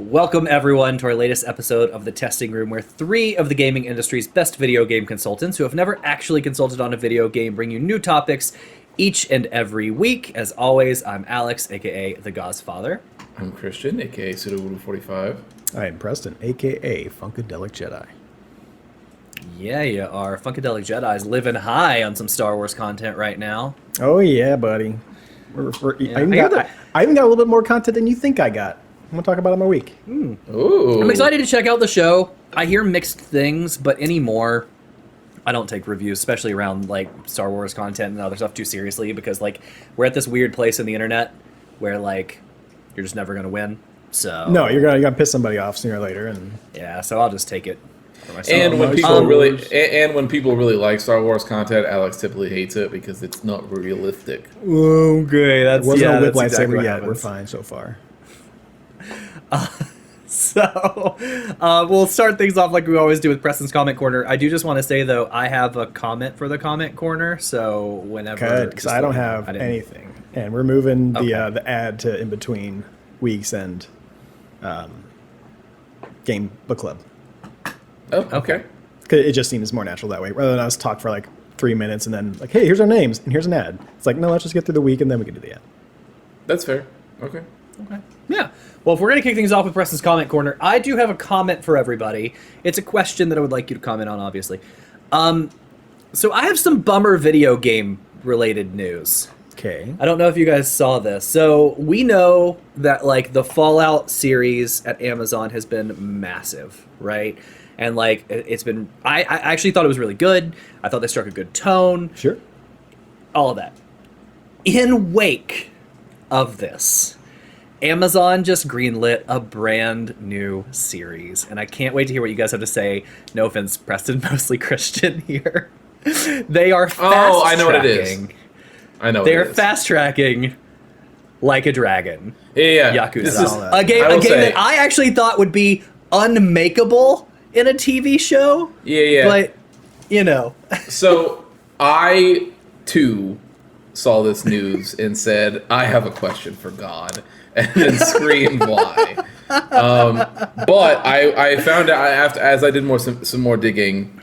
Welcome, everyone, to our latest episode of The Testing Room, where three of the gaming industry's best video game consultants who have never actually consulted on a video game bring you new topics each and every week. As always, I'm Alex, a.k.a. The Godfather. I'm Christian, a.k.a. Pseudo45. I am Preston, a.k.a. Funkadelic Jedi. Yeah, you are. Funkadelic Jedi's living high on some Star Wars content right now. Oh, yeah, buddy. Yeah. I even got a little bit more content than you think I got. I'm going to talk about it in my week. Ooh. I'm excited to check out the show. I hear mixed things, but anymore, I don't take reviews, especially around like Star Wars content and other stuff, too seriously, because like we're at this weird place in the internet where like you're just never gonna win. So No, you're gonna piss somebody off sooner or later, and yeah, so I'll just take it for myself. And when people really like Star Wars content, Alex typically hates it because it's not realistic. Okay, there that's wasn't a whip lightsaber exactly yet. We're fine so far. So we'll start things off like we always do with Preston's Comment Corner. I do just want to say, though, I have a comment for the Comment Corner, so whenever... Good, because I don't have anything. And we're moving the ad to in between weeks and Game Book Club. Oh, okay. Cause it just seems more natural that way, rather than us talk for like 3 minutes and then like, hey, here's our names and here's an ad. It's like, no, let's just get through the week and then we can do the ad. That's fair. Okay. Yeah. Well, if we're going to kick things off with Preston's Comment Corner, I do have a comment for everybody. It's a question that I would like you to comment on, obviously. So I have some bummer video game related news. Okay. I don't know if you guys saw this. So we know that like the Fallout series at Amazon has been massive, right? And like it's been, I actually thought it was really good. I thought they struck a good tone. Sure. All of that. In wake of this, Amazon just greenlit a brand new series, and I can't wait to hear what you guys have to say. No offense, Preston, mostly Christian here. They are fast I know what it is. They are fast tracking Like a Dragon. Yeah. Yakuza. This is A game that I actually thought would be unmakeable in a TV show. Yeah. But, you know. So I, too, saw this news and said, I have a question for God. And then screamed why. But I found out, as I did some more digging,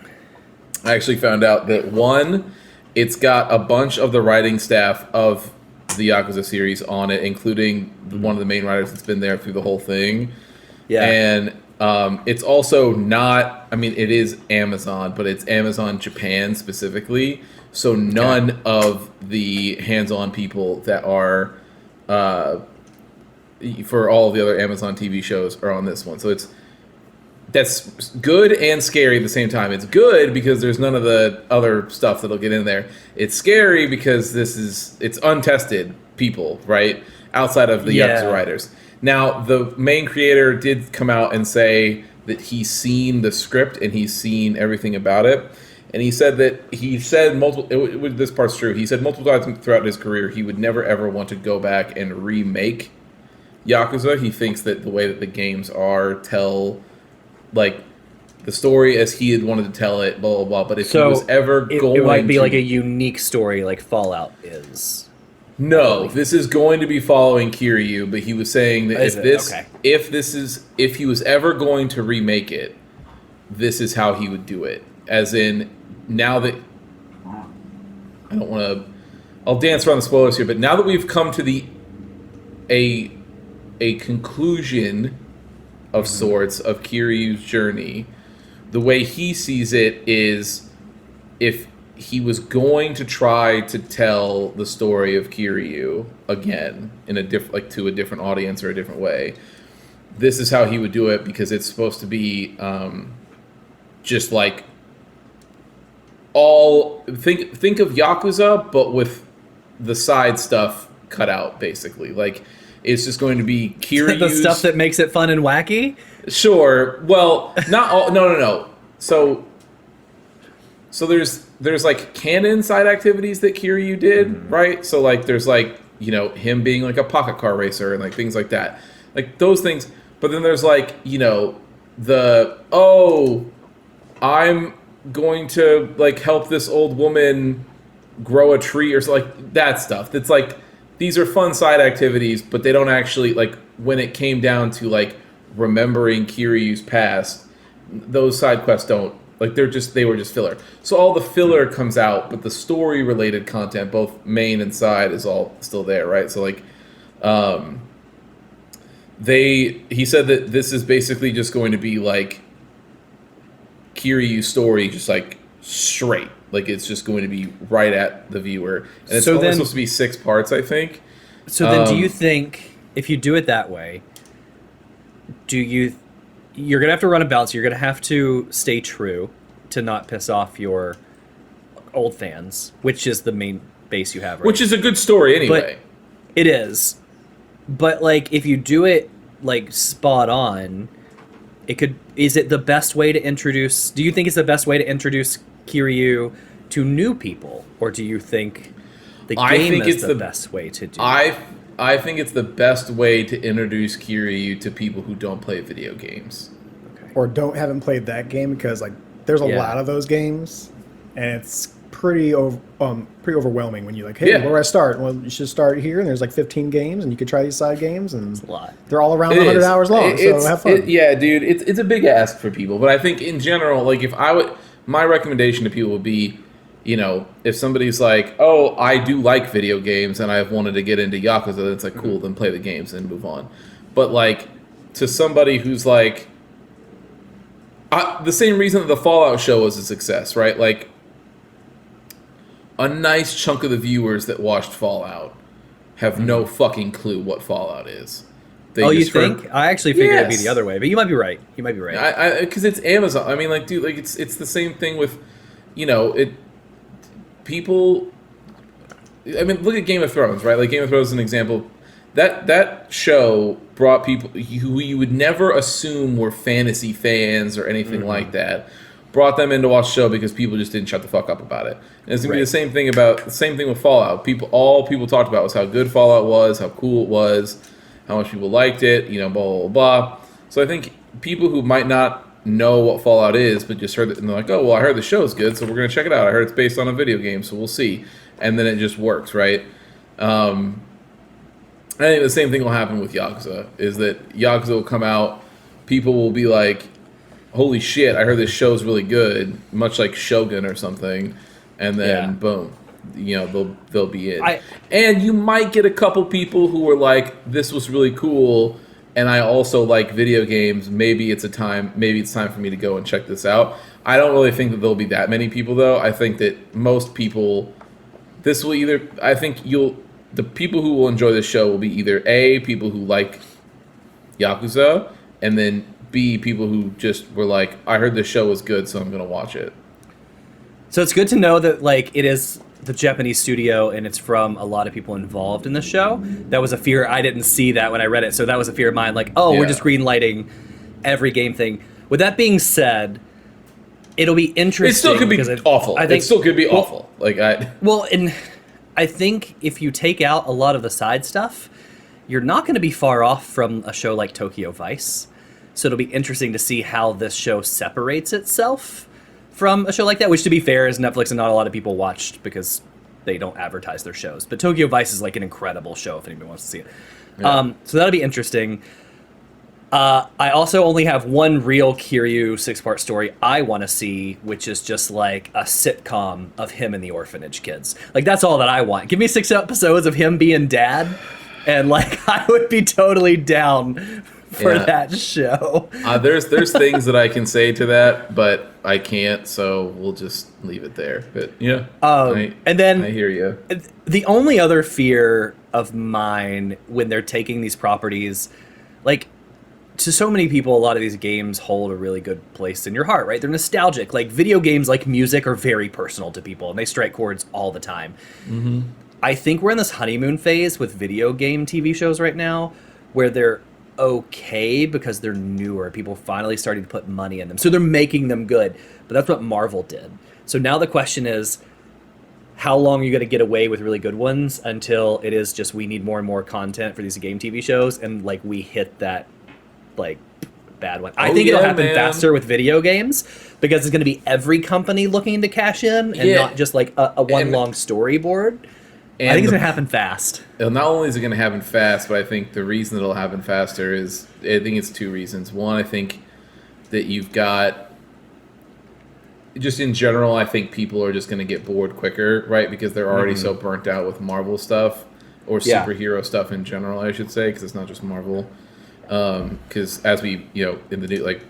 I actually found out that one, it's got a bunch of the writing staff of the Yakuza series on it, including one of the main writers that's been there through the whole thing. Yeah. And it's also not, I mean, it is Amazon, but it's Amazon Japan specifically. So none of the hands-on people that are... for all of the other Amazon TV shows are on this one. So that's good and scary at the same time. It's good because there's none of the other stuff that'll get in there. It's scary because it's untested people, right? Outside of the Yakuza writers. Now, the main creator did come out and say that he's seen the script and he's seen everything about it. And he said this part's true. He said multiple times throughout his career, he would never ever want to go back and remake Yakuza. He thinks that the way that the games are tell like the story as he had wanted to tell it, blah blah blah. But if he was ever going, it might be like a unique story, like Fallout is. No, this is going to be following Kiryu. But he was saying that if he was ever going to remake it, this is how he would do it. As in, now that I don't want to, I'll dance around the spoilers here. But now that we've come to a conclusion of sorts of Kiryu's journey, the way he sees it is if he was going to try to tell the story of Kiryu again in a to a different audience or a different way, this is how he would do it, because it's supposed to be just like think of Yakuza but with the side stuff cut out, basically. Like, it's just going to be Kiryu's... the stuff that makes it fun and wacky? Sure. Well, not all... No. So there's like canon side activities that Kiryu did, right? So like there's like, you know, him being like a pocket car racer and like things like that. Like those things. But then there's like, you know, I'm going to like help this old woman grow a tree or something, like that stuff. That's like... These are fun side activities, but they don't actually, like, when it came down to, like, remembering Kiryu's past, those side quests don't, like, they were just filler. So all the filler comes out, but the story related content, both main and side, is all still there, right? So like, he said that this is basically just going to be like Kiryu's story, just like straight, like it's just going to be right at the viewer, and it's only supposed to be 6 parts, I think. So then, do you think if you do it that way, you're gonna have to run a balance? You're gonna have to stay true to not piss off your old fans, which is the main base you have, right? Which is a good story anyway. But it is. But like, if you do it like spot on, is it the best way to introduce? Do you think it's the best way to introduce Kiryu to new people, or do you think the game is the best way to do it? I think it's the best way to introduce Kiryu to people who don't play video games. Okay. Or haven't played that game, because like there's a lot of those games, and it's pretty overwhelming when you're like, hey, where do I start? Well, you should start here, and there's like 15 games, and you could try these side games, and It's a lot. they're all around 100 hours long, so have fun. Yeah, dude, it's a big ask for people, but I think in general, like, my recommendation to people would be, you know, if somebody's like, oh, I do like video games and I've wanted to get into Yakuza, it's like, cool, then play the games and move on. But like, to somebody who's like, the same reason that the Fallout show was a success, right? Like, a nice chunk of the viewers that watched Fallout have no fucking clue what Fallout is. You think? I actually figured it'd be the other way, but you might be right. You might be right. Because it's Amazon. I mean, like, dude, like it's the same thing with, you know, people. I mean, look at Game of Thrones, right? Like, Game of Thrones is an example. That show brought people who you would never assume were fantasy fans or anything like that. Brought them in to watch the show because people just didn't shut the fuck up about it. And it's gonna be the same thing with Fallout. All people talked about was how good Fallout was, how cool it was, how much people liked it, you know, blah, blah, blah. So I think people who might not know what Fallout is, but just heard it, and they're like, oh, well, I heard the show's good, so we're going to check it out. I heard it's based on a video game, so we'll see. And then it just works, right? I think the same thing will happen with Yakuza, is that Yakuza will come out, people will be like, holy shit, I heard this show's really good, much like Shogun or something, and then boom. You know, they'll be in. And you might get a couple people who are like, this was really cool, and I also like video games. Maybe it's time for me to go and check this out. I don't really think that there'll be that many people, though. I think that most people, the people who will enjoy this show will be either A, people who like Yakuza, and then B, people who just were like, I heard this show was good, so I'm going to watch it. So it's good to know that, like, it is the Japanese studio, and it's from a lot of people involved in the show. That was a fear. I didn't see that when I read it, so that was a fear of mine. Like, we're just greenlighting every game thing. With that being said, it'll be interesting. It still could be awful. It still could be awful. And I think if you take out a lot of the side stuff, you're not going to be far off from a show like Tokyo Vice. So it'll be interesting to see how this show separates itself from a show like that, which, to be fair, is Netflix and not a lot of people watched because they don't advertise their shows. But Tokyo Vice is like an incredible show if anybody wants to see it. Yeah. So that'll be interesting. I also only have one real Kiryu 6-part story I want to see, which is just like a sitcom of him and the orphanage kids. Like, that's all that I want. Give me 6 episodes of him being dad, and like, I would be totally down for that show. There's things that I can say to that, but I can't, so we'll just leave it there. But yeah, and then I hear you. The only other fear of mine when they're taking these properties, like, to so many people, a lot of these games hold a really good place in your heart, right? They're nostalgic. Like, video games, like music, are very personal to people, and they strike chords all the time. Mm-hmm. I think we're in this honeymoon phase with video game TV shows right now, where they're okay because they're newer. People finally starting to put money in them, so they're making them good. But that's what Marvel did. So now the question is, how long are you going to get away with really good ones until it is just, we need more and more content for these game TV shows, and like, we hit that like bad one. I think it'll happen faster with video games because it's going to be every company looking to cash in, and not just like a one long storyboard. And I think it's going to happen fast. Not only is it going to happen fast, but I think the reason it'll happen faster is, I think it's two reasons. One, I think that you've got, just in general, I think people are just going to get bored quicker, right? Because they're already so burnt out with Marvel stuff, or superhero stuff in general, I should say, because it's not just Marvel. Because as we, in the new, like,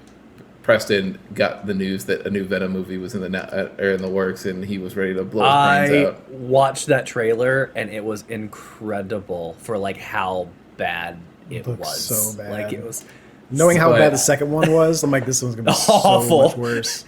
Preston got the news that a new Venom movie was in the works, and he was ready to blow his brains out. I watched that trailer, and it was incredible for like how bad it was. So bad. Like it was. Knowing how bad the second one was, I'm like, this one's gonna be awful. So much worse.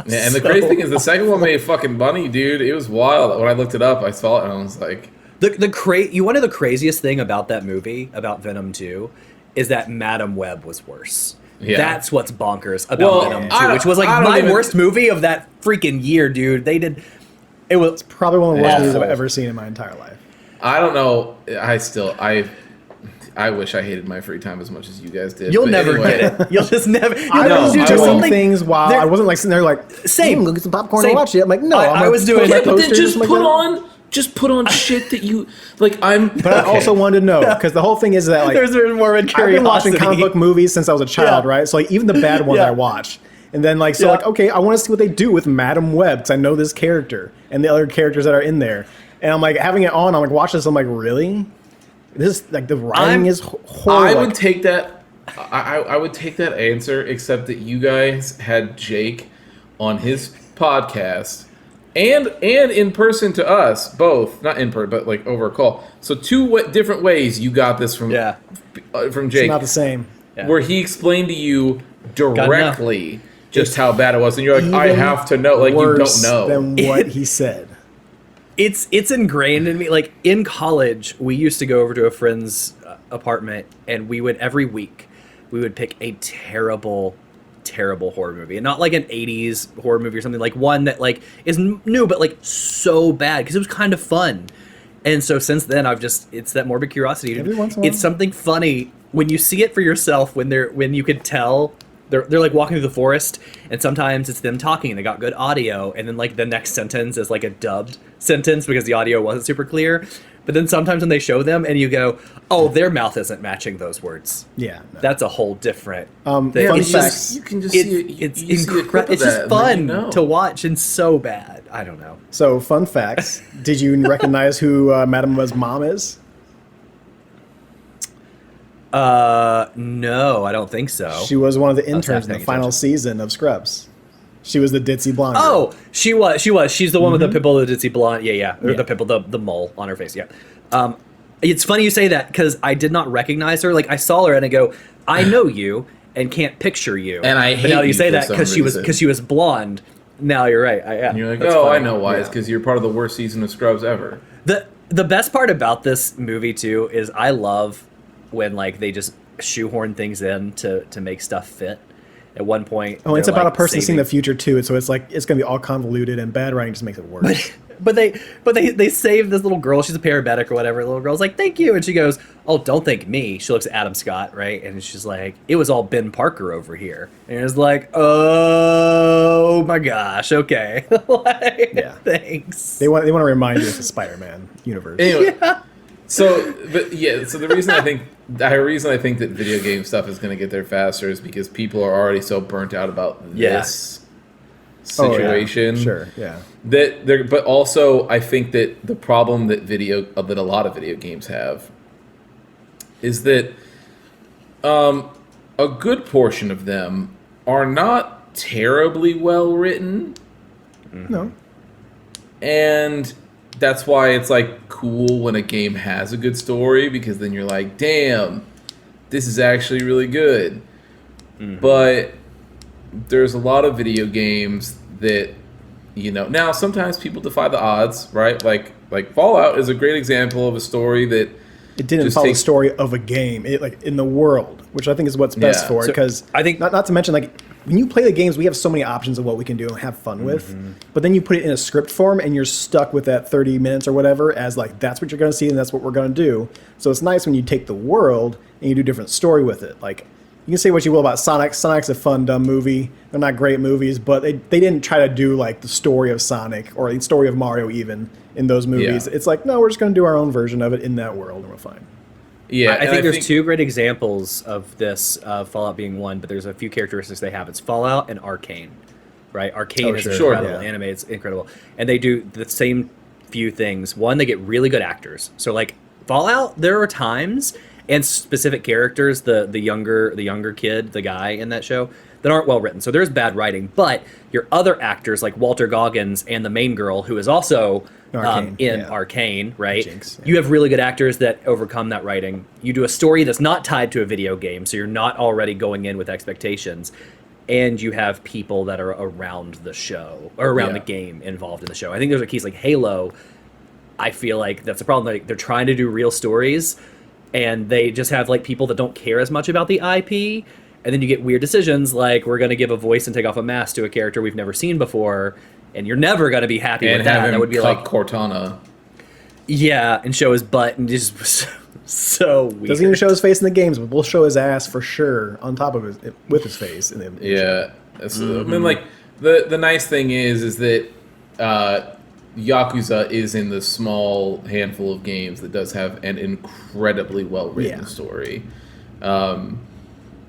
Yeah, and the crazy thing is, the second one made fucking money, dude. It was wild. When I looked it up, I saw it, and I was like, you want to know the craziest thing about that movie, about Venom 2, is that Madam Web was worse. Yeah. That's what's bonkers about Venom 2, which was like my worst movie of that freaking year, dude. It was probably one of the worst movies I've ever seen in my entire life. I don't know. I wish I hated my free time as much as you guys did. You'll never get it. You'll just never. I was doing things while I wasn't like sitting there like, same. Go get some popcorn and watch it. I'm like, no. I was doing it. But then just put on shit that you like. But I also wanted to know, because the whole thing is that like there's morbid curiosity. I've been watching comic book movies since I was a child, right? So like even the bad ones I watch, and then like like okay, I want to see what they do with Madam Web, because I know this character and the other characters that are in there, and I'm like having it on. I'm like watching this. I'm like, really? This is like the writing is horrible. I would take that. I would take that answer, except that you guys had Jake on his podcast. And in person to us, both. Not in person, but like over a call. So two different ways you got this from Jake. It's not the same. Yeah. Where he explained to you directly just how bad it was. And you're like, I have to know. Like, you don't know. Than what he said. It's ingrained in me. Like, in college, we used to go over to a friend's apartment, and we would, every week, we would pick a terrible horror movie, and not like an 80s horror movie or something, like one that like is new but like so bad because it was kind of fun. And so since then it's that morbid curiosity. Every once in a while. It's something funny when you see it for yourself, when you could tell they're like walking through the forest, and sometimes it's them talking and they got good audio, and then like the next sentence is like a dubbed sentence because the audio wasn't super clear. But then sometimes when they show them and you go, oh, their mouth isn't matching those words. Yeah. No. That's a whole different thing. You can just see it. It's incredible. It's just fun to watch and so bad. I don't know. So, fun facts. Did you recognize who Madam Web's mom is? No, I don't think so. She was one of the interns in the final season of Scrubs. She was the ditzy blonde girl. Oh, she was. She's the one with the pimple, the ditzy blonde. Yeah. Or the pimple, the mole on her face. Yeah. It's funny you say that because I did not recognize her. Like I saw her and I go, I know you and can't picture you. And I hate but now you say for that because she was blonde. Now you're right. And you're like, funny. I know why. Yeah. It's because you're part of the worst season of Scrubs ever. The best part about this movie too is I love when like they just shoehorn things in to make stuff fit. At one point, it's about a person seeing the future too, so it's like it's gonna be all convoluted, and bad writing just makes it worse. But they save this little girl. She's a paramedic or whatever. The little girl's like, "Thank you," and she goes, "Oh, don't thank me." She looks at Adam Scott, right, and she's like, "It was all Ben Parker over here," and it's like, "Oh my gosh, okay, thanks." They want to remind you of the Spider-Man universe. Anyway, so the reason I think that video game stuff is going to get there faster is because people are already so burnt out about this situation. Oh, yeah. Sure, yeah. But also, I think that the problem that a lot of video games have is that a good portion of them are not terribly well written. No. And that's why it's like cool when a game has a good story, because then you're like, damn, this is actually really good. Mm-hmm. But there's a lot of video games that, now sometimes people defy the odds, right? Like Fallout is a great example of a story that it didn't follow the story of a game, like in the world, which I think is what's best for it. Because I think not to mention, like, when you play the games, we have so many options of what we can do and have fun with. But then you put it in a script form, and you're stuck with that 30 minutes or whatever as like that's what you're going to see and that's what we're going to do. So it's nice when you take the world and you do a different story with it. Like you can say what you will about Sonic. Sonic's a fun, dumb movie. They're not great movies, but they didn't try to do like the story of Sonic or the story of Mario even in those movies. Yeah. It's like, no, we're just going to do our own version of it in that world, and we're fine. Yeah, I think there's two great examples of this, Fallout being one, but there's a few characteristics they have. It's Fallout and Arcane, right? Arcane is incredible, animate's incredible. And they do the same few things. One, they get really good actors. So like Fallout, there are times and specific characters, the younger kid, the guy in that show, that aren't well written. So there's bad writing. But your other actors like Walter Goggins and the main girl, who is also Arcane, right? Jinx, You have really good actors that overcome that writing. You do a story that's not tied to a video game, so you're not already going in with expectations. And you have people that are around the show or around the game involved in the show. I think there's a case like Halo. I feel like that's a problem. Like they're trying to do real stories, and they just have like people that don't care as much about the IP. And then you get weird decisions like we're going to give a voice and take off a mask to a character we've never seen before, and you're never going to be happy with that. That would be like Cortana. Yeah, and show his butt and just so weird. Doesn't even show his face in the games, but we'll show his ass for sure on top of with his face in the Yeah, I mean, like the nice thing is that Yakuza is in the small handful of games that does have an incredibly well written story.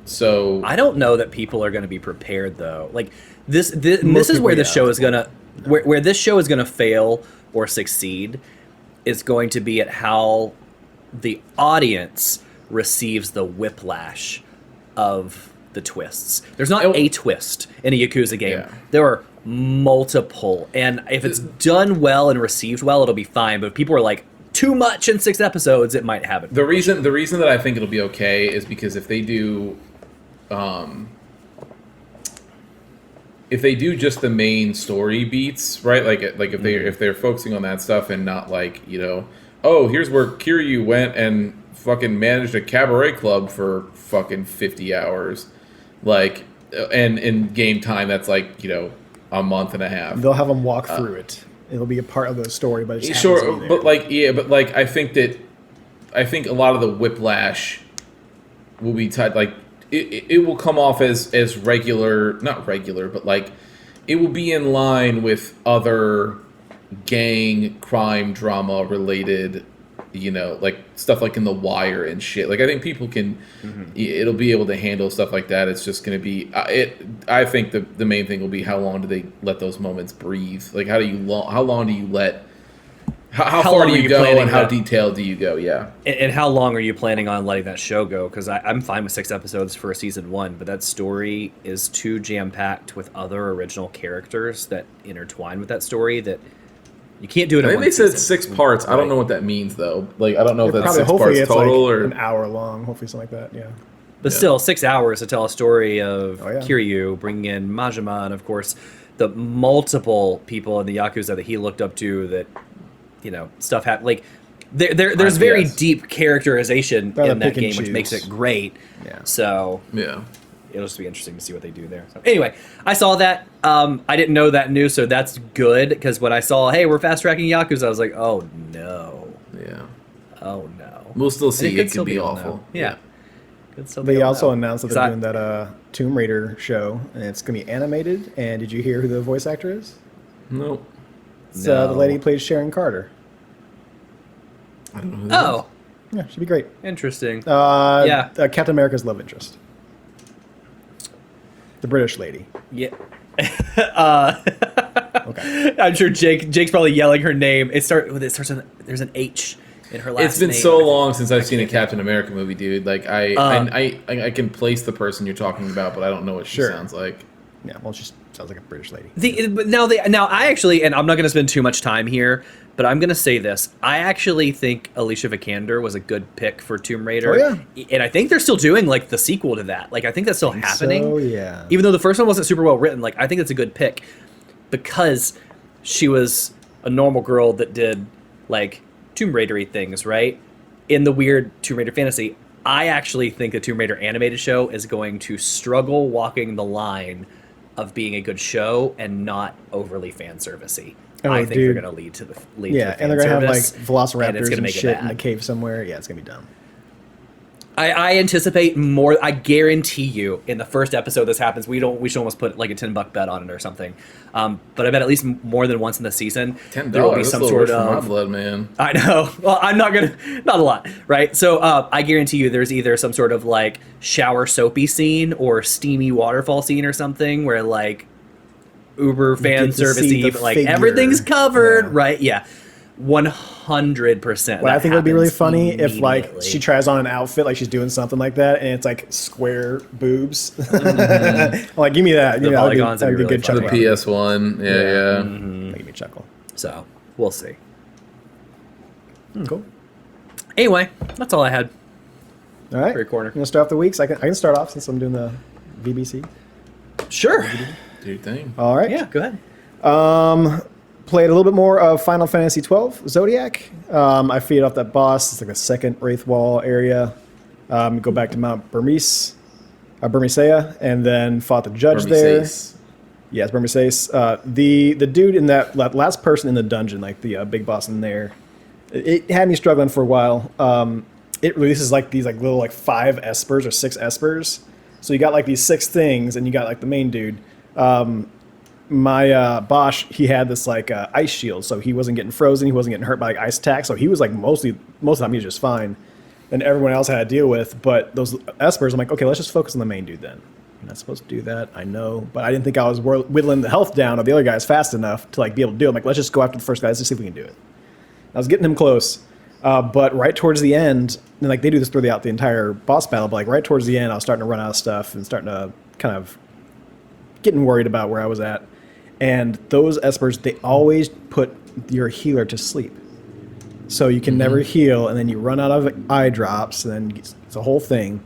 So I don't know that people are going to be prepared though. Like this is where the show is gonna where this show is gonna fail or succeed is going to be at how the audience receives the whiplash of the twists. There's not a twist in a Yakuza game. Yeah. There are multiple, and if it's done well and received well, it'll be fine. But if people are like too much in 6 episodes, it might have it. The reason that I think it'll be okay is because if they do just the main story beats, right? Like if they're focusing on that stuff and not like, oh, here's where Kiryu went and fucking managed a cabaret club for fucking 50 hours, like, and in game time that's like a month and a half. They'll have them walk through it. It'll be a part of the story, but it's sure. But I think a lot of the whiplash will be tied like. It will come off as regular, not regular, but like it will be in line with other gang crime drama related, like stuff like in The Wire and shit. Like I think people can, it'll be able to handle stuff like that. It's just going to be, I think the main thing will be how long do they let those moments breathe? Like how long do you let, how far do you go and how detailed do you go? Yeah. And how long are you planning on letting that show go? Because I'm fine with 6 episodes for a season 1, but that story is too jam-packed with other original characters that intertwine with that story that you can't do it in I one think they said season. 6 parts. I don't know what that means, though. Like, I don't know if that's 6 hopefully parts it's total like or an hour long. Hopefully something like that, yeah. But still, 6 hours to tell a story of yeah. Kiryu, bringing in Majima, and of course, the multiple people in the Yakuza that he looked up to that, stuff happened. Like, there's very deep characterization in that game, which makes it great. Yeah. So, yeah. It'll just be interesting to see what they do there. So anyway, I saw that. I didn't know that news, so that's good. Because when I saw, hey, we're fast tracking Yakuza, I was like, oh no. Yeah. Oh no. We'll still see. And It could be awful. Yeah. Could still They be also all announced that they're doing that Tomb Raider show, and it's going to be animated. And did you hear who the voice actor is? Nope. It's the lady who plays Sharon Carter. I don't know who that is. Yeah, she'd be great. Interesting. Captain America's love interest. The British lady. Yeah. Okay. I'm sure Jake's probably yelling her name. It starts with there's an H in her last name. It's been so long since I've seen a Captain America movie, dude. Like I can place the person you're talking about, but I don't know what she sounds like. Yeah, well, she sounds like a British lady. Now I actually, and I'm not going to spend too much time here, but I'm going to say this. I actually think Alicia Vikander was a good pick for Tomb Raider. Oh, yeah. And I think they're still doing like the sequel to that. Like I think that's still happening. Oh yeah. Even though the first one wasn't super well written, like I think that's a good pick because she was a normal girl that did like Tomb Raider-y things, right? In the weird Tomb Raider fantasy. I actually think the Tomb Raider animated show is going to struggle walking the line of being a good show and not overly fan servicey. I think they're going to lead to the lead. Yeah, to the and they're going to have like service, velociraptors and it's gonna and make it shit in bad. the cave somewhere. Yeah, it's going to be dumb. I anticipate more. I guarantee you, in the first episode this happens, we should almost put like a $10 bet on it or something. But I bet at least more than once in the season, $10. there will be That's some a little sort rich for my of. blood, man. I know. Well, I'm not not a lot, right? So I guarantee you, there's either some sort of like shower soapy scene or steamy waterfall scene or something where like uber fan get to see servicey, the but like figure. everything's covered, Yeah. right? Yeah. 100%. Well, I think it would be really funny if like immediately. she tries on an outfit like she's doing something like that, and it's like square boobs. Like, give me that. The You know, polygons that'd be a would be good really The chuckle. PS1, yeah. That'd give me a chuckle. So we'll see. Cool. Anyway, that's all I had. All right. For your corner. You want to start off the weeks? I can start off since I'm doing the VBC. Sure. Do your thing. All right. Yeah, go ahead. Played a little bit more of Final Fantasy XII Zodiac. I feed off that boss. It's like a second Wraith Wall area. Go back to Mount Burmisea, and then fought the judge there. Yeah, it's Burmisea. The dude in that last person in the dungeon, like the big boss in there, it had me struggling for a while. It releases like these like little like 5 espers or 6 espers. So you got like these 6 things, and you got like the main dude. My Bosch, he had this like ice shield, so he wasn't getting frozen, he wasn't getting hurt by like ice attacks, so he was like most of the time he was just fine, and everyone else had to deal with. But those espers, I'm like, okay, let's just focus on the main dude then. You're not supposed to do that, I know, but I didn't think I was whittling the health down of the other guys fast enough to like be able to do it. I'm like, let's just go after the first guy, let's just see if we can do it. I was getting him close, but right towards the end, and like they do this throughout the entire boss battle, but like right towards the end, I was starting to run out of stuff and starting to kind of getting worried about where I was at. And those espers, they always put your healer to sleep. So you can never heal, and then you run out of eye drops, and then it's a whole thing.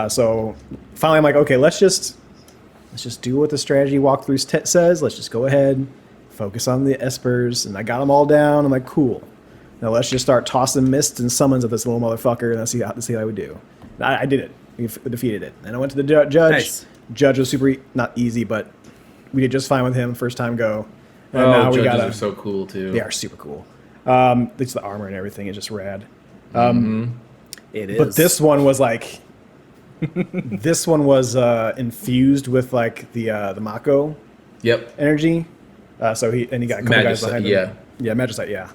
So finally I'm like, okay, let's just do what the strategy walkthrough says. Let's just go ahead, focus on the espers, and I got them all down. I'm like, cool. Now let's just start tossing mists and summons at this little motherfucker, and let's see how I would do. I did it. We defeated it. And I went to the judge. Nice. Judge was super, not easy, but we did just fine with him first time go. And Oh, now we judges got are so cool too. They are super cool. It's the armor and everything is just rad. It is. But this one was like, this one was infused with like the Mako Yep. energy. So he got a couple guys behind him. yeah. Yeah, Magicite, yeah.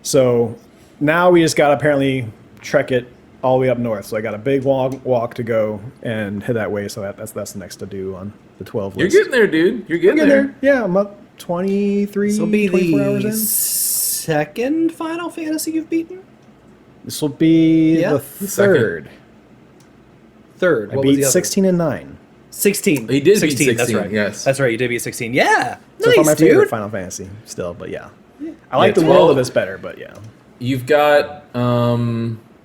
So now we just got to apparently trek it all the way up north. So I got a big walk to go and head that way. So that's the next to do on the 12 You're list. getting there, dude. You're getting Getting there. there. Yeah, I'm up 23, This will be 24 hours the in. second Final Fantasy you've beaten? This will be Yeah. the third. Third. I What was beat the other? 16 and 9. 16. He did beat 16, that's 16, right. yes. That's right, you did beat 16. Yeah. So far Nice, my favorite dude. Final Fantasy still, but yeah. I like Yeah, the world 12. of this better, but yeah. You've got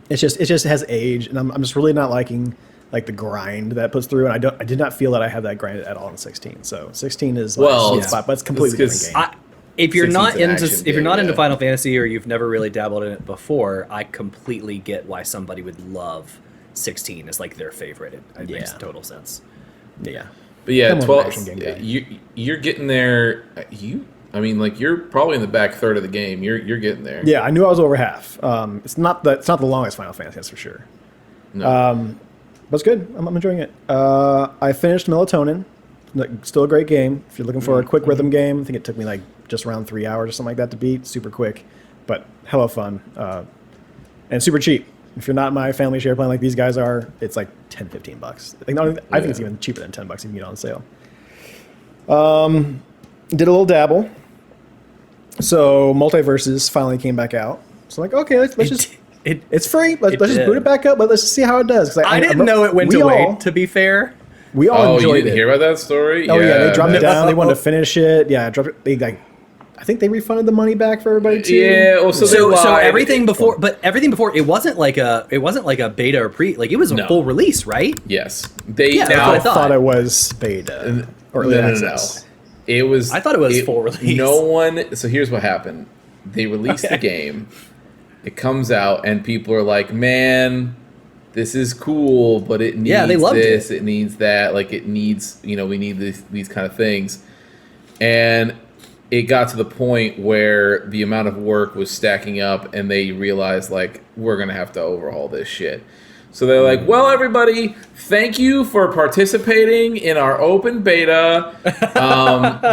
It just has age, and I'm just really not liking like the grind that it puts through, and I did not feel that I had that grind at all in 16. So 16 is like Well, sweet yeah. spot, but it's a completely It's different game. If you're 16's not an into action if you're game, not into yeah. Final Fantasy or you've never really dabbled in it before, I completely get why somebody would love 16 as like their favorite. It makes Yeah. total sense. yeah. But yeah, I'm more of an 12. action game guy. You're getting there. I mean, like you're probably in the back third of the game. You're getting there. Yeah, I knew I was over half. It's not the longest Final Fantasy, that's for sure. No. But it's good. I'm enjoying it. I finished Melatonin. Like, still a great game. If you're looking for a quick rhythm game, I think it took me like just around 3 hours or something like that to beat. Super quick, but hella fun. And super cheap. If you're not my family share plan like these guys are, it's like $10, $15. I think it's even cheaper than $10 if you can get it on sale. Did a little dabble. So Multiverses finally came back out. So I'm like, okay, let's just... It's free. Let's just boot it back up, but let's just see how it does. 'Cause I didn't know it went away, to be fair. We all Oh, you enjoyed didn't it. hear about that story? Oh yeah, they dropped it that's- down. They wanted to finish it. Yeah, dropped it. They like, I think they refunded the money back for everybody too. Yeah, well, so So everything before, it wasn't like a beta or pre, like it was a No. full release, right? Yes, they Yeah, that's now what I I thought. thought it was beta or early access. It was. I thought it was full release. No one. So here's what happened. They released the game. It comes out, and people are like, "Man, this is cool, but it needs they loved this. it. It needs that. Like it needs. We need these kind of things." And it got to the point where the amount of work was stacking up, and they realized like we're gonna have to overhaul this shit. So they're like, well, everybody, thank you for participating in our open beta.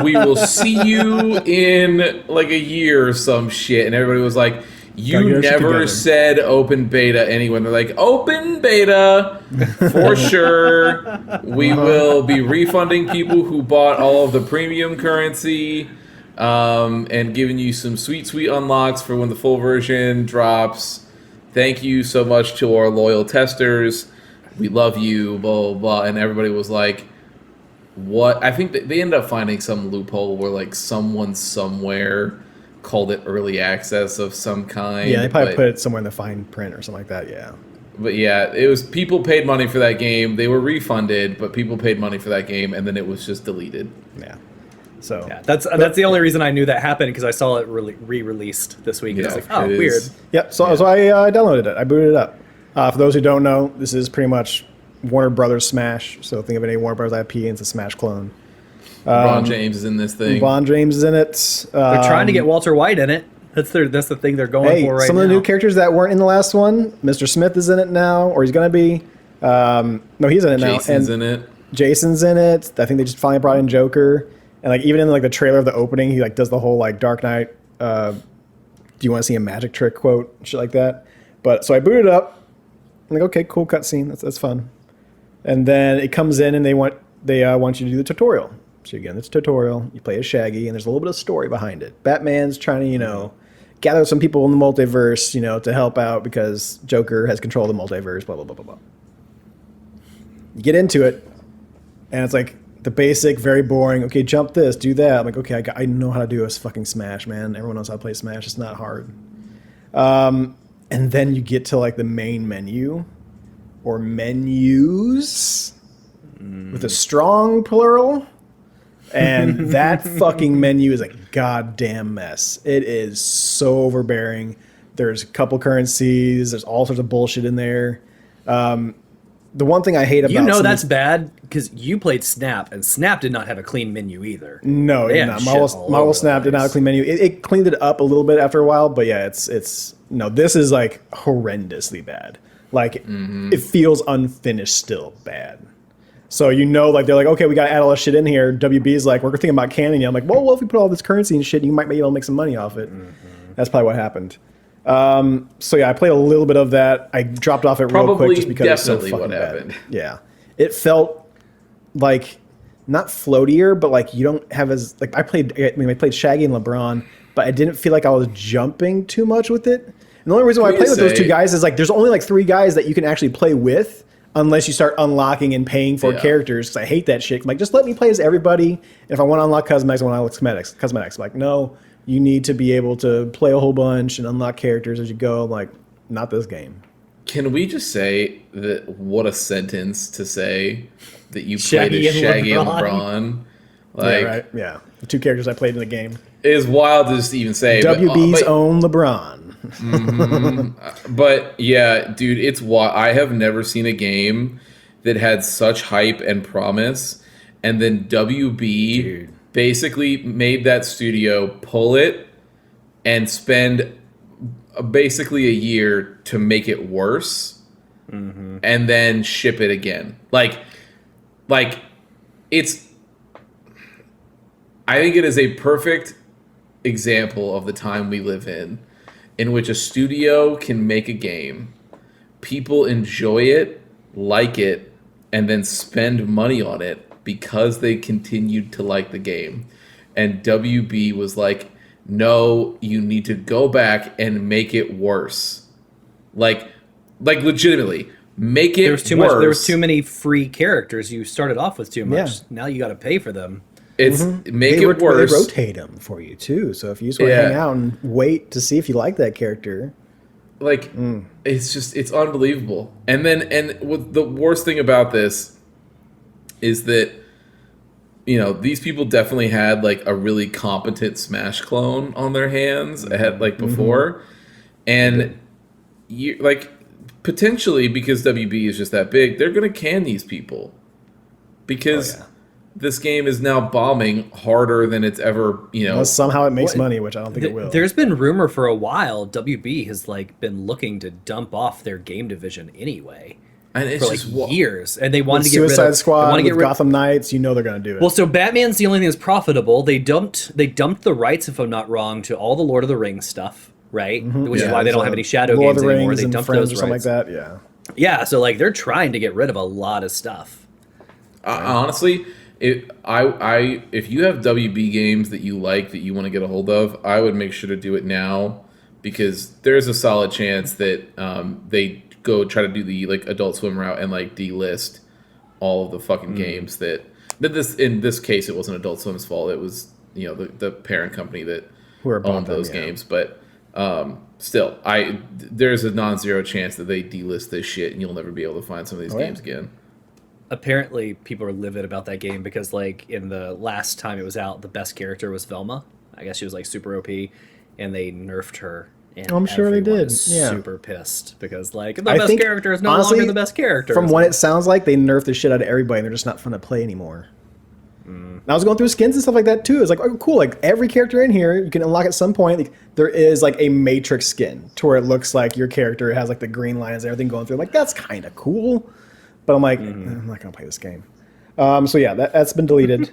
We will see you in like a year or some shit. And everybody was like, you never said open beta anywhere. And they're like, open beta for sure. We will be refunding people who bought all of the premium currency and giving you some sweet, sweet unlocks for when the full version drops. Thank you so much to our loyal testers. We love you, blah, blah, blah. And everybody was like, what? I think that they ended up finding some loophole where like someone somewhere called it early access of some kind. Yeah, they probably put it somewhere in the fine print or something like that, yeah. But yeah, it was people paid money for that game. They were refunded, but people paid money for that game, and then it was just deleted. Yeah. So yeah, that's the only reason I knew that happened, because I saw it re-released this week. Yeah, I was like, oh, weird. Yep, so I downloaded it. I booted it up. For those who don't know, this is pretty much Warner Brothers Smash. So think of any Warner Brothers IP, and it's a Smash clone. LeBron James is in this thing. LeBron James is in it. They're trying to get Walter White in it. That's the thing they're going for right now. Some of the new characters that weren't in the last one. Mr. Smith is in it now, or he's going to be. No, he's in it now. Jason's in it. Jason's in it. I think they just finally brought in Joker. And like even in like the trailer of the opening, he like does the whole like Dark Knight. Do you want to see a magic trick quote? Shit like that. But so I booted it up. I'm like, okay, cool cutscene. That's fun. And then it comes in and they want you to do the tutorial. So again, it's a tutorial. You play as Shaggy, and there's a little bit of story behind it. Batman's trying to, gather some people in the multiverse, to help out because Joker has control of the multiverse, blah, blah, blah, blah, blah. You get into it, and it's like the basic, very boring, okay, jump this, do that. I'm like, okay, I know how to do a fucking Smash, man. Everyone knows how to play Smash. It's not hard. And then you get to like the main menu, or menus, with a strong plural. And that fucking menu is a goddamn mess. It is so overbearing. There's a couple currencies. There's all sorts of bullshit in there. The one thing I hate about that's bad because you played Snap, and Snap did not have a clean menu either. No, Marvel Snap did not have a clean menu. It cleaned it up a little bit after a while, but yeah, it's no. This is like horrendously bad. Like it feels unfinished still bad. So like they're like, okay, we got to add all this shit in here. WB's like, we're thinking about canning you. I'm like, well, if we put all this currency and shit, you might be able to make some money off it. That's probably what happened. So yeah, I played a little bit of that. I dropped off it real quick just because it's so fucking bad. Yeah, it felt like not floatier, but like you don't have as like I played Shaggy and LeBron, but I didn't feel like I was jumping too much with it. And the only reason why I played with those two guys is like there's only like 3 guys that you can actually play with. Unless you start unlocking and paying for characters, because I hate that shit. I'm like, just let me play as everybody. And if I want to unlock cosmetics, I want to unlock cosmetics. I'm like, no, you need to be able to play a whole bunch and unlock characters as you go. I'm like, not this game. Can we just say that what a sentence to say that you played as Shaggy and LeBron? Like, yeah, right. Yeah, the 2 characters I played in the game. It is wild to just even say. WB's own LeBron. But yeah, dude, it's I have never seen a game that had such hype and promise, and then WB basically made that studio pull it and spend basically a year to make it worse, and then ship it again. Like it's. I think it is a perfect example of the time we live in which a studio can make a game, people enjoy it, like it, and then spend money on it because they continued to like the game. And WB was like, no, you need to go back and make it worse. Like legitimately, make it worse. There was too many free characters. You started off with too much. Yeah. Now you got to pay for them. Make it worse. They rotate them for you too. So if you just want to hang out and wait to see if you like that character, it's unbelievable. And the worst thing about this is that these people definitely had like a really competent Smash clone on their hands ahead before, and you potentially because WB is just that big, they're gonna can these people because. this game is now bombing harder than it's ever, Unless somehow it makes money, which I don't think it will. There's been rumor for a while WB has like been looking to dump off their game division anyway. And it's for just like years, and they wanted with to get Suicide rid of Squad, with Gotham Knights. You know they're going to do it. Well, so Batman's the only thing that's profitable. They dumped the rights, if I'm not wrong, to all the Lord of the Rings stuff, right? Which is why they don't have any Shadow Lord games of the anymore. Rings They and dumped Friends those or something rights. like that. Yeah. Yeah, so like they're trying to get rid of a lot of stuff. Honestly, if you have WB games that you like that you want to get a hold of, I would make sure to do it now, because there's a solid chance that they go try to do the like Adult Swim route and like delist all of the fucking games that this, in this case, it wasn't Adult Swim's fault. It was the parent company that owned those games. But still, there's a non-zero chance that they delist this shit and you'll never be able to find some of these games again. Apparently, people are livid about that game because, like, in the last time it was out, the best character was Velma. I guess she was like super OP, and they nerfed her. And I'm sure they did. Yeah. Super pissed because like the best character is no longer the best character. From what it sounds like, they nerfed the shit out of everybody, and they're just not fun to play anymore. And I was going through skins and stuff like that too. It's like, oh, cool! Like every character in here, you can unlock at some point. Like, there is like a Matrix skin to where it looks like your character has like the green lines and everything going through. I'm like, that's kind of cool, but I'm like, I'm not gonna play this game. So yeah, that's been deleted.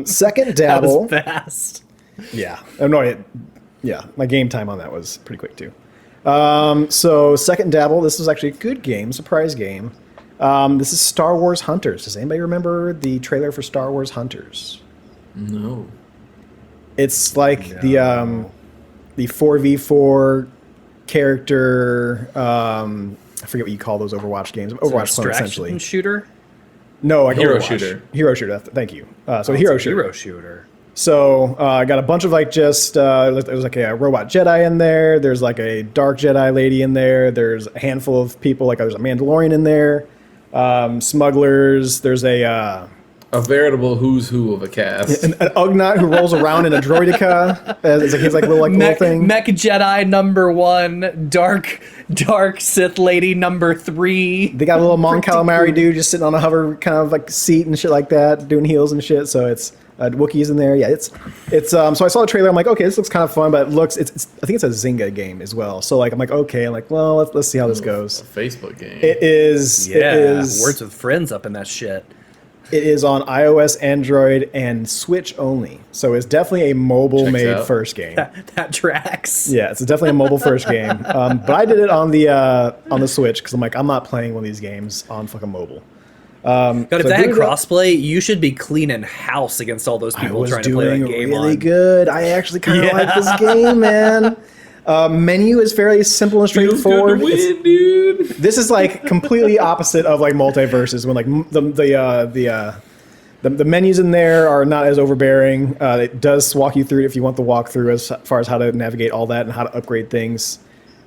Second dabble. That was fast. Yeah. Oh no. Yeah, my game time on that was pretty quick too. So second dabble, this was actually a good game, surprise game. This is Star Wars Hunters. Does anybody remember the trailer for Star Wars Hunters? No. It's like the 4v4 character. I forget what you call those Overwatch games. Overwatch clone, essentially. Shooter. No, like Hero Overwatch. shooter. Hero shooter. Thank you. So hero shooter. Hero shooter. So I got a bunch of like just there's like a robot Jedi in there. There's like a dark Jedi lady in there. There's a handful of people. Like there's a Mandalorian in there. Smugglers. There's a veritable who's who of a cast. an Ugnaught who rolls around in a droideka. It's like his like little thing. Mech Jedi number 1, dark Sith lady number 3. They got a little Mon Calamari dude just sitting on a hover kind of like seat and shit like that, doing heals and shit. So it's Wookiees in there. Yeah, it's so I saw the trailer. I'm like, okay, this looks kind of fun, but it looks it's I think it's a Zynga game as well. So like I'm like, okay, I'm like, well, let's see how this goes. A Facebook game. It is. Yeah, it is, Words with Friends up in that shit. It is on iOS, Android, and Switch only. So it's definitely a mobile-made first game. That tracks. Yeah, it's definitely a mobile-first game. But I did it on the Switch because I'm like, I'm not playing one of these games on fucking mobile. God, if that had crossplay, you should be cleaning house against all those people trying to play that game. Really good. I actually kind of like this game, man. Menu is fairly simple and straightforward. Feels good to win, dude. This is like completely opposite of like multiverses when like the menus in there are not as overbearing. It does walk you through it if you want the walkthrough as far as how to navigate all that and how to upgrade things.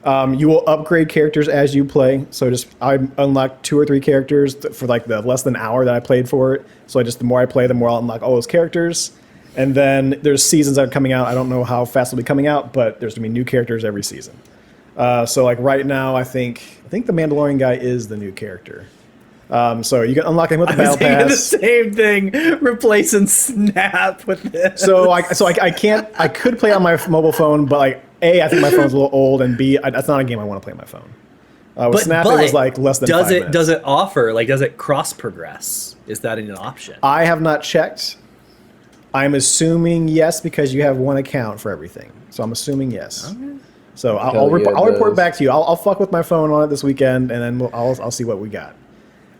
You will upgrade characters as you play. So I unlocked 2 or 3 characters for like the less than an hour that I played for it. So the more I play, the more I'll unlock all those characters. And then there's seasons that are coming out. I don't know how fast they'll be coming out, but there's gonna be new characters every season. So like right now, I think the Mandalorian guy is the new character. So you can unlock him with the battle pass. The same thing, replacing Snap with this. So I can't. I could play on my mobile phone, but like A, I think my phone's a little old, and B, that's not a game I want to play on my phone. With Snap, it was like less than 5 minutes. Does it offer, like, does it cross progress? Is that an option? I have not checked. I'm assuming yes, because you have one account for everything. So I'm assuming yes. Okay. So I'll report back to you. I'll fuck with my phone on it this weekend, and then I'll see what we got.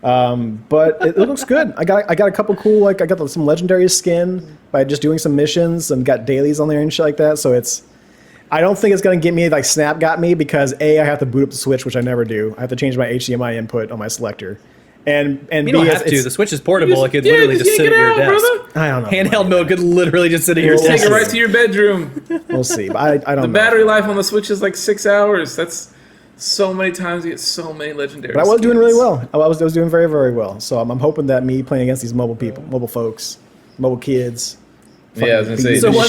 But it looks good. I got a couple cool, like I got some legendary skin by just doing some missions and got dailies on there and shit like that. So I don't think it's gonna get me like Snap got me, because A, I have to boot up the Switch, which I never do. I have to change my HDMI input on my selector. And you B, don't have to. The Switch is portable. It could literally just sit at your desk. Brother. I don't know. Handheld mode could literally just sit at your desk. Take it right to your bedroom. We'll see. But I don't know. The battery life on the Switch is like 6 hours. That's so many times you get so many legendary But I was skins. doing really well. I was doing very, very well. So I'm hoping that me playing against these mobile people, mobile folks, mobile kids. Yeah, I was gonna say. So was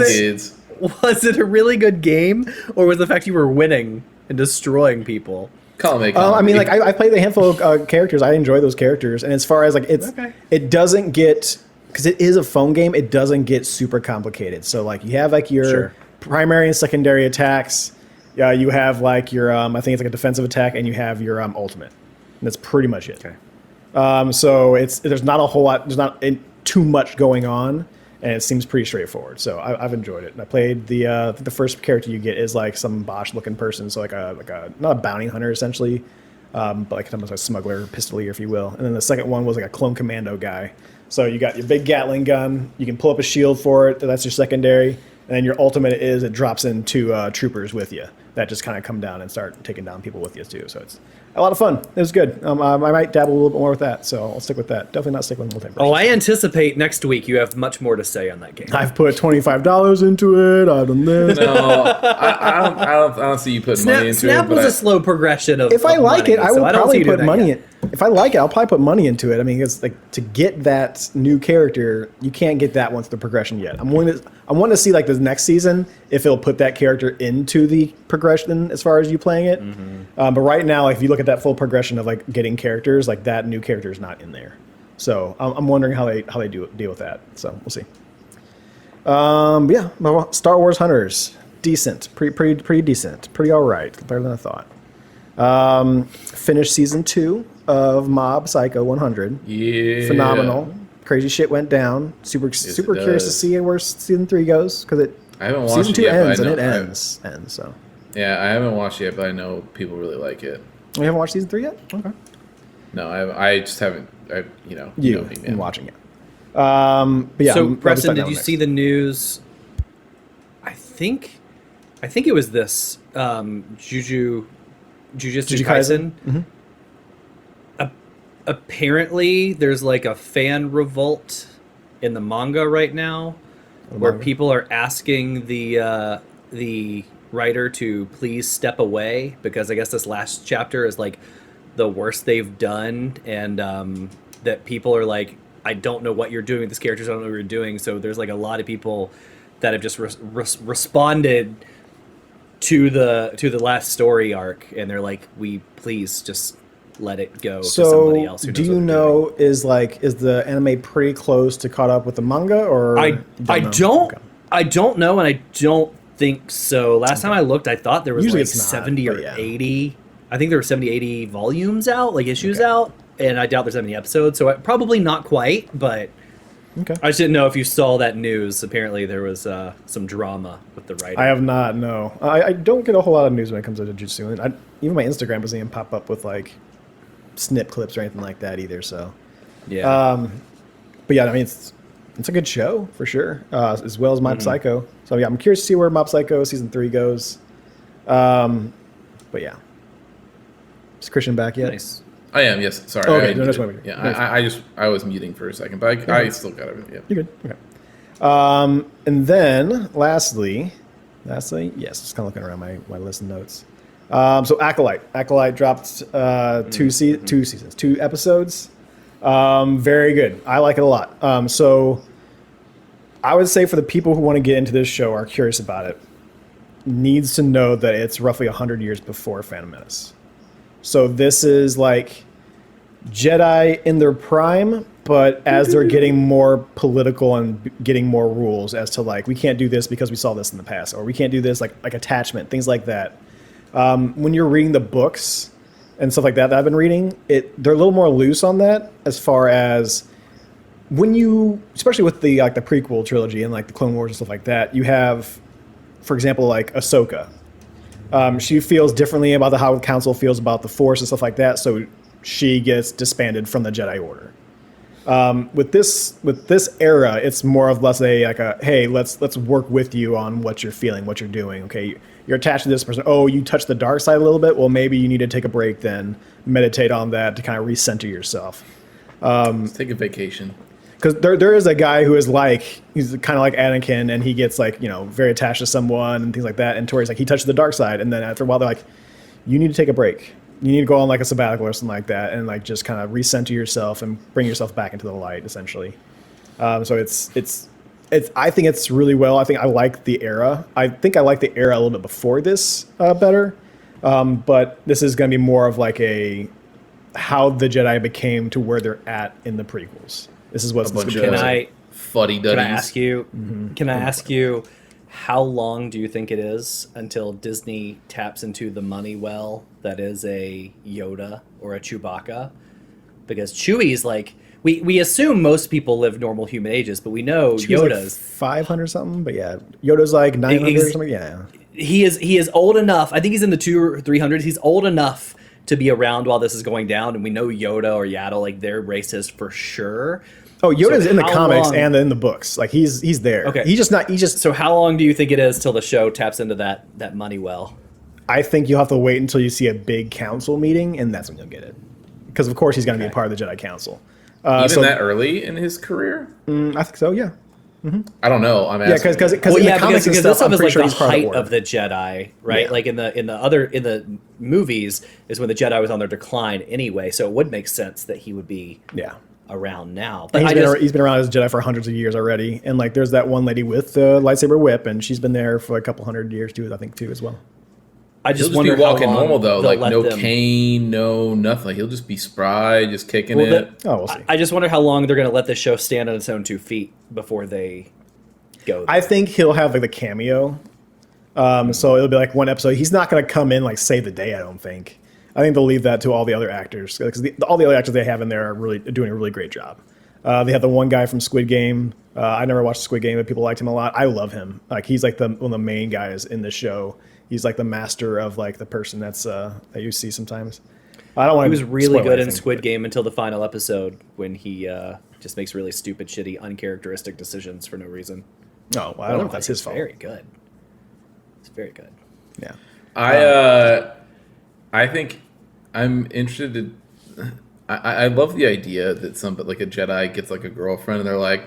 kids. it a really good game, or was the fact you were winning and destroying people? Column A. I mean, like I played a handful of characters. I enjoy those characters, and as far as like it doesn't get, because it is a phone game. It doesn't get super complicated. So like you have like your primary and secondary attacks. You have like your I think it's like a defensive attack, and you have your ultimate. And that's pretty much it. Okay. So there's not a whole lot. There's not too much going on. And it seems pretty straightforward, so I've enjoyed it. And I played the first character you get is like some Bosch-looking person, so like a not a bounty hunter essentially, but like almost a smuggler, pistolier, if you will. And then the second one was like a clone commando guy. So you got your big Gatling gun. You can pull up a shield for it. That's your secondary. And then your ultimate is it drops in two troopers with you that just kind of come down and start taking down people with you too. So it's a lot of fun. It was good. I might dabble a little bit more with that, so I'll stick with that. Definitely not stick with multiplayer. Oh, I anticipate next week you have much more to say on that game. I've put $25 into it. I've done this. No, I don't see you putting money into Snap it. was a slow progression of. If I like money, it, I so will don't probably see you put doing that money yet. in. If I like it, I'll probably put money into it. I mean, it's like to get that new character, you can't get that once the progression yet. I want to see like the next season if it'll put that character into the progression as far as you playing it. But right now, like, if you look at that full progression of like getting characters, like that new character is not in there. So I'm wondering how they deal with that. So we'll see. But yeah, Star Wars Hunters, decent, pretty decent, pretty all right, better than I thought. Finished season 2 of Mob Psycho 100. Yeah, phenomenal. Crazy shit went down. Super curious to see where season 3 goes because I haven't watched season 2 it yet, ends but I and know, it ends. So yeah, I haven't watched it yet, but I know people really like it. you haven't watched season 3 yet? Okay. No, I just haven't. You know me, man. Been watching it. But yeah. So, I'll Preston, decide did that you one see the news? I think it was this Jujutsu Kaisen. Mm-hmm. Apparently, there's like a fan revolt in the manga right now, where people are asking the writer to please step away because I guess this last chapter is like the worst they've done, and that people are like, I don't know what you're doing with this character, so I don't know what you're doing. So there's like a lot of people that have just responded to the last story arc, and they're like, we please just let it go to somebody else who knows do you what they're know doing. Is the anime pretty close to caught up with the manga, or I know? don't Okay. I don't know, and I don't think so. Last time I looked, I thought there was Usually like it's not, 70 or but yeah. 80. I think there were 70, 80 volumes out, like issues out, and I doubt there's that many episodes, so probably not quite, but Okay. I just didn't know if you saw that news. Apparently there was some drama with the writer. I have not. No, I don't get a whole lot of news when it comes to Jujutsu. And even my Instagram doesn't even pop up with like snip clips or anything like that either. So Yeah. but yeah, I mean it's a good show for sure, as well as Mob Psycho. So yeah, I'm curious to see where Mob Psycho season 3 goes. But yeah, is Christian back yet? Nice. I am. Yes. Sorry. Oh, okay. I No, that's muted. fine. Yeah. I was muting for a second, but I still got it. Yeah. You're good. Okay. And then lastly, yes, just kind of looking around my list of notes. So Acolyte dropped 2 seasons, 2 episodes. Very good. I like it a lot. So I would say for the people who want to get into this show, are curious about it, needs to know that it's roughly 100 years before Phantom Menace. So this is like Jedi in their prime, but as they're getting more political and getting more rules as to like, we can't do this because we saw this in the past, or we can't do this like attachment, things like that. When you're reading the books and stuff like that I've been reading, they're a little more loose on that as far as when you, especially with the like the prequel trilogy and like the Clone Wars and stuff like that, you have, for example, like Ahsoka. She feels differently about how the Council feels about the Force and stuff like that, so she gets disbanded from the Jedi Order. With this era, it's more of less hey, let's work with you on what you're feeling, what you're doing. Okay, you're attached to this person. Oh, you touch the dark side a little bit. Well, maybe you need to take a break, then meditate on that to kind of recenter yourself. Let's take a vacation. Because there is a guy who is like, he's kind of like Anakin, and he gets like, very attached to someone and things like that. And Tori's like, he touched the dark side. And then after a while, they're like, you need to take a break. You need to go on like a sabbatical or something like that, and like just kind of recenter yourself and bring yourself back into the light, essentially. So it's I think it's really well. I think I like the era. I think I like the era a little bit before this better. But this is going to be more of like how the Jedi became to where they're at in the prequels. This is what's A bunch going of to fuddy duddies. Can I ask you? Can I ask you, how long do you think it is until Disney taps into the money well that is a Yoda or a Chewbacca? Because Chewie's like, we assume most people live normal human ages, but we know Yoda's like 500 something. But yeah, Yoda's like 900 or something. Yeah, he is old enough. I think he's in the 200 or 300s. He's old enough to be around while this is going down, and we know Yoda or Yaddle, like, they're racist for sure. Oh, Yoda's So in the how comics long- and in the books. Like he's there. Okay. He's just. So how long do you think it is till the show taps into that money well? I think you'll have to wait until you see a big council meeting, and that's when you'll get it. Because of course he's going to be a part of the Jedi Council. Even that early in his career? I think so. Yeah. I don't know. I'm Yeah, asking. because Well, in yeah, the comics because and this stuff, stuff I'm is pretty like sure the he's part height of of the the Jedi, right? Yeah. Like in the movies is when the Jedi was on their decline anyway, so it would make sense that he would be Yeah. around now. And But he's been around as a Jedi for hundreds of years already. And like there's that one lady with the lightsaber whip, and she's been there for a couple hundred years too, I think, too, as well. I He'll just just wonder be how walking long normal though, they'll like let no them- cane, no nothing. Like, he'll just be spry, just kicking Well, it. Oh, we'll see. I just wonder how long they're going to let this show stand on its own 2 feet before they go. I think he'll have like the cameo. So it'll be like one episode. He's not going to come in like save the day, I don't think. I think they'll leave that to all the other actors, because all the other actors they have in there are really doing a really great job. They have the one guy from Squid Game. I never watched Squid Game, but people liked him a lot. I love him. Like he's like one of the main guys in the show. He's like the master of like the person that you see sometimes. I don't want he to. was really spoil good in anything, Squid but- Game until the final episode when he just makes really stupid, shitty, uncharacteristic decisions for no reason. Oh, well, I don't know if that's his fault. Very good. It's very good. Yeah. I think I'm interested in. I love the idea that like a Jedi gets like a girlfriend and they're like,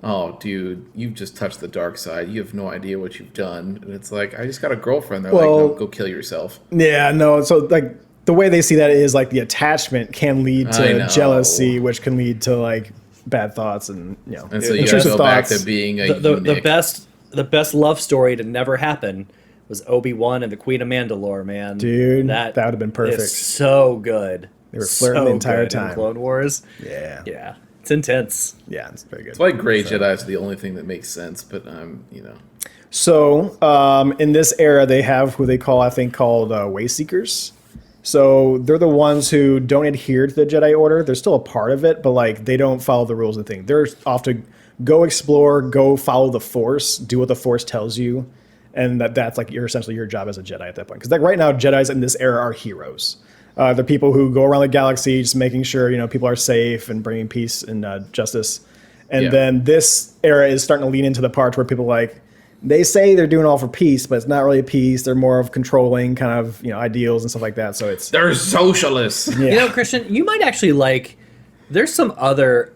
"Oh, dude, you've just touched the dark side. You have no idea what you've done." And it's like, I just got a girlfriend. They're like, "No, go kill yourself." Yeah, no. So like the way they see that is like the attachment can lead I to know. jealousy, which can lead to like bad thoughts and And so you gotta intrusive go back thoughts. to being a The eunuch. best love story to never happen was Obi-Wan and the Queen of Mandalore, man. Dude, that would have been perfect. Is so good. They were flirting the entire good in time. Clone Wars. Yeah. Yeah. It's intense. Yeah, it's very good. It's like Grey Jedi is the only thing that makes sense, but So in this era, they have who they called way seekers. So they're the ones who don't adhere to the Jedi Order. They're still a part of it, but like they don't follow the rules of the thing. They're off to go explore, go follow the Force, do what the Force tells you, and that's like essentially your job as a Jedi at that point. Because like right now, Jedis in this era are heroes. They're people who go around the galaxy, just making sure people are safe and bringing peace and justice. And then this era is starting to lean into the part where people they say they're doing all for peace, but it's not really peace. They're more of controlling kind of ideals and stuff like that. So they're socialists. Yeah. Christian, you might actually there's some other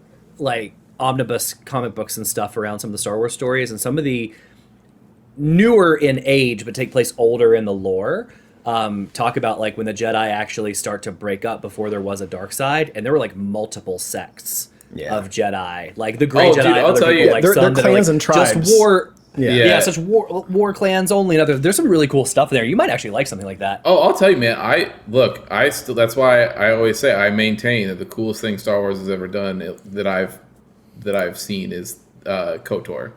omnibus comic books and stuff around some of the Star Wars stories, and some of the newer in age but take place older in the lore. Talk about when the Jedi actually start to break up before there was a dark side, and there were multiple sects of Jedi, like the Grey Jedi. Dude, I'll tell you, they're some that clans are and tribes. just war. Yeah. Such war clans only. And there's some really cool stuff there. You might actually like something like that. Oh, I'll tell you, man. That's why I always say I maintain that the coolest thing Star Wars has ever done that I've seen is KOTOR.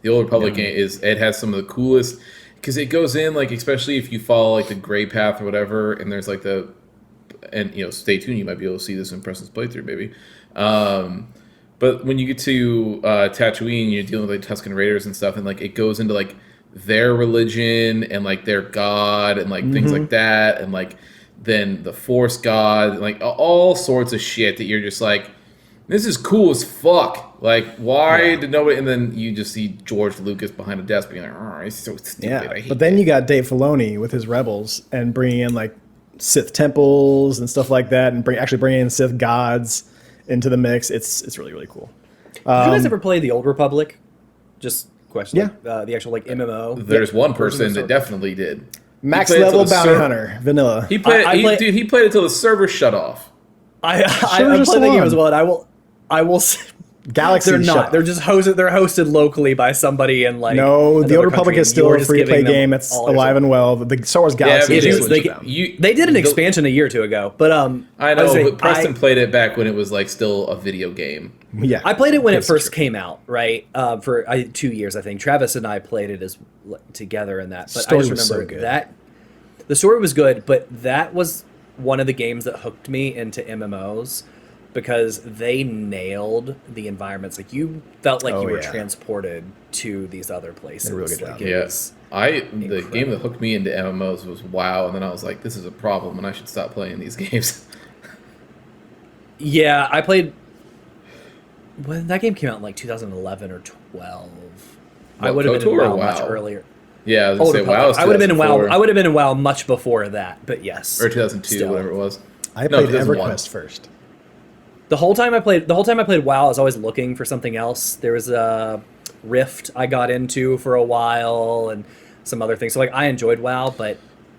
The Old Republic game it has some of the coolest, because it goes in especially if you follow the gray path or whatever, and there's stay tuned, you might be able to see this in Preston's playthrough maybe. But when you get to Tatooine, you're dealing with Tusken Raiders and stuff, and it goes into their religion and their god and things like that, and then the Force god, and all sorts of shit that you're just this is cool as fuck. Why did nobody? And then you just see George Lucas behind a desk being oh, it's so stupid. I hate but then it. you got Dave Filoni with his Rebels and bringing in Sith temples and stuff like that, and bringing in Sith gods into the mix. It's really, really cool. Did you guys ever play the Old Republic? Just question. Yeah. The actual MMO. There's one person that definitely did. Max He played it till level the bounty hunter, vanilla. He played. I He played it till the server shut off. I'm just playing the game one. as well, and I will Galaxy. They're shut not. up. They're just hosted. They're hosted locally by somebody in like. No, the another Old Republic country, is and still you're a just free to play giving them game. It's all alive yours. and well. The Star Wars Galaxy but is it just is. switched They, to them. they did an expansion a year or two ago, but I know, was saying, but Preston played it back when it was like still a video game. Yeah, I played it when it That's first true. came out, right? For 2 years, I think. Travis and I played it as together in that. But Story I just was so remember good. that the story was good, but that was one of the games that hooked me into MMOs because they nailed the environments. Like you felt like Oh, you were yeah. transported to these other places. Did a really good Like job. it Yeah, was- the game that hooked me into MMOs was WoW, and then I was like, this is a problem, and I should stop playing these games. Yeah, I played when that game came out in like 2011 or 12. I What, would have been in KOTOR or WoW much WoW? earlier. Yeah, I was Old gonna say Republic. WoW. Was I would have been in WoW. 2004, I would have been in WoW much before that, but yes. or 2002, Still. whatever it was. I No, played 2001. EverQuest first. The whole time I played WoW, I was always looking for something else. There was a Rift I got into for a while and some other things. So like I enjoyed WoW, but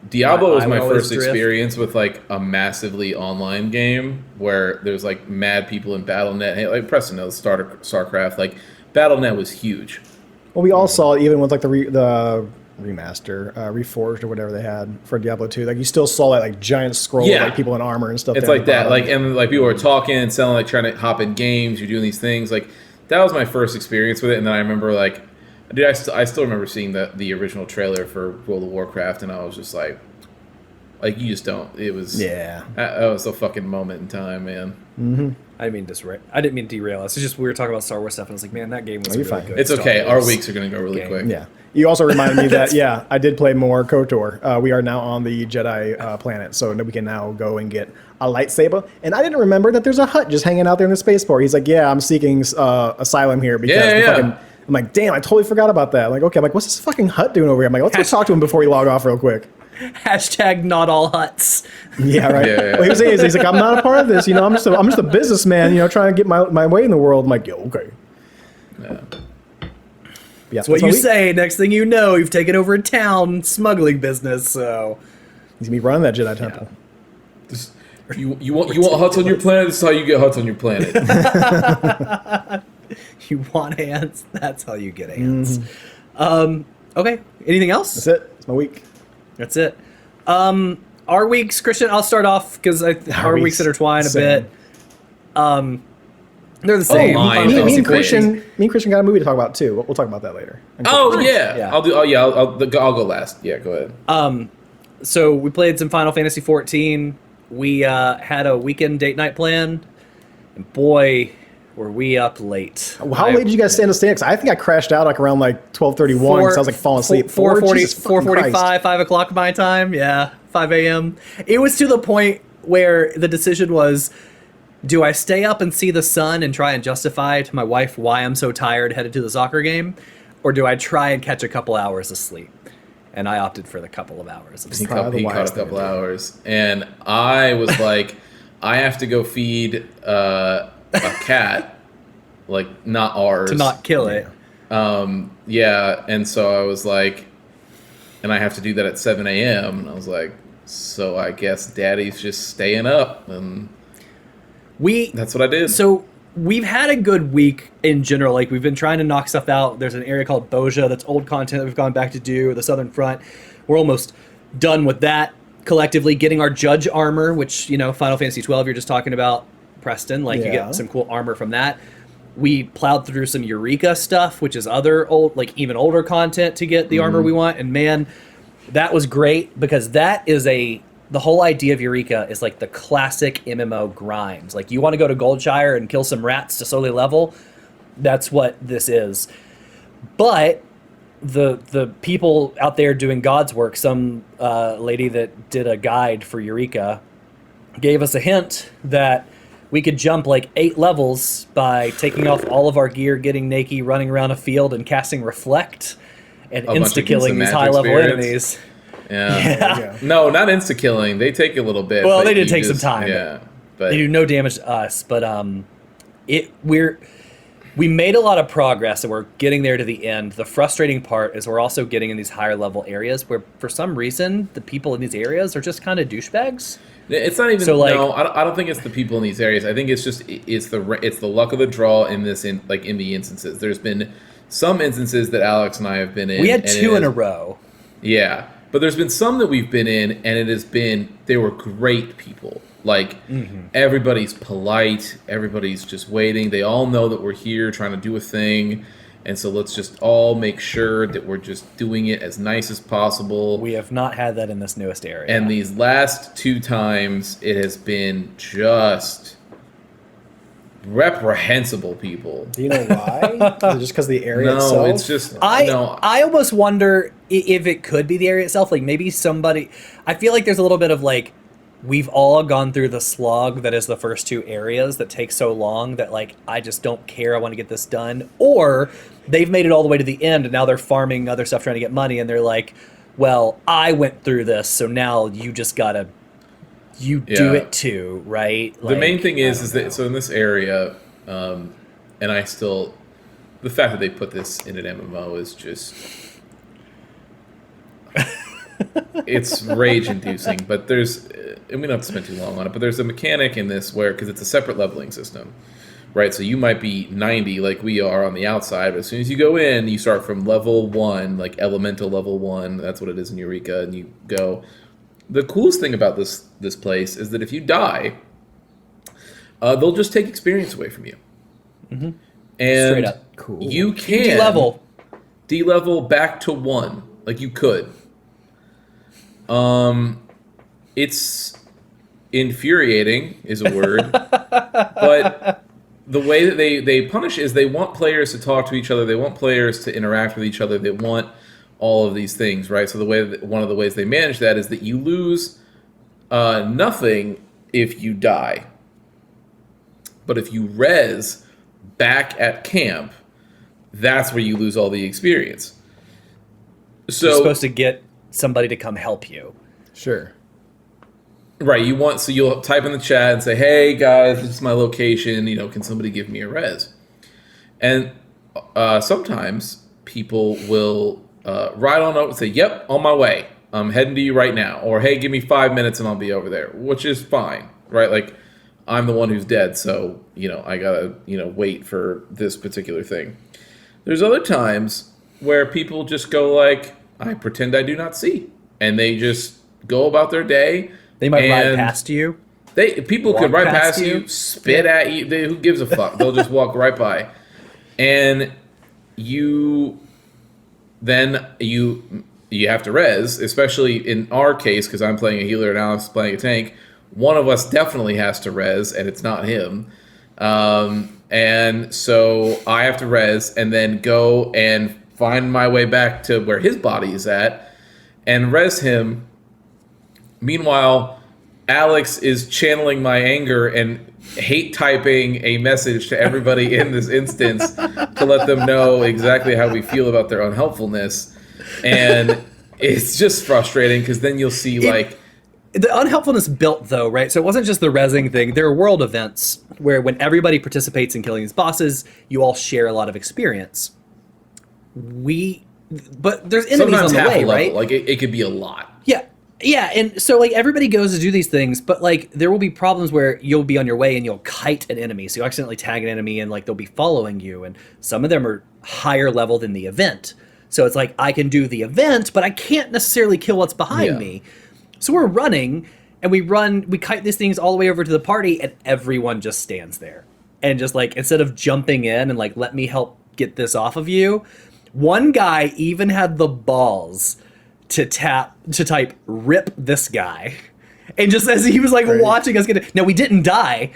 Diablo was I my would always first drift. experience with like a massively online game where there's like mad people in BattleNet. Hey, like Preston knows StarCraft. Like BattleNet was huge. Well, we all saw it, even with like the remaster, Reforged or whatever they had for Diablo 2. Like you still saw that like giant scroll Yeah. of like people in armor and stuff. It's down like the that. bottom. Like and like people were talking and selling, like trying to hop in games. You're doing these things. Like that was my first experience with it. And then I remember like, dude, I still remember seeing the original trailer for World of Warcraft, and I was just like you just don't. It was that was a fucking moment in time, man. I didn't mean to derail us. It's just we were talking about Star Wars stuff, and I was like, man, that game was you're really fine. good. It's Star okay. Our Wars weeks are gonna go really game. quick. Yeah. You also reminded me that, yeah, I did play more KOTOR. We are now on the Jedi planet, so we can now go and get a lightsaber. And I didn't remember that there's a hut just hanging out there in the spaceport. He's like, yeah, I'm seeking asylum here because Yeah, the yeah. fucking... I'm like, damn, I totally forgot about that. I'm like, okay, I'm like, what's this fucking hut doing over here? I'm like, let's go talk to him before we log off real quick. Hashtag not all huts. Yeah, right. Yeah, yeah. Well, he was saying, he's like, I'm not a part of this. I'm just a businessman, trying to get my way in the world. I'm like, yo, okay. Yeah. Yeah, That's what you say. Next thing you know, you've taken over a town smuggling business. So He's gonna be running that Jedi temple. You want huts on your planet? This is how you get huts on your planet. you want ants? That's how you get ants. Okay. Anything else? That's it. It's my week. That's it. Our weeks, Christian. I'll start off because our weeks weeks, intertwine a same. bit. They're the same. mine. Me Fantasy and Christian. Christian got a movie to talk about too. We'll talk about that later. Oh yeah. Yeah. I'll do. Oh yeah. I'll go last. Yeah, go ahead. So we played some Final Fantasy 14. We had a weekend date night planned, and boy, were we up late. How late did you guys stay on the stand? 'Cause I think I crashed out like around like 12:31 because I was like falling asleep. 4:45, 5 o'clock my time. Yeah, 5 a.m. It was to the point where the decision was, do I stay up and see the sun and try and justify to my wife why I'm so tired headed to the soccer game, or do I try and catch a couple hours of sleep? And I opted for the couple of hours of He sleep. caught the a wise thing couple to do. hours, and I was like, I have to go feed a cat, like not ours, To not kill it. Yeah, and so I was like, and I have to do that at 7 a.m. And I was like, so I guess Daddy's just staying up, and that's what I did. So we've had a good week in general. Like we've been trying to knock stuff out. There's an area called Boja that's old content that we've gone back to do. The Southern Front. We're almost done with that collectively. Getting our judge armor, which Final Fantasy 12. You're just talking about, Preston. Like you Yeah. get some cool armor from that. We plowed through some Eureka stuff, which is other old, like even older content to get the armor we want. And man, that was great because that is the whole idea of Eureka is like the classic MMO grind. Like you want to go to Goldshire and kill some rats to slowly level. That's what this is. But the people out there doing God's work, some lady that did a guide for Eureka, gave us a hint that we could jump like 8 levels by taking off all of our gear, getting naked, running around a field, and casting Reflect and bunch of insta-killing these instant high-level magic enemies. yeah. Yeah. No, not insta killing. They take a little bit. Well, but they did you take some time, Yeah, but They do no damage to us, but we made a lot of progress and we're getting there to the end. The frustrating part is we're also getting in these higher level areas where for some reason the people in these areas are just kind of douchebags. It's not even. So, like, no, I don't think it's the people in these areas. I think it's just it's the luck of the draw in the instances. There's been some instances that Alex and I have been in. we had and two in a row. Yeah, but there's been some that we've been in, and they were great people. Like everybody's polite, everybody's just waiting. They all know that we're here trying to do a thing. And so let's just all make sure that we're just doing it as nice as possible. We have not had that in this newest area. And these last 2 times, it has been just reprehensible people. Do you know why? Is it just because the area itself? No, it's just... I almost wonder if it could be the area itself. Like, maybe somebody... I feel like there's a little bit of, like, we've all gone through the slog that is the first 2 areas that take so long that, like, I just don't care. I want to get this done. Or they've made it all the way to the end, and now they're farming other stuff, trying to get money, and they're like, well, I went through this, so now you just gotta... You do it too, right? The main thing is that, so in this area, and I still... The fact that they put this in an MMO is just... It's rage-inducing, but there's... And we don't have to spend too long on it, but there's a mechanic in this where... Because it's a separate leveling system, right? So you might be 90 like we are on the outside, but as soon as you go in, you start from level 1, like elemental level 1. That's what it is in Eureka, and you go... The coolest thing about this place is that if you die, they'll just take experience away from you. Mm-hmm. And straight up. Cool. You can de-level back to 1, like you could. It's infuriating is a word, but the way that they punish is they want players to talk to each other. They want players to interact with each other. They want all of these things, right? So one of the ways they manage that is that you lose nothing if you die. But if you res back at camp, that's where you lose all the experience. So you're supposed to get somebody to come help you. Sure. Right, so you'll type in the chat and say, hey guys, this is my location, can somebody give me a res? And sometimes people will write on out and say, yep, on my way. I'm heading to you right now. Or, hey, give me 5 minutes and I'll be over there, which is fine, right? Like, I'm the one who's dead, so, I gotta, wait for this particular thing. There's other times where people just go like, I pretend I do not see. And they just go about their day. They might ride past you. People could ride past you, spit at you. Who gives a fuck? They'll just walk right by. And you have to res, especially in our case, because I'm playing a healer and Alex is playing a tank. One of us definitely has to res, and it's not him. And so I have to res and then go and find my way back to where his body is at and res him. Meanwhile, Alex is channeling my anger and hate typing a message to everybody in this instance to let them know exactly how we feel about their unhelpfulness. And it's just frustrating because then you'll see the unhelpfulness built though, right? So it wasn't just the rezzing thing. There are world events where when everybody participates in killing these bosses, you all share a lot of experience. But there's enemies sometimes on the way, right? Like it could be a lot. Yeah, and so everybody goes to do these things, but there will be problems where you'll be on your way and you'll kite an enemy. So you accidentally tag an enemy and they'll be following you, and some of them are higher level than the event. So it's I can do the event, but I can't necessarily kill what's behind me. So we're running, and we kite these things all the way over to the party, and everyone just stands there. And just instead of jumping in and let me help get this off of you, one guy even had the balls to type rip this guy, and just as he was watching us get now we didn't die,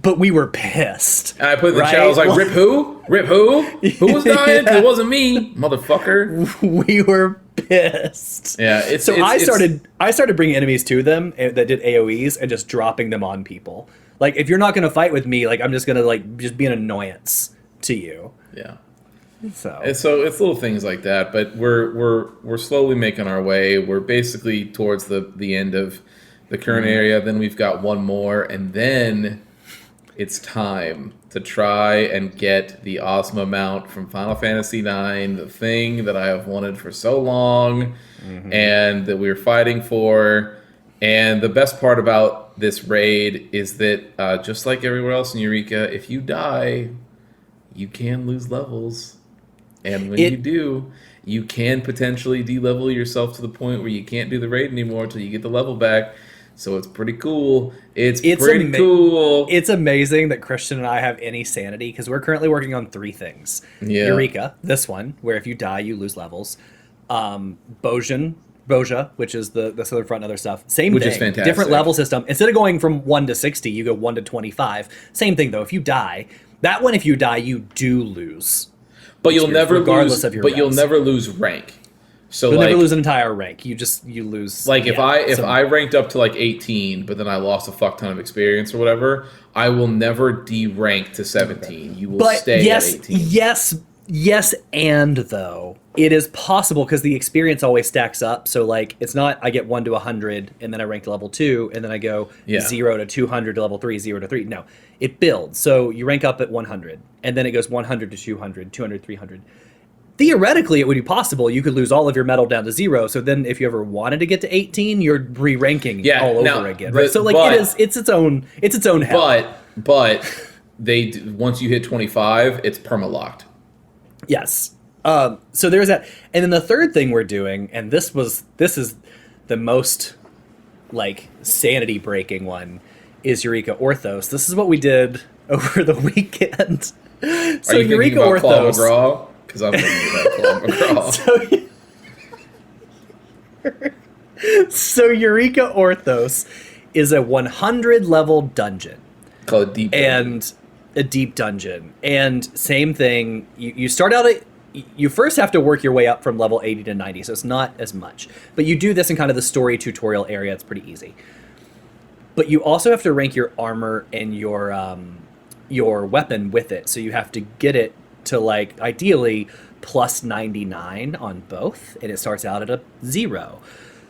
but we were pissed. And I put in the chat, I was like, rip who who was dying? It wasn't me, motherfucker. We were pissed. I started bringing enemies to them that did AoEs and just dropping them on people. If you're not gonna fight with me, I'm just gonna just be an annoyance to you. So it's little things like that, but we're slowly making our way. We're basically towards the end of the current area. Then we've got one more, and then it's time to try and get the awesome mount from Final Fantasy IX, the thing that I have wanted for so long, and that we're fighting for. And the best part about about this raid is that just like everywhere else in Eureka, if you die, you can lose levels. And when you do, you can potentially de-level yourself to the point where you can't do the raid anymore until you get the level back. So it's pretty cool. It's pretty cool. It's amazing that Christian and I have any sanity because we're currently working on 3 things. Yeah. Eureka, this one, where if you die, you lose levels. Boja, which is the Southern Front and other stuff. Same which thing. Is fantastic. Different level system. Instead of going from 1 to 60, you go 1 to 25. Same thing, though. If you die, that one, if you die, you do lose. But you'll never regardless lose. Of your but rounds. you'll never lose rank. So you'll like, never lose an entire rank. You lose. Like if I ranked up to like 18, but then I lost a fuck ton of experience or whatever, I will never de-rank to 17. You will stay at 18. Yes, and though it is possible because the experience always stacks up. So like it's not I get 1 to 100 and then I rank to level 2 and then I go 0 to 200 to level 3, 0 to 3. No, it builds. So you rank up at 100 and then it goes 100 to 200, 200, 300. Theoretically, it would be possible you could lose all of your metal down to 0. So then, if you ever wanted to get to 18, you're re-ranking all over again. Right? So, like, it's its own hell. But they once you hit 25, it's perma-locked. Yes. So there's that, and then the third thing we're doing, and this is the most like sanity breaking one, is Eureka Orthos. This is what we did over the weekend. So Are you Eureka thinking about Claw Orthos. McGraw? Because I'm thinking about Claw McGraw. So Eureka Orthos is a 100 level dungeon. Called a deep dungeon. And a deep dungeon. And same thing, you start out at, you first have to work your way up from level 80 to 90, so it's not as much. But you do this in kind of the story tutorial area, it's pretty easy. But you also have to rank your armor and your weapon with it. So you have to get it to like ideally plus 99 on both, and it starts out at a 0.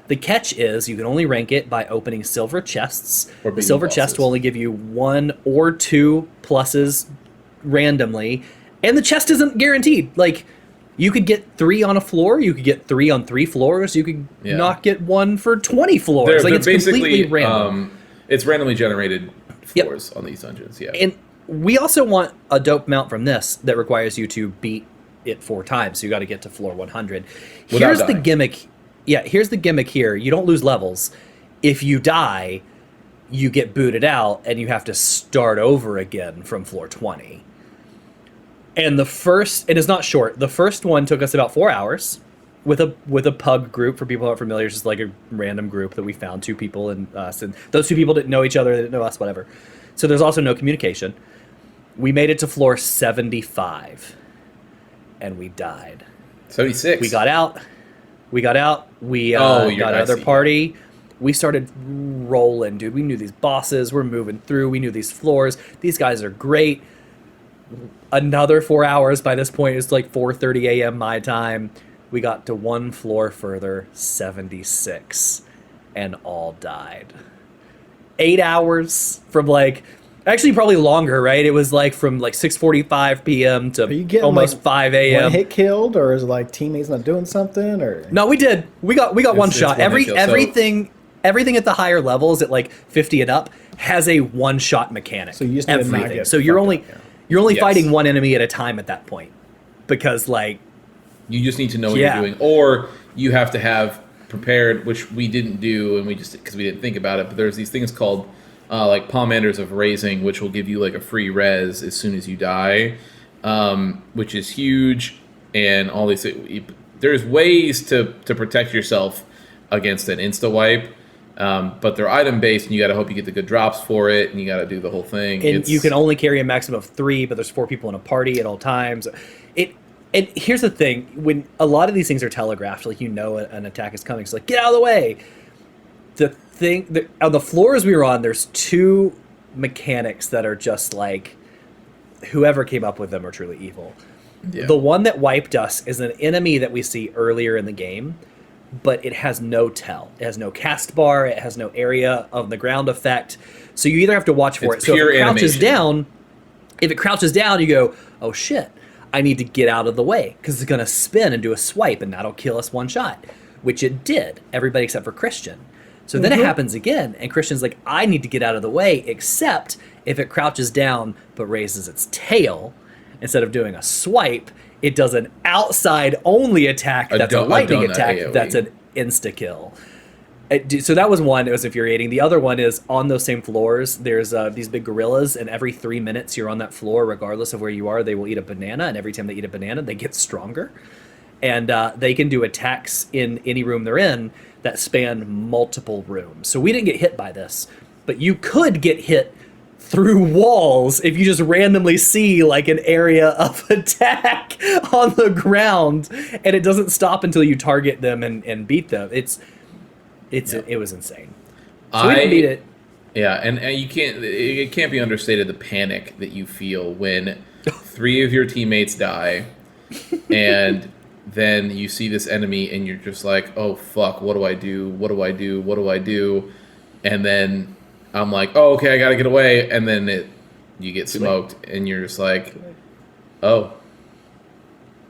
The catch is you can only rank it by opening silver chests. The silver chest will only give you 1 or 2 pluses randomly, and the chest isn't guaranteed. Like, you could get 3 on a floor, you could get 3 on 3 floors, you could not get 1 for 20 floors. They're it's completely random. It's randomly generated floors on these dungeons, And we also want a dope mount from this that requires you to beat it 4 times, so you got to get to floor 100. Here's the gimmick. Yeah, here's the gimmick here. You don't lose levels. If you die, you get booted out, and you have to start over again from floor 20. And it is not short. The first one took us about 4 hours with a pug group. For people who aren't familiar, it's just like a random group that we found, 2 people and us. And those 2 people didn't know each other, they didn't know us, whatever. So there's also no communication. We made it to floor 75, and we died. 76. We got out. We got another party. We started rolling, dude. We knew these bosses. We're moving through. We knew these floors. These guys are great. Another 4 hours. By this point, it's like 4:30 a.m. my time. We got to 1 floor further, 76, and all died. 8 hours from like... Actually, probably longer, right? It was like from like 6:45 p.m. to almost 5 a.m. One hit killed, or is it like teammates not doing something? Or no, we did. We got one shot. Everything at the higher levels at like 50 and up has a one shot mechanic. So you just need to not get so you're only fighting one enemy at a time at that point, because like you just need to know what you're doing, or you have to have prepared, which we didn't do, and we just because we didn't think about it. But there's these things called like Palmanders of Raising, which will give you like a free res as soon as you die, which is huge. And all these there's ways to protect yourself against an insta wipe, but they're item based, and you got to hope you get the good drops for it, and you got to do the whole thing. And you can only carry a maximum of 3, but there's 4 people in a party at all times. And here's the thing: when a lot of these things are telegraphed, like an attack is coming, so like get out of the way. On the floors we were on, there's 2 mechanics that are just like, whoever came up with them are truly evil. Yeah. The one that wiped us is an enemy that we see earlier in the game, but it has no tell. It has no cast bar. It has no area of the ground effect. So you either have to watch for it. So if it crouches down, you go, oh shit, I need to get out of the way because it's going to spin and do a swipe, and that'll kill us one shot, which it did. Everybody except for Christian. So then it happens again, and Christian's like, I need to get out of the way, except if it crouches down but raises its tail, instead of doing a swipe, it does an outside-only attack that's a lightning attack AoE. that's an insta-kill. So that was one. It was infuriating. The other one is on those same floors, there's these big gorillas, and every 3 minutes you're on that floor, regardless of where you are, they will eat a banana, and every time they eat a banana, they get stronger. And they can do attacks in any room they're in that span multiple rooms. So we didn't get hit by this, but you could get hit through walls if you just randomly see like an area of attack on the ground, and it doesn't stop until you target them and beat them. It was insane. So we didn't beat it. Yeah, and it can't be understated the panic that you feel when 3 of your teammates die, and then you see this enemy and you're just like, oh fuck, what do I do? What do I do? What do I do? And then I'm like, oh okay, I gotta get away, and then you get smoked, and you're just like, oh,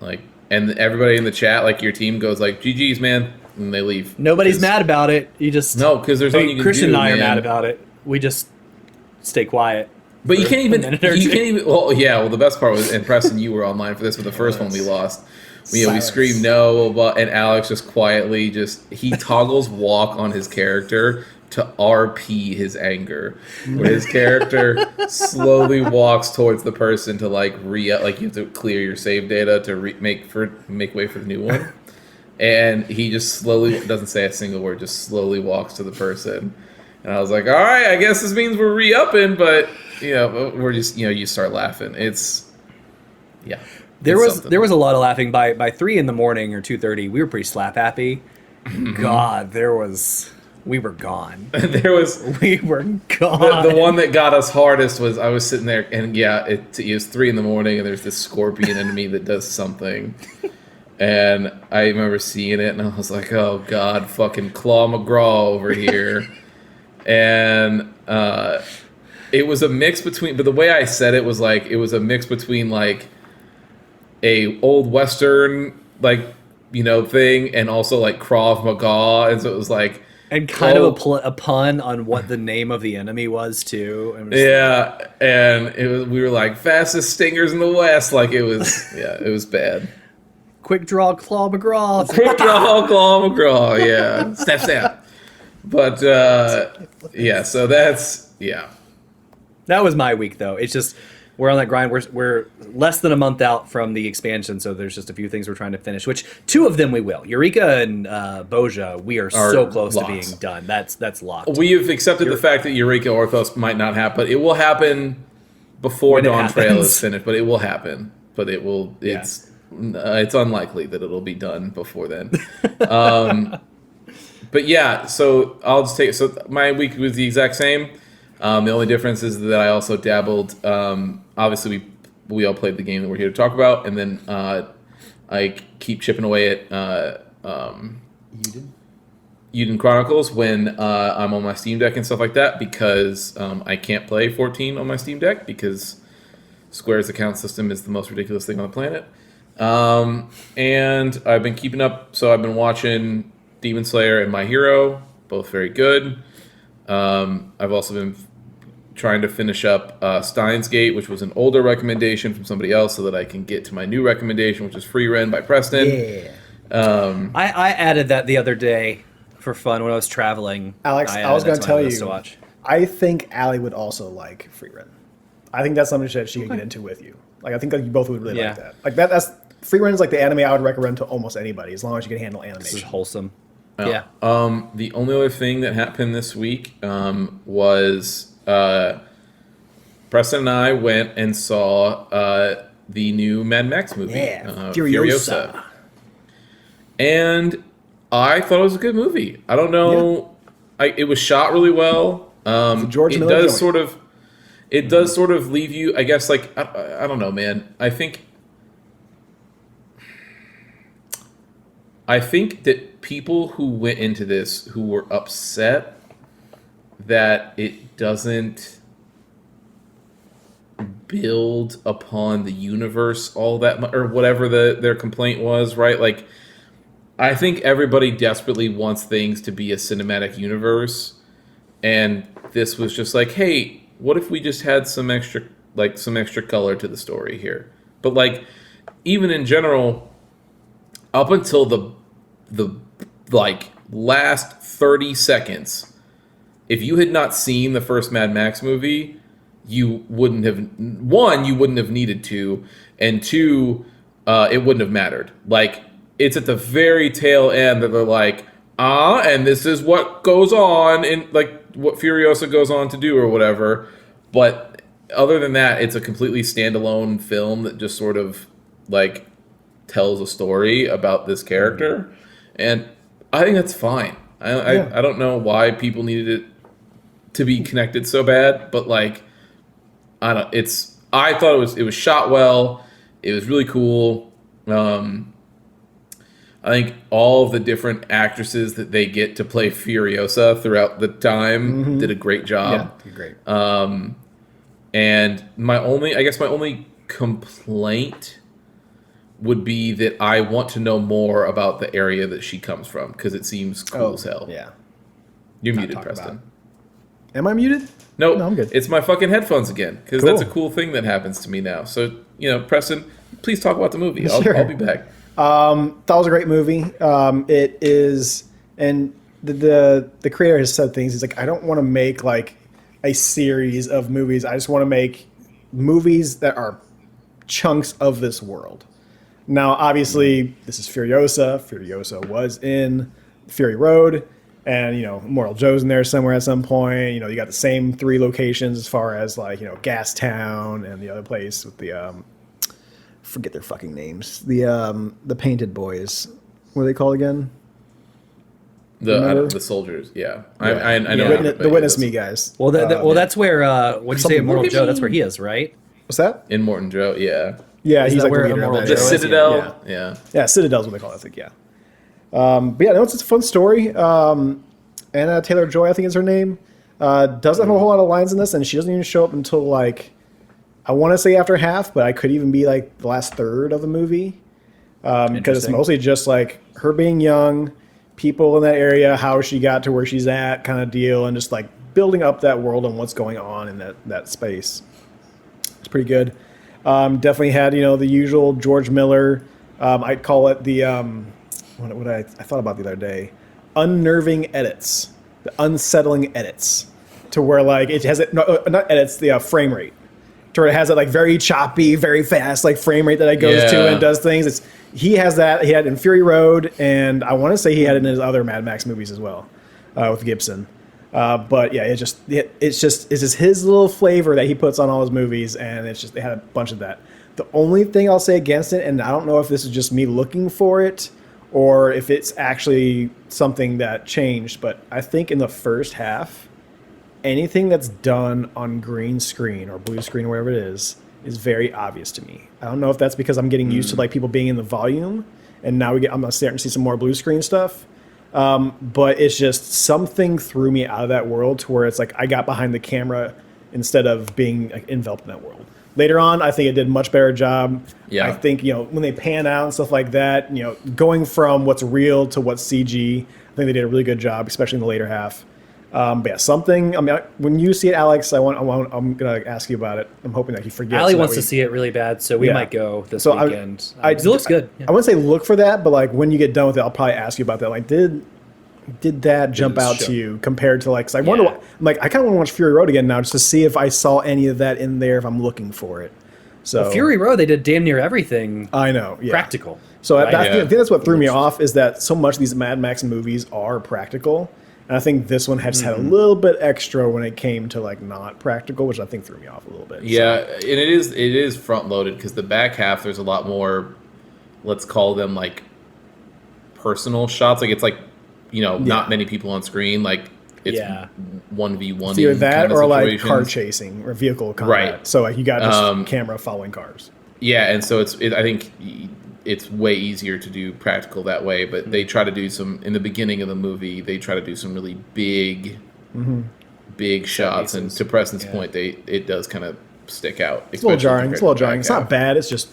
like, and everybody in the chat, like your team goes like, GG's man, and they leave. Nobody's mad about it. You just because there's nothing you can Christian do. and I man. are mad about it. We just stay quiet. But you can't even. Well, yeah. Well, the best part was, and Preston, you were online for this, but the first one we lost. We screamed no, and Alex just quietly he toggles walk on his character to RP his anger, where his character slowly walks towards the person to like you have to clear your save data to make way for the new one, and he just slowly doesn't say a single word, just slowly walks to the person, and I was like, all right, I guess this means we're re-upping, but we're just you start laughing. There was a lot of laughing by 3 in the morning or 2:30. We were pretty slap happy. God, we were gone. We were gone. The one that got us hardest was I was sitting there, and it was 3 in the morning, and there's this scorpion enemy that does something, and I remember seeing it, and I was like, oh god, fucking Claw McGraw over here, and it was a mix between, but the way I said it was like it was a mix between like a old Western thing, and also like Krav Maga, and so it was like, and kind of a pun on what the name of the enemy was too. And it was, we were like fastest stingers in the West, like it was bad. Quick draw Claw McGraw. Quick draw Claw McGraw, yeah. Step. But so that's That was my week though. It's just we're on that grind. We're less than a month out from the expansion, so there's just a few things we're trying to finish. Which 2 of them we will. Eureka and Boja, we are so close to being done. That's locked. We have accepted the fact that Eureka Orthos might not happen, but it will happen before Dawn Trail is finished. But it will happen. But it will. It's unlikely that it'll be done before then. But yeah, so I'll just take. So my week was the exact same. The only difference is that I also dabbled. Obviously, we all played the game that we're here to talk about, and then I keep chipping away at Uden Chronicles when I'm on my Steam Deck and stuff like that, because I can't play 14 on my Steam Deck because Square's account system is the most ridiculous thing on the planet. And I've been keeping up, so I've been watching Demon Slayer and My Hero, both very good. I've also been trying to finish up Steins Gate, which was an older recommendation from somebody else, so that I can get to my new recommendation, which is Free Ren by Preston. Yeah. I added that the other day for fun when I was traveling. Alex, I was going to tell you, I think Allie would also like Free Ren. I think that's something that she could get into with you. Like, I think that you both would really like that. Like that's Free Ren is like the anime I would recommend to almost anybody, as long as you can handle animation. This is wholesome. Yeah. The only other thing that happened this week was Preston and I went and saw the new Mad Max movie, Furiosa. And I thought it was a good movie. I don't know. It was shot really well. It does sort of leave you, I guess, like, I don't know, man. I think that people who went into this who were upset that it doesn't build upon the universe all that much, or whatever their complaint was, right? Like, I think everybody desperately wants things to be a cinematic universe, and this was just like, hey, what if we just had some extra color to the story here? But like, even in general, up until the like last 30 seconds, if you had not seen the first Mad Max movie, you wouldn't have needed to, and two, it wouldn't have mattered. Like, it's at the very tail end that they're like, and this is what goes on in, like, what Furiosa goes on to do or whatever. But other than that, it's a completely standalone film that just sort of, like, tells a story about this character. And I think that's fine. I don't know why people needed it to be connected so bad, but, like, I thought it was shot well. It was really cool. I think all of the different actresses that they get to play Furiosa throughout the time did a great job. Yeah, great. And my only complaint would be that I want to know more about the area that she comes from, because it seems cool as hell. Yeah. You're muted, Preston. Am I muted? Nope. No, I'm good. It's my fucking headphones again, because that's a cool thing that happens to me now. So, Preston, please talk about the movie. Sure. I'll be back. Thought it was a great movie. It is, and the creator has said things. He's like, I don't want to make like a series of movies. I just want to make movies that are chunks of this world. Now, obviously, this is Furiosa. Furiosa was in Fury Road, and Immortal Joe's in there somewhere at some point. You got the same 3 locations as far as like Gas Town and the other place with the forget their fucking names. The painted boys. What are they called again? The soldiers. Yeah. I know. The Witness Me guys. Well, that's where. What did you say, Immortal Joe? That's where he is, right? What's that? In Morton Joe. Yeah. Yeah, he's like where the leader of Immortal that Joe The area. is? Citadel. Yeah. Yeah. Citadel's what they call it, I think, yeah. But yeah, no, it's a fun story. Anna Taylor-Joy, I think is her name. Doesn't have a whole lot of lines in this, and she doesn't even show up until, like, I want to say after half, but I could even be, like, the last third of the movie. Because it's mostly just, like, her being young, people in that area, how she got to where she's at kind of deal, and just, like, building up that world and what's going on in that space. It's pretty good. Definitely had, the usual George Miller. I'd call it the, what I thought about the other day, unnerving edits, the unsettling edits, to where like it has it, no, not edits, the frame rate, to where it has it like very choppy, very fast, like frame rate that it goes to and does things. He has that. He had it in Fury Road, and I want to say he had it in his other Mad Max movies as well, with Gibson. But yeah, it's just his little flavor that he puts on all his movies, and they had a bunch of that. The only thing I'll say against it, and I don't know if this is just me looking for it or if it's actually something that changed, but I think in the first half, anything that's done on green screen or blue screen or whatever it is very obvious to me. I don't know if that's because I'm getting used to like people being in the volume, and now I'm starting to see some more blue screen stuff. But it's just something threw me out of that world to where it's like I got behind the camera instead of being like, enveloped in that world. Later on, I think it did a much better job. Yeah. I think, when they pan out and stuff like that, going from what's real to what's CG, I think they did a really good job, especially in the later half. But yeah, when you see it, Alex, I'm going to ask you about it. I'm hoping that he forgets. Allie wants to see it really bad, so we might go this weekend. It looks good. I wouldn't say look for that, but like when you get done with it, I'll probably ask you about that. Like, did that jump out to you compared to like? Cause I wonder. I'm like, I kind of want to watch Fury Road again now just to see if I saw any of that in there if I'm looking for it. So Fury Road, they did damn near everything. I know, practical. So I think that's what threw me off is that so much of these Mad Max movies are practical. And I think this one had a little bit extra when it came to like not practical, which I think threw me off a little bit. Yeah, and it is front loaded because the back half there's a lot more, let's call them like personal shots. Like it's like not many people on screen. Like it's 1v1. It's either that or like car chasing or vehicle combat. Right. So like you got just camera following cars. Yeah, and so I think it's way easier to do practical that way, but they try to do some in the beginning of the movie. They try to do some really big shots, and to Preston's point, it does kind of stick out. It's a little jarring. It's not bad. It's just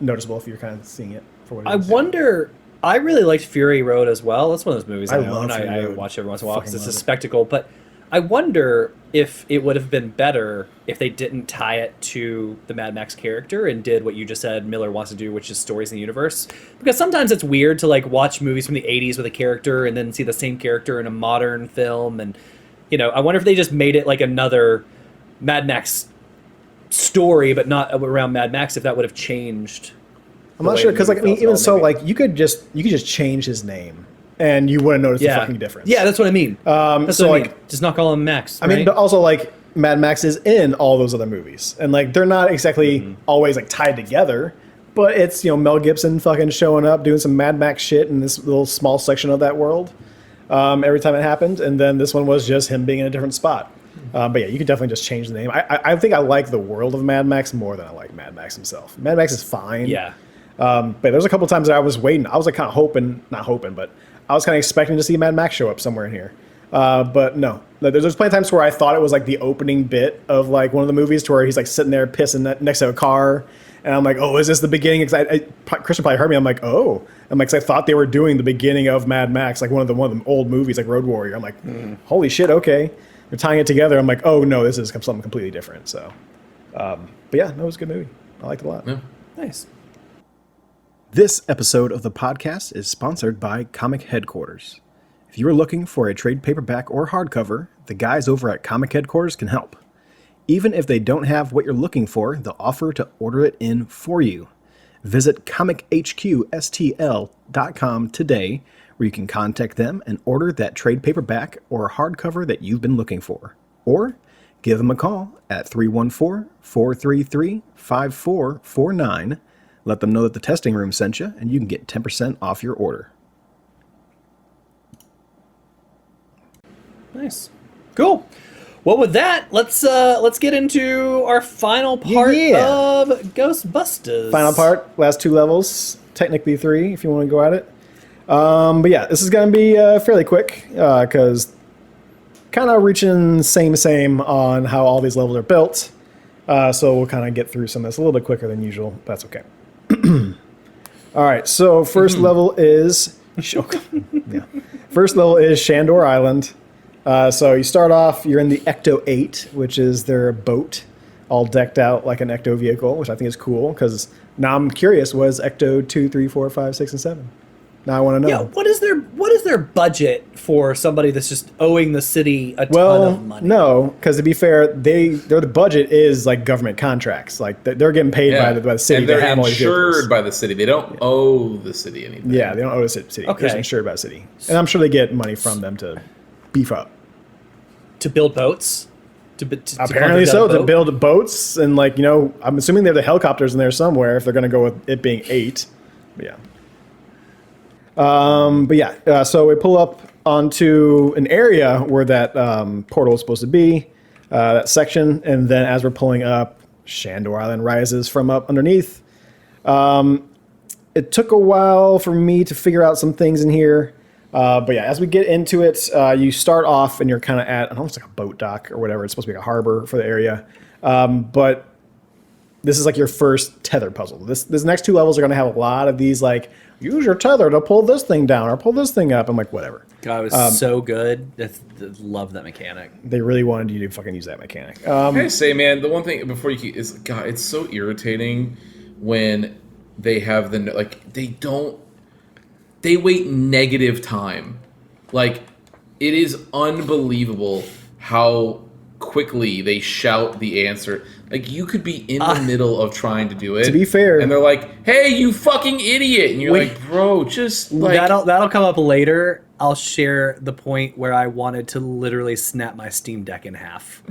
noticeable if you're kind of seeing it for what it is. I wonder I really liked Fury Road as well. That's one of those movies I love own. Fury I Road. watch every once in a while because Fucking it's a love it. spectacle. But I wonder if it would have been better if they didn't tie it to the Mad Max character and did what you just said Miller wants to do, which is stories in the universe. Because sometimes it's weird to like watch movies from the '80s with a character and then see the same character in a modern film. And I wonder if they just made it like another Mad Max story, but not around Mad Max. If that would have changed. I'm not sure because, like, I mean, even so, like, you could just change his name, and you wouldn't notice the fucking difference. Yeah, that's what I mean. That's so what I like, mean. Just not call him Max. I mean, right? but also like Mad Max is in all those other movies, and like they're not exactly always like tied together. But it's Mel Gibson fucking showing up doing some Mad Max shit in this little small section of that world every time it happened, and then this one was just him being in a different spot. But yeah, you could definitely just change the name. I think I like the world of Mad Max more than I like Mad Max himself. Mad Max is fine. Yeah. But there's a couple times that I was waiting. I was like kind of not hoping, but I was kind of expecting to see Mad Max show up somewhere in here. But no, there's plenty of times where I thought it was like the opening bit of like one of the movies to where he's like sitting there pissing next to a car. And I'm like, oh, is this the beginning? Because Christian probably heard me. I'm like, oh. I'm like, 'cause I thought they were doing the beginning of Mad Max, like one of the old movies, like Road Warrior. I'm like, holy shit, okay. They're tying it together. I'm like, oh no, this is something completely different. So, but yeah, no, it was a good movie. I liked it a lot. Yeah. Nice. This episode of the podcast is sponsored by Comic Headquarters. If you are looking for a trade paperback or hardcover, the guys over at Comic Headquarters can help. Even if they don't have what you're looking for, they'll offer to order it in for you. Visit comichqstl.com today, where you can contact them and order that trade paperback or hardcover that you've been looking for. Or give them a call at 314-433-5449. Let them know that the testing room sent you, and you can get 10% off your order. Nice. Cool. Well, with that, let's get into our final part of Ghostbusters. Final part, last 2 levels, technically 3 if you want to go at it. But yeah, this is going to be fairly quick because kind of reaching same on how all these levels are built. So we'll kind of get through some of this a little bit quicker than usual, but that's okay. All right, so first level is first level is Shandor Island. So you start off, you're in the Ecto 8, which is their boat, all decked out like an Ecto vehicle, which I think is cool because now I'm curious, what is Ecto 2, 3, 4, 5, 6, and 7? Now I want to know. Yeah, what is their budget for somebody that's just owing the city a ton of money? No, because to be fair, their budget is like government contracts. Like they're getting paid by the city. And they're to have all these vehicles. insured by the city. They don't owe the city anything. Yeah, they don't owe the city. Okay. They're insured by the city. And I'm sure they get money from them to beef up. To build boats? Apparently so, to build boats. And like, I'm assuming they have the helicopters in there somewhere if they're going to go with it being 8. But yeah. So we pull up onto an area where that portal is supposed to be, that section, and then as we're pulling up, Shandor Island rises from up underneath. It took a while for me to figure out some things in here, but yeah, as we get into it, you start off and you're kind of at almost like a boat dock or whatever. It's supposed to be like a harbor for the area, but this is like your first tether puzzle. This next 2 levels are going to have a lot of these like, use your tether to pull this thing down or pull this thing up. I'm like, whatever. God, it was so good. Love that mechanic. They really wanted you to fucking use that mechanic. I gotta say, man, the one thing before you keep is, God, it's so irritating when they have they wait negative time. Like, it is unbelievable how quickly they shout the answer. Like, you could be in the middle of trying to do it. To be fair. And they're like, hey, you fucking idiot. And you're like, bro, just like... That'll come up later. I'll share the point where I wanted to literally snap my Steam Deck in half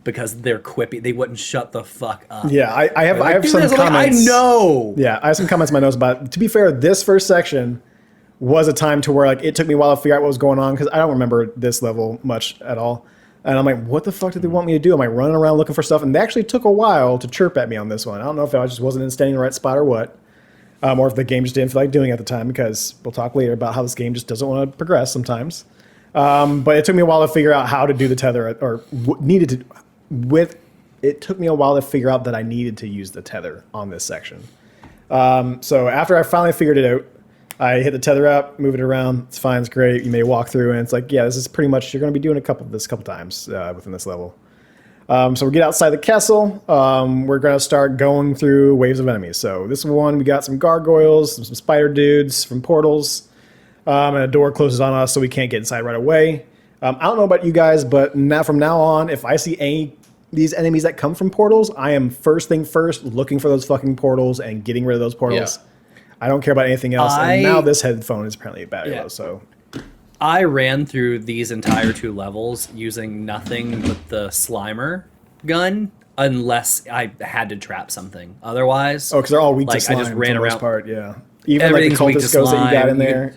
because they're quippy. They wouldn't shut the fuck up. Yeah, I have some comments. I know. Yeah, I have some comments in my notes about it. To be fair, this first section was a time to where like it took me a while to figure out what was going on because I don't remember this level much at all. And I'm like, what the fuck did they want me to do? Am I running around looking for stuff? And they actually took a while to chirp at me on this one. I don't know if I just wasn't standing in the right spot or what. Or if the game just didn't feel like doing it at the time, because we'll talk later about how this game just doesn't want to progress sometimes. But it took me a while to figure out how to do the tether, it took me a while to figure out that I needed to use the tether on this section. So after I finally figured it out, I hit the tether up, move it around. It's fine. It's great. You may walk through, and it's like, yeah, this is pretty much. You're going to be doing a couple times within this level. So we get outside the castle. We're going to start going through waves of enemies. So this one, we got some gargoyles, some spider dudes from portals, and a door closes on us, so we can't get inside right away. I don't know about you guys, but from now on, if I see any these enemies that come from portals, I am first thing first looking for those fucking portals and getting rid of those portals. Yeah. I don't care about anything else. And now this headphone is apparently a battery low, so. I ran through these entire 2 levels using nothing but the Slimer gun, unless I had to trap something. Otherwise, because they're all weak to slime. I just ran around. Part, yeah. Even like the cultist ghost that you got in there.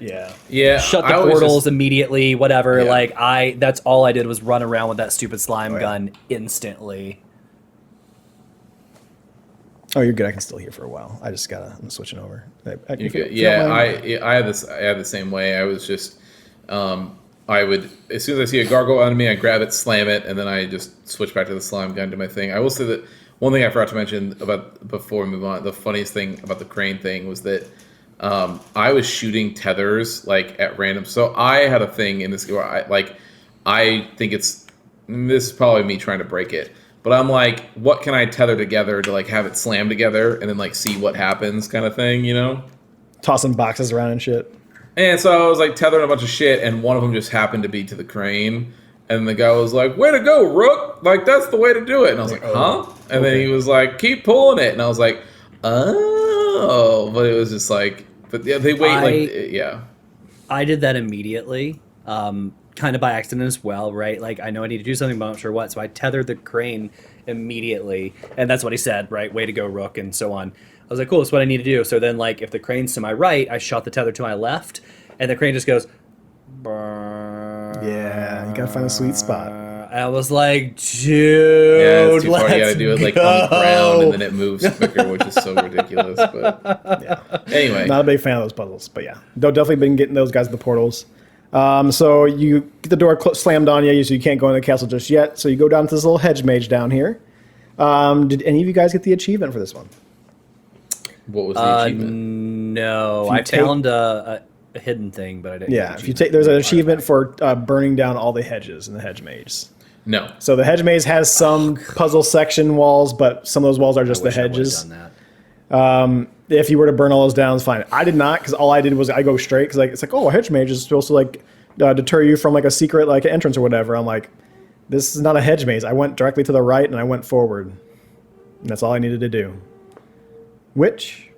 Yeah. Shut the portals immediately, whatever. Yeah. That's all I did was run around with that stupid slime gun instantly. Oh, you're good. I can still hear for a while. I'm switching over. I had the same way. I was just, I would, as soon as I see a gargoyle enemy, I grab it, slam it, and then I just switch back to the slime gun to my thing. I will say that one thing I forgot to mention about before we move on, the funniest thing about the crane thing was that I was shooting tethers like at random. So I had a thing in this where I think this is probably me trying to break it. But I'm like, what can I tether together to like have it slam together and then like see what happens kind of thing, you know? Tossing boxes around and shit. And so I was like tethering a bunch of shit, and one of them just happened to be to the crane. And the guy was like, way to go, Rook! Like, that's the way to do it. And I was like, huh? And then he was like, keep pulling it. And I was like, oh. But it was just like, but yeah, they wait, yeah. I did that immediately. Kind of by accident as well, right? Like, I know I need to do something, but I'm not sure what. So I tethered the crane immediately. And that's what he said, right? Way to go, Rook, and so on. I was like, cool, that's what I need to do. So then, like, if the crane's to my right, I shot the tether to my left, and the crane just goes... Yeah, you gotta find a sweet spot. I was like, dude, yeah, it's too far. You gotta do it, like, on the ground, and then it moves quicker, which is so ridiculous. But yeah. Anyway. Not a big fan of those puzzles, but yeah. Definitely been getting those guys at the portals. So you get the door slammed on you, so you can't go in the castle just yet. So you go down to this little hedge mage down here. Did any of you guys get the achievement for this one? What was the achievement? No, I found a hidden thing, but I didn't. Yeah, if you take, there's an achievement for burning down all the hedges in the hedge maze. No. So the hedge maze has some puzzle section walls, but some of those walls are just the hedges. I done that. If you were to burn all those down, it's fine. I did not, because all I did was I go straight, because like, it's like, oh, a hedge mage is supposed to like deter you from like a secret like entrance or whatever. I'm like, this is not a hedge maze. I went directly to the right and I went forward. And that's all I needed to do. Which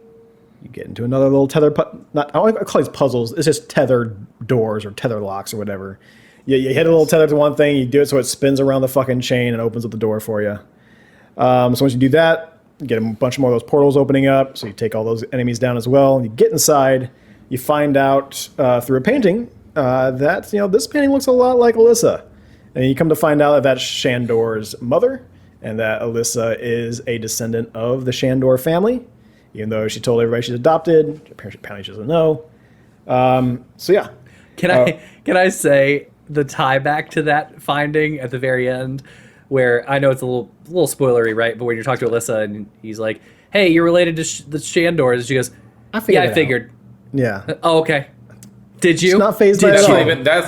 you get into another little tether. I don't call these puzzles. It's just tether doors or tether locks or whatever. You hit a little tether to one thing. You do it so it spins around the fucking chain and opens up the door for you. So once you do that, you get a bunch more of those portals opening up. So you take all those enemies down as well. You get inside. You find out through a painting that this painting looks a lot like Alyssa, and you come to find out that that's Shandor's mother, and that Alyssa is a descendant of the Shandor family. Even though she told everybody she's adopted, apparently she doesn't know. So yeah. Can I say the tie back to that finding at the very end, where I know it's a little spoilery, right? But when you're talking to Alyssa and he's like, "Hey, you're related to the Shandors,s," she goes, "I figured." Yeah. Oh, okay. Did you? It's not phased by that's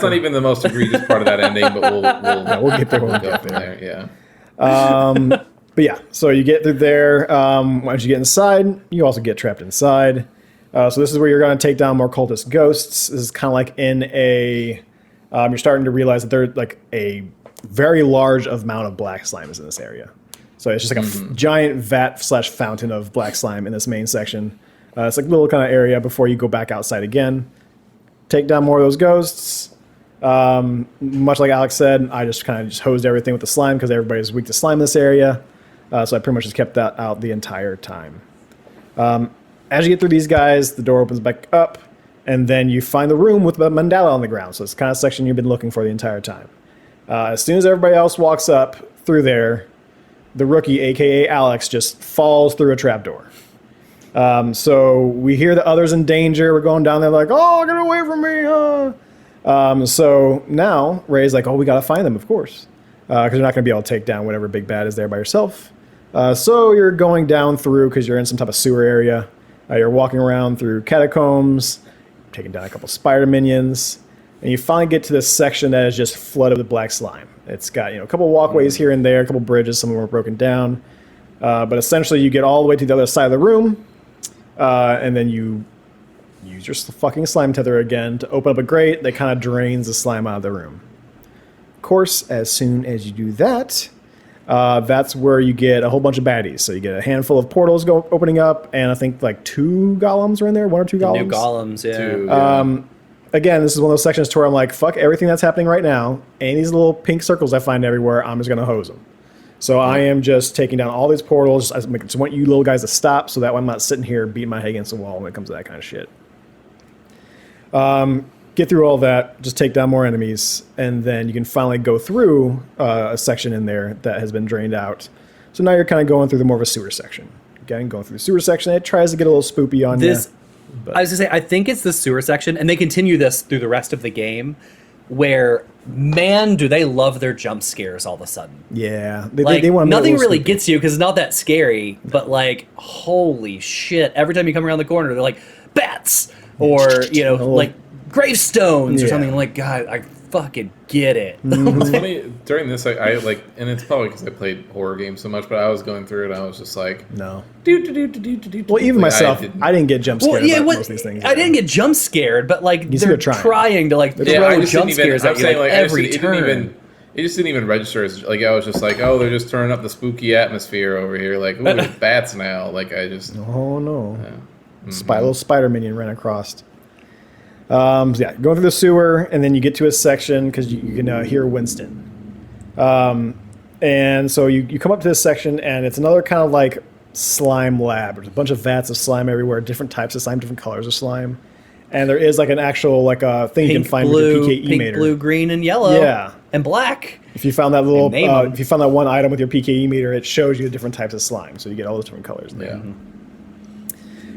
not even the most egregious part of that ending, but we'll get there. We'll go from there. Yeah. But yeah, so you get through there. Once you get inside, you also get trapped inside. So this is where you're going to take down more cultist ghosts. This is kind of like in a... you're starting to realize that there's like a very large amount of black slime is in this area. So it's just like a giant vat/fountain of black slime in this main section. It's like a little kind of area before you go back outside again. Take down more of those ghosts. Much like Alex said, I just kind of hosed everything with the slime because everybody's weak to slime in this area. So I pretty much just kept that out the entire time. As you get through these guys, the door opens back up, and then you find the room with the mandala on the ground. So it's the kind of section you've been looking for the entire time. As soon as everybody else walks up through there, the rookie, a.k.a. Alex, just falls through a trapdoor. So we hear the others in danger. We're going down there like, oh, get away from me. So now Ray's like, oh, we got to find them, of course, because you're not going to be able to take down whatever big bad is there by yourself. So you're going down through, because you're in some type of sewer area. You're walking around through catacombs. taking down a couple spider minions, and you finally get to this section that is just flooded with black slime. It's got a couple walkways here and there, a couple bridges, some of them are broken down, but essentially you get all the way to the other side of the room, and then you use your fucking slime tether again to open up a grate that kind of drains the slime out of the room. Of course, as soon as you do that, that's where you get a whole bunch of baddies. So you get a handful of portals opening up, and I think like 2 golems are in there, 1 or 2 golems. New golems, yeah. 2, yeah. Again, this is one of those sections to where I'm like, fuck everything that's happening right now. And these little pink circles I find everywhere, I'm just going to hose them. So I am just taking down all these portals. I just want you little guys to stop so that way I'm not sitting here beating my head against the wall when it comes to that kind of shit. Get through all that, just take down more enemies, and then you can finally go through a section in there that has been drained out. So now you're kind of going through the more of a sewer section. Again, going through the sewer section, it tries to get a little spoopy on you. I was going to say, I think it's the sewer section, and they continue this through the rest of the game, where, man, do they love their jump scares all of a sudden. Yeah. Like, they want to nothing really gets you, because it's not that scary, but, like, holy shit. Every time you come around the corner, they're like, bats! Or, like, gravestones or something. Like, God, I fucking get it. It's funny, during this, I like, and it's probably because I played horror games so much, but I was going through it, and I was just like, no. Well, even myself, I didn't get jump scared about most of these things. I didn't get jump scared, but, like, they're trying to, like, throw jump scares at you, like, every turn. It just didn't even register as, like, I was just like, oh, they're just turning up the spooky atmosphere over here. Like, ooh, there's bats now. Like, I just... Oh, no. Little spider minion ran across. So yeah, going through the sewer, and then you get to a section, because you can hear Winston. And so you come up to this section, and it's another kind of like slime lab. There's a bunch of vats of slime everywhere, different types of slime, different colors of slime. And there is like an actual thing you can find with your PKE meter. Pink, blue, green, and yellow. Yeah. And black. If you found that if you found that one item with your PKE meter, it shows you the different types of slime. So you get all those different colors there.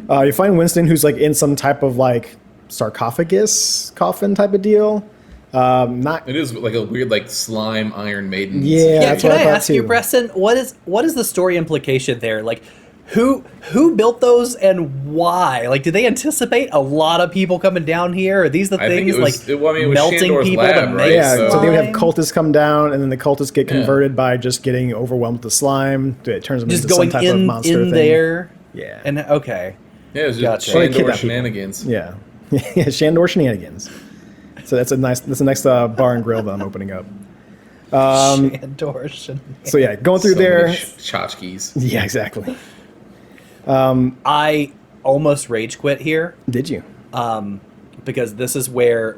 Yeah. You find Winston, who's like in some type of like sarcophagus coffin type of deal. It is like a weird like slime Iron Maiden. Yeah. That's can I ask you, Preston? What is the story implication there? Like, who built those and why? Like, did they anticipate a lot of people coming down here? Are these the things melting Shandor's people lab, to right? make Yeah, so they would have slime? cultists come down, and then the cultists get converted by just getting overwhelmed with the slime. It turns them Just into going some type of monster in thing. there. Yeah. And okay. Yeah, it was just Gotcha. Shandor Kidnap shenanigans. Yeah. Yeah, Shandor shenanigans. So that's the next bar and grill that I'm opening up. Shandor shenanigans. So yeah, going through So there. many tchotchkes. Yeah, exactly. I almost rage quit here. Did you? Because this is where,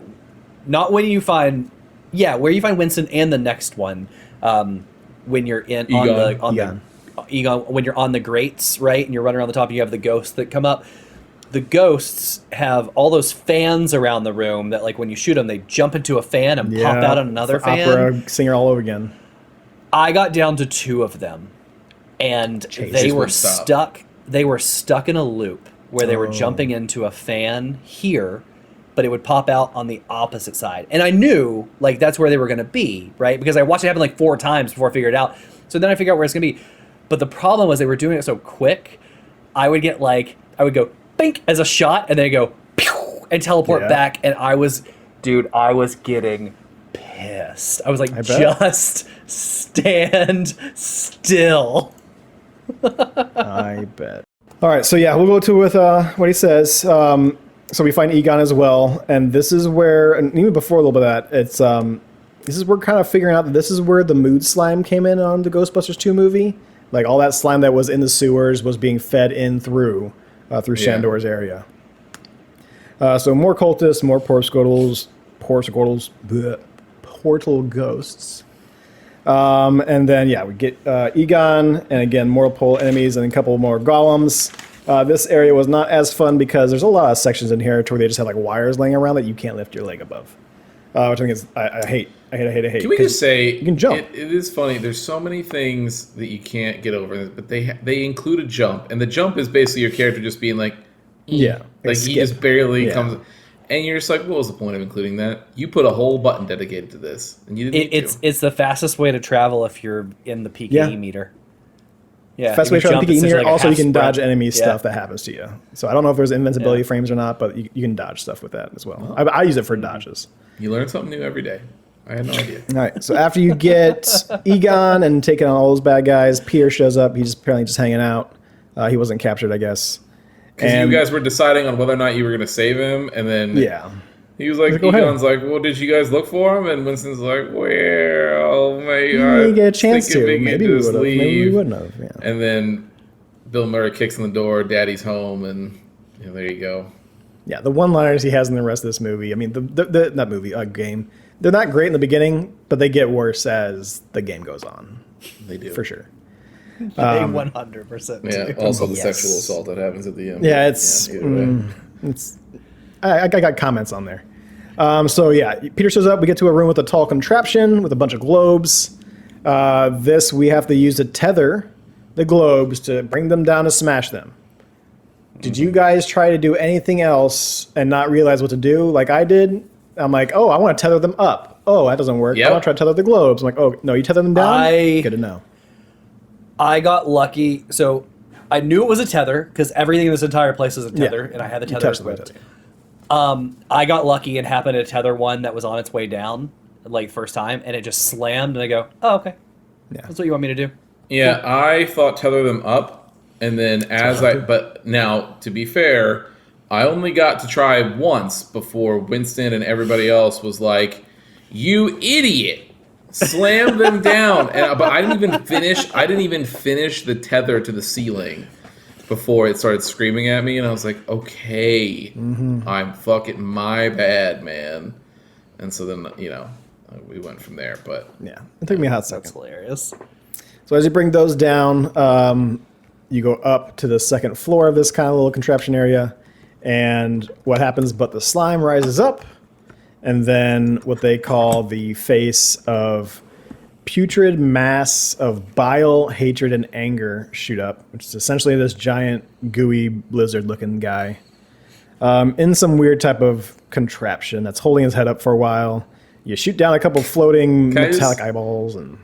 not when you find, where you find Winston and the next one, when you're in Egon, when you're on the grates, right, and you're running around the top, and you have the ghosts that come up. The ghosts have all those fans around the room that, like, when you shoot them, they jump into a fan and pop out on another fan. Opera singer all over again. I got down to 2 of them, and they were stuck. They were stuck in a loop where they were jumping into a fan here, but it would pop out on the opposite side. And I knew, like, that's where they were going to be, right? Because I watched it happen like 4 times before I figured it out. So then I figured out where it's going to be. But the problem was they were doing it so quick, I would go, bink, as a shot, and then I'd go, pew, and teleport back. And I was getting pissed. I was like, just stand still. I bet. All right, so yeah, we'll go to with what he says. So we find Egon as well, and this is where, and even before a little bit of that, it's this is where we're kind of figuring out that this is where the mood slime came in on the Ghostbusters 2 movie. Like all that slime that was in the sewers was being fed in through Shandor's area. So more cultists, more portal ghosts. And then, we get Egon, and again, more pole enemies, and a couple more golems. This area was not as fun because there's a lot of sections in here where they just have like wires laying around that you can't lift your leg above. Which I think is, I hate. Can we just say, you can jump. It is funny. There's so many things that you can't get over, but they include a jump, and the jump is basically your character just being like, like he just barely comes. And you're just like, what was the point of including that? You put a whole button dedicated to this, and you didn't. It's the fastest way to travel if you're in the PKE meter. Yeah, Fast you way to can try to jump peek near. essentially like a Also, you half can dodge sprint. enemy Yeah. stuff that happens to you. So I don't know if there's invincibility Yeah. frames or not, but you can dodge stuff with that as well. I use it for dodges. You learn something new every day. I had no idea. All right. So after you get Egon and taking on all those bad guys, Peter shows up. He's apparently just hanging out. He wasn't captured, I guess. Because And you guys were deciding on whether or not you were going to save him, and then yeah, he was like, Go ahead. Egon's like, well, did you guys look for him? And Winston's like, well, maybe you get a chance thinking to. we Maybe could we just would have. Maybe we leave. wouldn't have. Yeah. And then Bill Murray kicks in the door, Daddy's home, and there you go. Yeah, the one-liners he has in the rest of this movie. I mean, the not movie, game. They're not great in the beginning, but they get worse as the game goes on. They do. For sure. They 100%. Yeah, do. also the Yes. sexual assault that happens at the end. Yeah, it's either way. it's. I got comments on there. So yeah, Peter shows up. We get to a room with a tall contraption with a bunch of globes. This we have to use to tether the globes to bring them down to smash them. Did you guys try to do anything else and not realize what to do like I did? I'm like, oh, I want to tether them up. Oh, that doesn't work. Yep. I want to try to tether the globes. I'm like, oh, no, you tether them down? Good to know. I got lucky. So I knew it was a tether because everything in this entire place is a tether, and I had the You tether touched the equipped. tether. I got lucky and happened to tether one that was on its way down, like first time, and it just slammed, and I go, oh, okay. Yeah. That's what you want me to do. Yeah, I thought tether them up, and then but now, to be fair, I only got to try once before Winston and everybody else was like, you idiot. Slam them down. But I didn't even finish the tether to the ceiling before it started screaming at me, and I was like, okay, I'm fucking my bad, man. And so then, we went from there, but Yeah, it took me a hot That's second. hilarious. So as you bring those down, you go up to the second floor of this kind of little contraption area, and what happens but the slime rises up, and then what they call the face of putrid mass of bile, hatred, and anger shoot up, which is essentially this giant, gooey, blizzard-looking guy in some weird type of contraption that's holding his head up for a while. You shoot down a couple floating Can I metallic just- eyeballs, and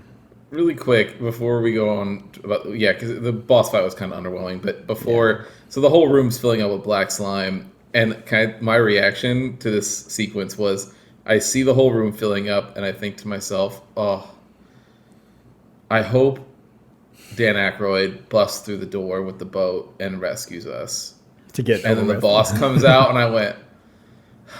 really quick before we go on because the boss fight was kind of underwhelming, but before, so the whole room's filling up with black slime, and my reaction to this sequence was, I see the whole room filling up, and I think to myself, oh, I hope Dan Aykroyd busts through the door with the boat and rescues us. to get And then over the with. boss comes out, and I went,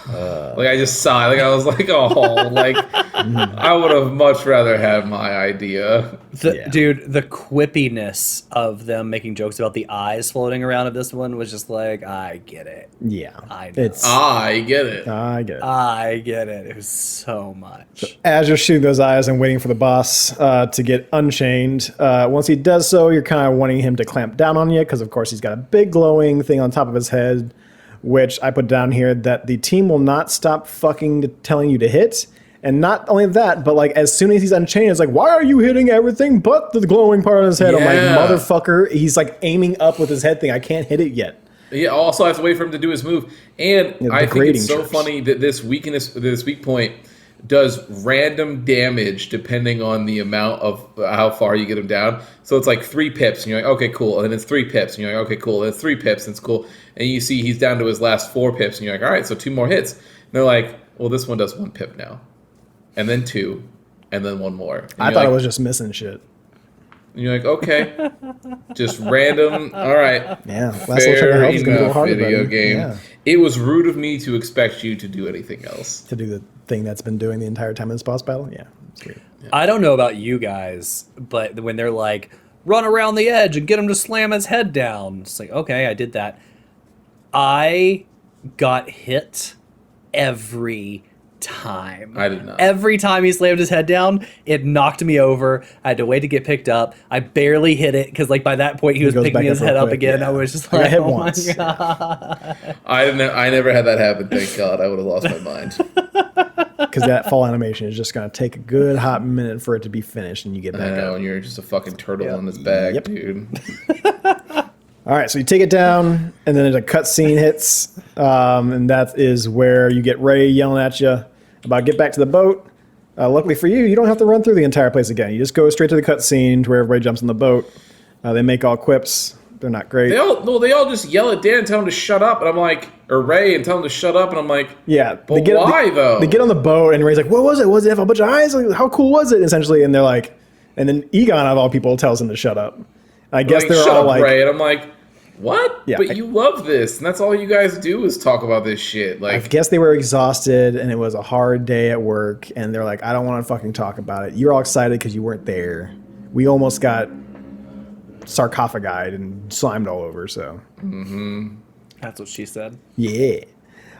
like I just saw it. Like I was like, oh, like I would have much rather had my idea. Yeah. Dude, the quippiness of them making jokes about the eyes floating around of this one was just like, I get it. Yeah, I know. it's I get it. I get it. I get it. It was so much. As you're shooting those eyes and waiting for the boss to get unchained, once he does so, you're kind of wanting him to clamp down on you because, of course, he's got a big glowing thing on top of his head, which I put down here that the team will not stop fucking telling you to hit. And not only that, but like as soon as he's unchained, it's like, why are you hitting everything but the glowing part on his head? Yeah. I'm like, motherfucker, he's like aiming up with his head thing. I can't hit it yet. Yeah. Also, I have to wait for him to do his move, and Yeah, I think degrading it's so chips. funny that this weak point does random damage depending on the amount of how far you get him down. So it's like 3 pips, and you're like, okay, cool. And then it's 3 pips, and you're like, okay, cool. And it's 3 pips, and it's cool. And you see he's down to his last 4 pips, and you're like, all right, so 2 more hits. And they're like, well, this one does 1 pip now, and then 2, and then 1 more. And I you're thought like, it was just missing shit. And you're like, okay, just random. All right. Yeah, last little check of Fair health is gonna go enough, harder, video buddy. game. Yeah. It was rude of me to expect you to do anything else. To do the thing that's been doing the entire time in this boss battle. Yeah, it's weird. I don't know about you guys, but when they're like, run around the edge and get him to slam his head down, it's like, okay, I did that. I got hit every time. I did not. Every time he slammed his head down, it knocked me over. I had to wait to get picked up. I barely hit it because, like, by that point, he was goes picking back his up head real up quick, again. yeah. I was just I got like, hit oh once. my god. I never had that happen. Thank God. I would have lost my mind. Because that fall animation is just going to take a good hot minute for it to be finished and you get I back know, up. and you're just a fucking turtle Yep. on his back, Yep. dude. All right, so you take it down, and then a cutscene hits, and that is where you get Ray yelling at you about get back to the boat. Luckily for you, you don't have to run through the entire place again. You just go straight to the cutscene to where everybody jumps on the boat. They make all quips. They're not great. They all just yell at Dan and tell him to shut up, and I'm like, or Ray and tell him to shut up, and I'm like, yeah. But why though? They get on the boat, and Ray's like, "What was it? Was it have a bunch of eyes? Like, how cool was it?" Essentially, and they're like, and then Egon of all people tells him to shut up. I guess they're shut all up, like, Ray, and I'm like, what? Yeah, but you love this, and that's all you guys do is talk about this shit. I Like, guess they were exhausted, and it was a hard day at work, and they're like, "I don't want to fucking talk about it." You're all excited because you weren't there. We almost got sarcophagized and slimed all over. So That's what she said. yeah.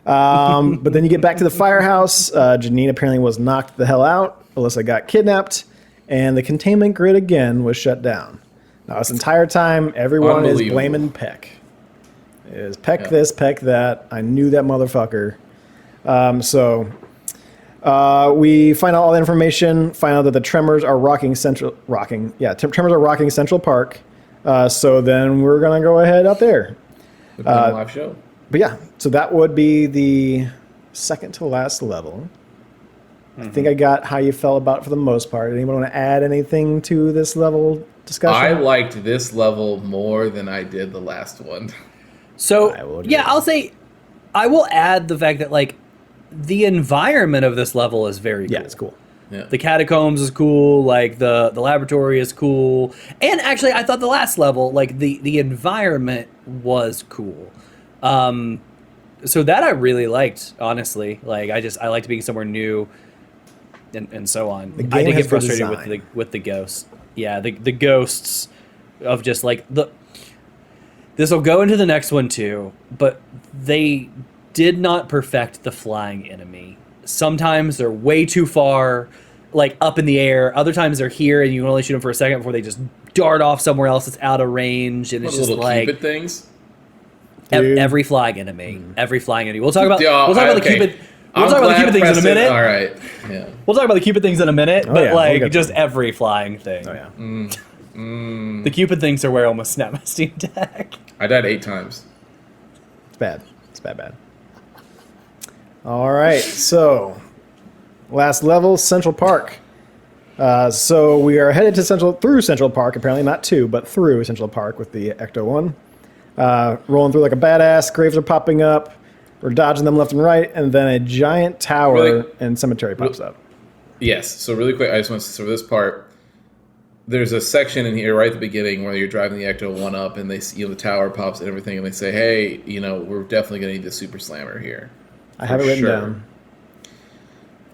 But then you get back to the firehouse. Janine apparently was knocked the hell out. Alyssa got kidnapped, and the containment grid again was shut down. Now this entire time, everyone is blaming Peck. It is Peck this, Peck that. I knew that motherfucker. We find out all the information. Find out that the Tremors are rocking Central Park. So then we're gonna go ahead out there. the live show. But yeah, so that would be the second to last level. I think I got how you felt about it for the most part. Anyone want to add anything to this level discussion? I liked this level more than I did the last one. So I'll say I will add the fact that like the environment of this level is very cool. Yeah, it's cool. Yeah. The catacombs is cool, like the laboratory is cool. And actually I thought the last level, like the environment was cool. So that I really liked, honestly. Like I liked being somewhere new and so on. I did get frustrated with the ghosts. Yeah, the ghosts of just like this will go into the next one too, but they did not perfect the flying enemy. Sometimes they're way too far, like up in the air. Other times they're here and you can only shoot them for a second before they just dart off somewhere else that's out of range. And it's just like Cupid things. Every flying enemy. Every flying enemy. We'll talk about the Cupid. We'll talk about the Cupid things in a minute. All right. Yeah. We'll talk about the Cupid things in a minute, but we'll just every flying thing. Oh yeah. The Cupid things are where I almost snapped my Steam Deck. I died 8 times. It's bad. It's bad. All right, so last level, Central Park. So we are headed to through Central Park, apparently not to, but through Central Park with the Ecto-1. Rolling through like a badass, graves are popping up, we're dodging them left and right, and then a giant tower and cemetery pops up. Yes, so really quick, I just want to say for this part, there's a section in here right at the beginning where you're driving the Ecto-1 up and they see the tower pops and everything, and they say, hey, we're definitely going to need the Super Slammer here. I have it written down.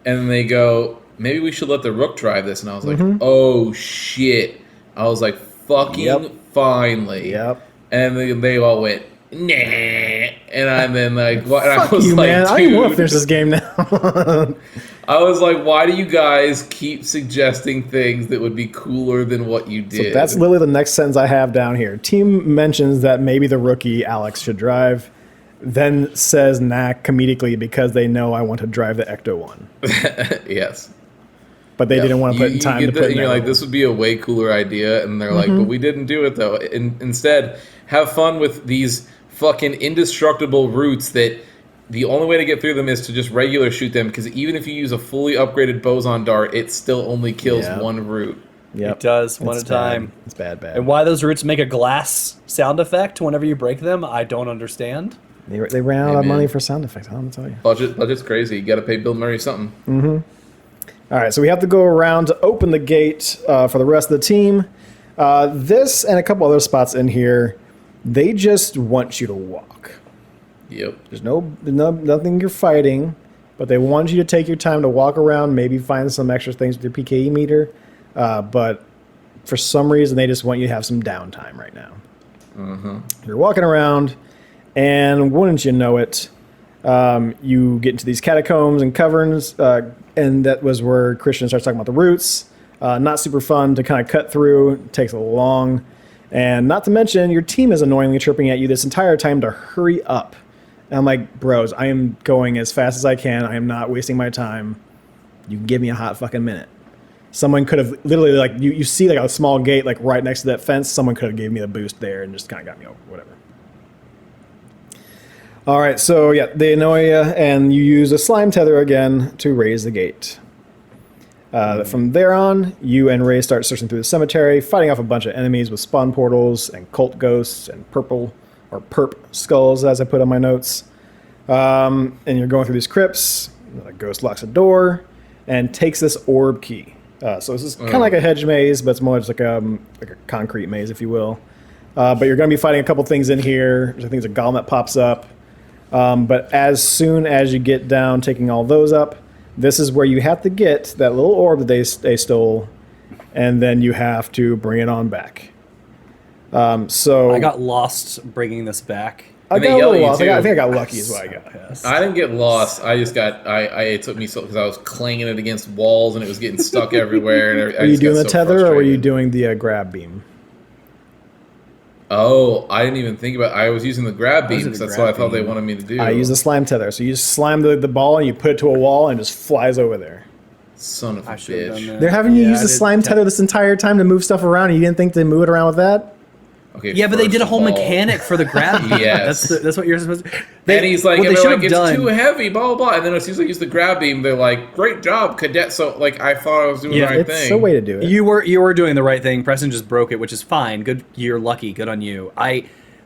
And then they go, maybe we should let the Rook drive this. And I was like, oh, shit. I was like, fucking finally. Yep. And then they all went, nah. And then like, what? And Fuck I was you, like, man. dude. I don't want to finish this game now. I was like, why do you guys keep suggesting things that would be cooler than what you did? So that's literally the next sentence I have down here. Team mentions that maybe the rookie Alex should drive. Then says nah comedically because they know I want to drive the Ecto-1. Yes. But they didn't want to put in time to put in. And you're like, this would be a way cooler idea. And they're like, but we didn't do it though. Instead, have fun with these fucking indestructible routes that the only way to get through them is to just regular shoot them. Because even if you use a fully upgraded boson dart, it still only kills one route. Yep. It does, one at a time. It's bad. And why those roots make a glass sound effect whenever you break them, I don't understand. They ran out of money for sound effects. I don't tell you. Budget's crazy. You got to pay Bill Murray something. All right, so we have to go around to open the gate for the rest of the team. This and a couple other spots in here, they just want you to walk. Yep. There's nothing you're fighting, but they want you to take your time to walk around, maybe find some extra things with your PKE meter. But for some reason, they just want you to have some downtime right now. You're walking around. And wouldn't you know it, you get into these catacombs and caverns, and that was where Christian starts talking about the roots. Not super fun to kind of cut through. It takes a long. And not to mention, your team is annoyingly chirping at you this entire time to hurry up. And I'm like, bros, I am going as fast as I can. I am not wasting my time. You can give me a hot fucking minute. Someone could have literally, like, you see like a small gate like right next to that fence. Someone could have gave me the boost there and just kind of got me over, whatever. All right, so yeah, they annoy you, and you use a slime tether again to raise the gate. From there on, you and Ray start searching through the cemetery, fighting off a bunch of enemies with spawn portals and cult ghosts and purple or perp skulls, as I put on my notes. And you're going through these crypts. A ghost locks a door and takes this orb key. So this is kind of like a hedge maze, but it's more just like a concrete maze, if you will. But you're going to be fighting a couple things in here. I think there's a golem that pops up. But as soon as you get down, taking all those up, this is where you have to get that little orb that they stole, and then you have to bring it on back. So I got lost bringing this back. I got a little lost. I think I got lucky is what I got. Yes. I didn't get lost. I just got. It took me so because I was clanging it against walls and it was getting stuck everywhere. And were you doing the tether or were you doing the grab beam? Oh, I didn't even think about. I was using the grab beam because that's what I thought they wanted me to do. I use the slime tether. So you just slime the ball and you put it to a wall and it just flies over there. Son of a bitch! They're having you use the slime tether this entire time to move stuff around. And you didn't think to move it around with that? Okay, yeah, but they did a whole mechanic for the grab. Yes, that's what you're supposed to. And he's like, it's too heavy, blah, blah, blah. And then as soon as I use the grab beam, they're like, great job, cadet. So, like, I thought I was doing the right thing. It's a way to do it. You were doing the right thing. Preston just broke it, which is fine. Good, you're lucky. Good on you.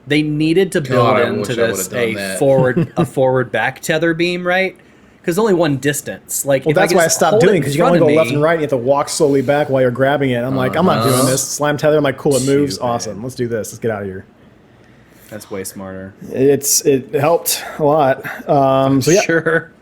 They needed to build into this a forward back tether beam, right? Because only one distance. Like, well, that's why I stopped doing it, because you can only go left and right, and you have to walk slowly back while you're grabbing it. I'm like, I'm not doing this. Slime tether. I'm like, cool, it moves. Awesome. Let's do this. Let's get out of here. That's way smarter. It helped a lot. So yeah, sure.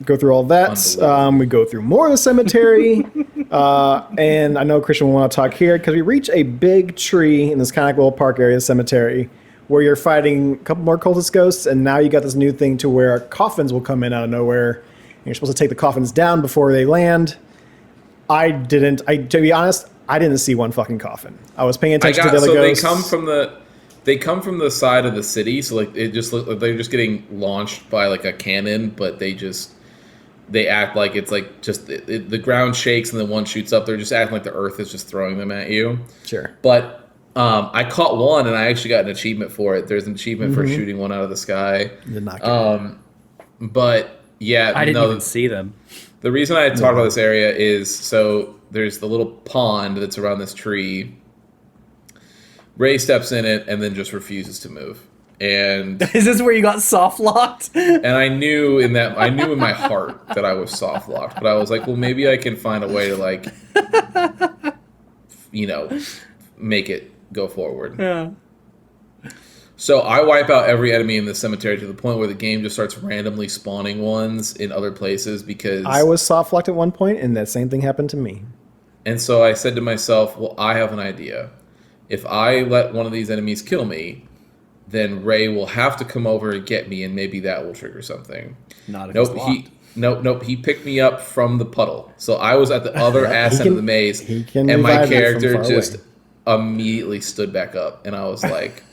Go through all that. We go through more of the cemetery, and I know Christian will want to talk here because we reach a big tree in this kind of like little park area, cemetery, where you're fighting a couple more cultist ghosts, and now you got this new thing to where coffins will come in out of nowhere, and you're supposed to take the coffins down before they land. To be honest, I didn't see one fucking coffin. I was paying attention to the other ghosts. They come from the side of the city, so like it just look like they're just getting launched by like a cannon, but they act like it's like just the ground shakes and then one shoots up. They're just acting like the earth is just throwing them at you. Sure. But I caught one and I actually got an achievement for it. There's an achievement for shooting one out of the sky. Did not get but yeah, I didn't even see them. The reason I talked about this area is so there's the little pond that's around this tree. Ray steps in it and then just refuses to move. And is this where you got soft locked? And I knew in my heart that I was soft locked, but I was like, well, maybe I can find a way to like, make it go forward. Yeah. So I wipe out every enemy in the cemetery to the point where the game just starts randomly spawning ones in other places because I was soft locked at one point, and that same thing happened to me. And so I said to myself, well, I have an idea. If I let one of these enemies kill me, then Ray will have to come over and get me, and maybe that will trigger something. Nope. He picked me up from the puddle, so I was at the other ass end of the maze, and my character just immediately stood back up, and I was like,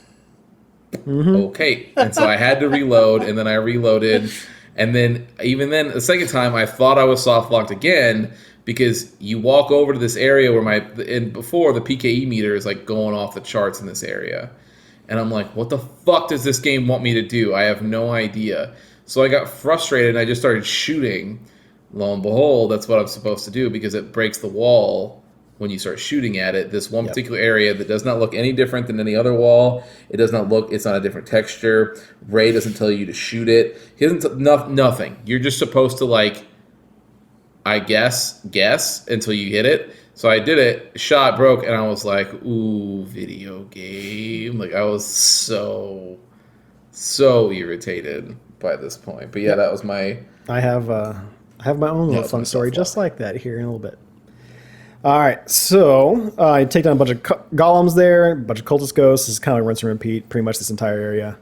okay. And so I had to reload, and then I reloaded, and then even then, the second time, I thought I was soft locked again. Because you walk over to this area where before the PKE meter is like going off the charts in this area. And I'm like, what the fuck does this game want me to do? I have no idea. So I got frustrated and I just started shooting. Lo and behold, that's what I'm supposed to do because it breaks the wall when you start shooting at it. This one particular area that does not look any different than any other wall. It's not a different texture. Ray doesn't tell you to shoot it. He doesn't, nothing. You're just supposed to like, I guess until you hit it. So I did it, shot, broke, and I was like, ooh, video game. Like I was so irritated by this point. But yeah, that was my I have my own little fun story just like that here in a little bit. All right, so I take down a bunch of golems there, a bunch of cultist ghosts. This is kind of rinse and repeat pretty much this entire area.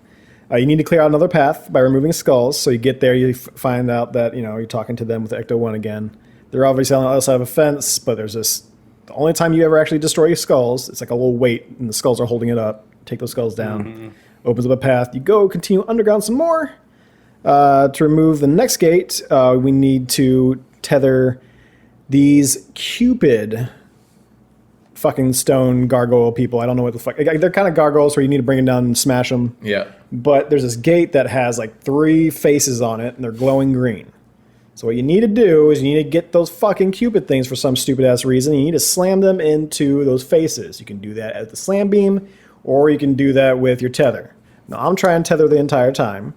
You need to clear out another path by removing skulls. So you get there, you find out that you're talking to them with Ecto-1 again. They're obviously on the other side of a fence, but there's the only time you ever actually destroy your skulls, it's like a little weight, and the skulls are holding it up. Take those skulls down. Opens up a path. You go, continue underground some more. To remove the next gate, we need to tether these Cupid fucking stone gargoyle people. I don't know what the fuck. They're kind of gargoyles where you need to bring them down and smash them. Yeah. But there's this gate that has like 3 faces on it, and they're glowing green. So what you need to do is you need to get those fucking Cupid things for some stupid ass reason. You need to slam them into those faces. You can do that at the slam beam, or you can do that with your tether. Now I'm trying to tether the entire time.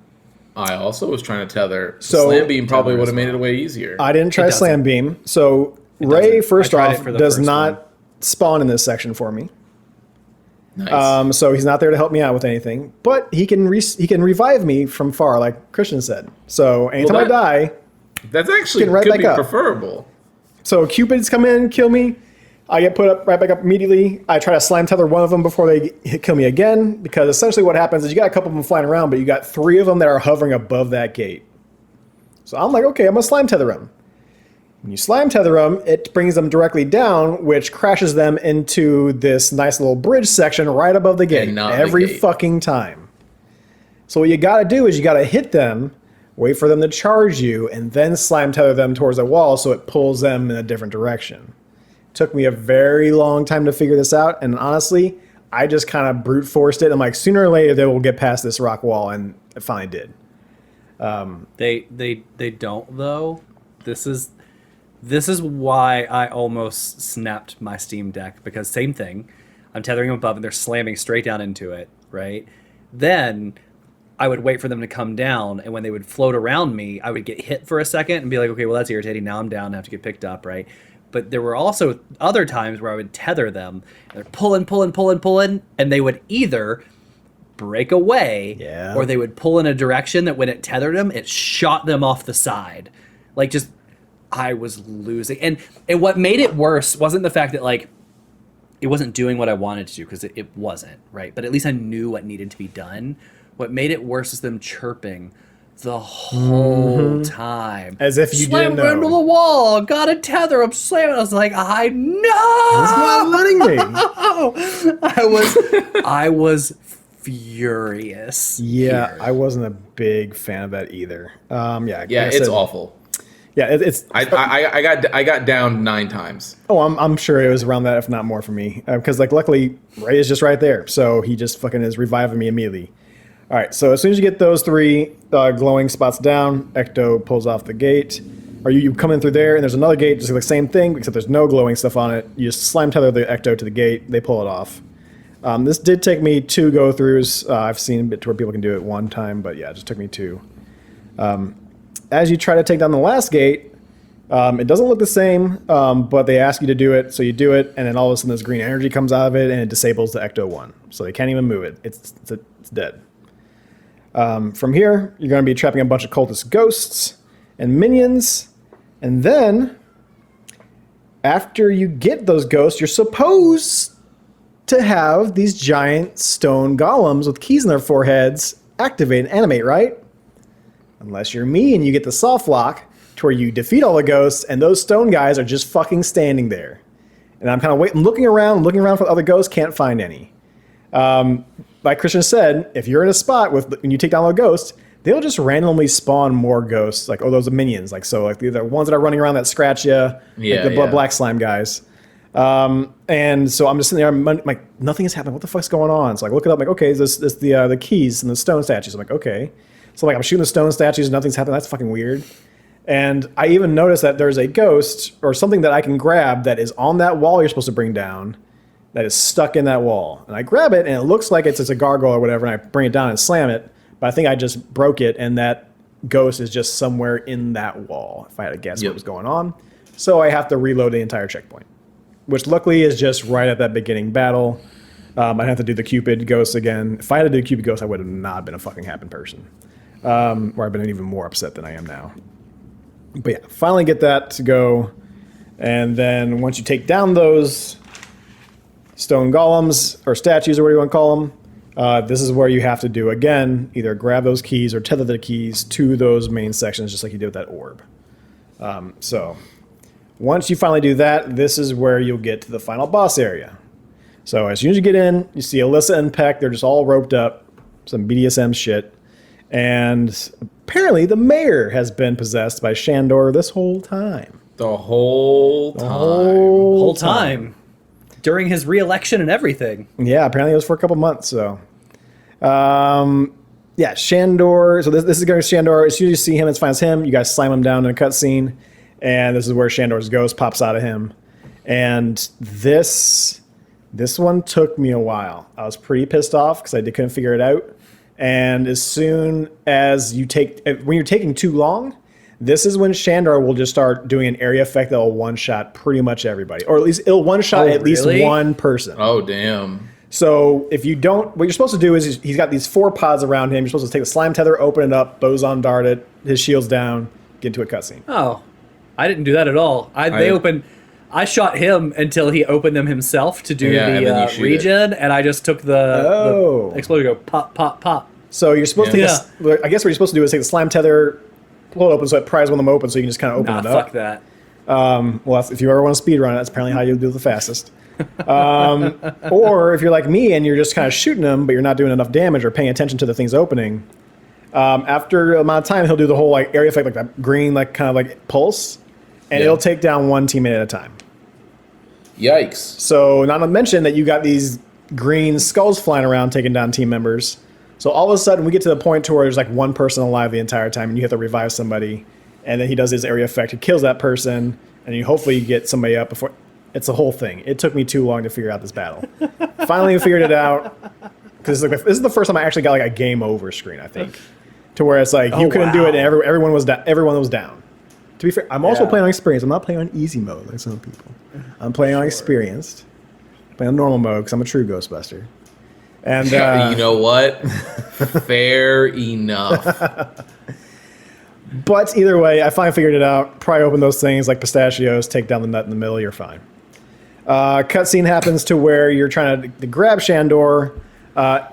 I also was trying to tether. So Slam beam probably would have made it way easier. I didn't try slam beam. So Ray, first off, does not spawn in this section for me. Nice. So he's not there to help me out with anything, but he can revive me from far, like Christian said. So anytime I die, that's actually could be preferable. So Cupids come in, kill me. I get put up right back up immediately. I try to slam tether one of them before they kill me again, because essentially what happens is you got a couple of them flying around, but you got 3 of them that are hovering above that gate. So I'm like, okay, I'm gonna slam tether them. When you slam tether them, it brings them directly down, which crashes them into this nice little bridge section right above the gate every fucking time. So what you gotta do is you gotta hit them, wait for them to charge you, and then slam tether them towards the wall so it pulls them in a different direction. It took me a very long time to figure this out, and honestly, I just kind of brute forced it. I'm like, sooner or later they will get past this rock wall, and it finally did. They don't though. This is why I almost snapped my Steam Deck, because same thing. I'm tethering them above and they're slamming straight down into it, right? Then I would wait for them to come down, and when they would float around me, I would get hit for a second and be like, okay, well, that's irritating. Now I'm down and have to get picked up, right? But there were also other times where I would tether them, and they're pulling, and they would either break away, or they would pull in a direction that when it tethered them, it shot them off the side. Like, just, I was losing. And what made it worse wasn't the fact that, like, it wasn't doing what I wanted to do, because it wasn't, right? But at least I knew what needed to be done. What made it worse is them chirping the whole time. As if you didn't know. Slam into the wall. Got a tether. I'm slamming. I was like, I know. It's not letting me. I was furious. Yeah, here. I wasn't a big fan of that either. Yeah, it's awful. Yeah, it's. I got down 9 times. Oh, I'm sure it was around that, if not more, for me. Because like, luckily, Ray is just right there, so he just fucking is reviving me immediately. All right, so as soon as you get those 3 glowing spots down, Ecto pulls off the gate. Or you come in through there, and there's another gate, just like the same thing, except there's no glowing stuff on it. You just slam tether the Ecto to the gate, they pull it off. This did take me 2 go-throughs. I've seen a bit to where people can do it 1 time, but yeah, it just took me 2. As you try to take down the last gate, it doesn't look the same, but they ask you to do it, so you do it, and then all of a sudden this green energy comes out of it, and it disables the Ecto-1. So they can't even move it. It's dead. From here, you're going to be trapping a bunch of cultist ghosts and minions, and then, after you get those ghosts, you're supposed to have these giant stone golems with keys in their foreheads activate and animate, right? Unless you're me and you get the soft lock to where you defeat all the ghosts and those stone guys are just fucking standing there. And I'm kind of looking around for the other ghosts, can't find any. Like Christian said, if you're in a spot when you take down a ghost, they'll just randomly spawn more ghosts, like, those are minions. Like, so like the ones that are running around that scratch you, like the black slime guys. And so I'm just sitting there, I'm like, nothing is happening. What the fuck's going on? So I look it up, like, okay, this the keys and the stone statues. I'm like, okay. So like I'm shooting the stone statues, nothing's happening. That's fucking weird. And I even noticed that there's a ghost or something that I can grab that is on that wall you're supposed to bring down, that is stuck in that wall. And I grab it, and it looks like it's a gargoyle or whatever, and I bring it down and slam it. But I think I just broke it, and that ghost is just somewhere in that wall, if I had to guess what was going on. So I have to reload the entire checkpoint, which luckily is just right at that beginning battle. I'd have to do the Cupid ghost again. If I had to do Cupid ghost, I would have not been a fucking happy person. Or I've been even more upset than I am now. But yeah, finally get that to go. And then once you take down those stone golems or statues or whatever you want to call them, this is where you have to do, again, either grab those keys or tether the keys to those main sections, just like you did with that orb. So once you finally do that, this is where you'll get to the final boss area. So as soon as you get in, you see Alyssa and Peck. They're just all roped up, some BDSM shit. And apparently the mayor has been possessed by Shandor this whole time. The whole time. During his re-election and everything. Yeah, apparently it was for a couple months. So yeah, Shandor. So this is going to Shandor. As soon as you see him, it's fine as him. You guys slam him down in a cutscene, and this is where Shandor's ghost pops out of him. And this one took me a while. I was pretty pissed off because I couldn't figure it out. And as soon as when you're taking too long, this is when Shandor will just start doing an area effect that will one-shot pretty much everybody. Or at least it'll one-shot at least one person. Oh, damn. So if you don't, what you're supposed to do is he's got these 4 pods around him. You're supposed to take the slime tether, open it up, boson dart it, his shield's down, get into a cutscene. Oh, I didn't do that at all. I shot him until he opened them himself to do the regen, and I just took the exploder, go pop, pop, pop. So you're supposed to, I guess what you're supposed to do is take the slime tether, pull it open so it pries one of them open so you can just kind of open it up. Fuck that. Well, if you ever want to speed run it, that's apparently how you do it the fastest. Or if you're like me and you're just kind of shooting them, but you're not doing enough damage or paying attention to the things opening, after a amount of time, he'll do the whole like area effect, like that green, like kind of like pulse, and it'll take down one teammate at a time. Yikes. So not to mention that you got these green skulls flying around taking down team members. So all of a sudden we get to the point to where there's like one person alive the entire time and you have to revive somebody, and then he does his area effect, he kills that person, and you hopefully get somebody up before. It's a whole thing. It took me too long to figure out this battle. Finally we figured it out, because this is the first time I actually got like a game over screen, I think, to where it's like you couldn't do it and everyone was down. To be fair, I'm also playing on experience. I'm not playing on easy mode like some people. I'm playing on experienced. I'm playing on normal mode because I'm a true Ghostbuster. And you know what? Fair enough. But either way, I finally figured it out. Pry open those things like pistachios, take down the nut in the middle, you're fine. Cutscene happens to where you're trying to grab Shandor,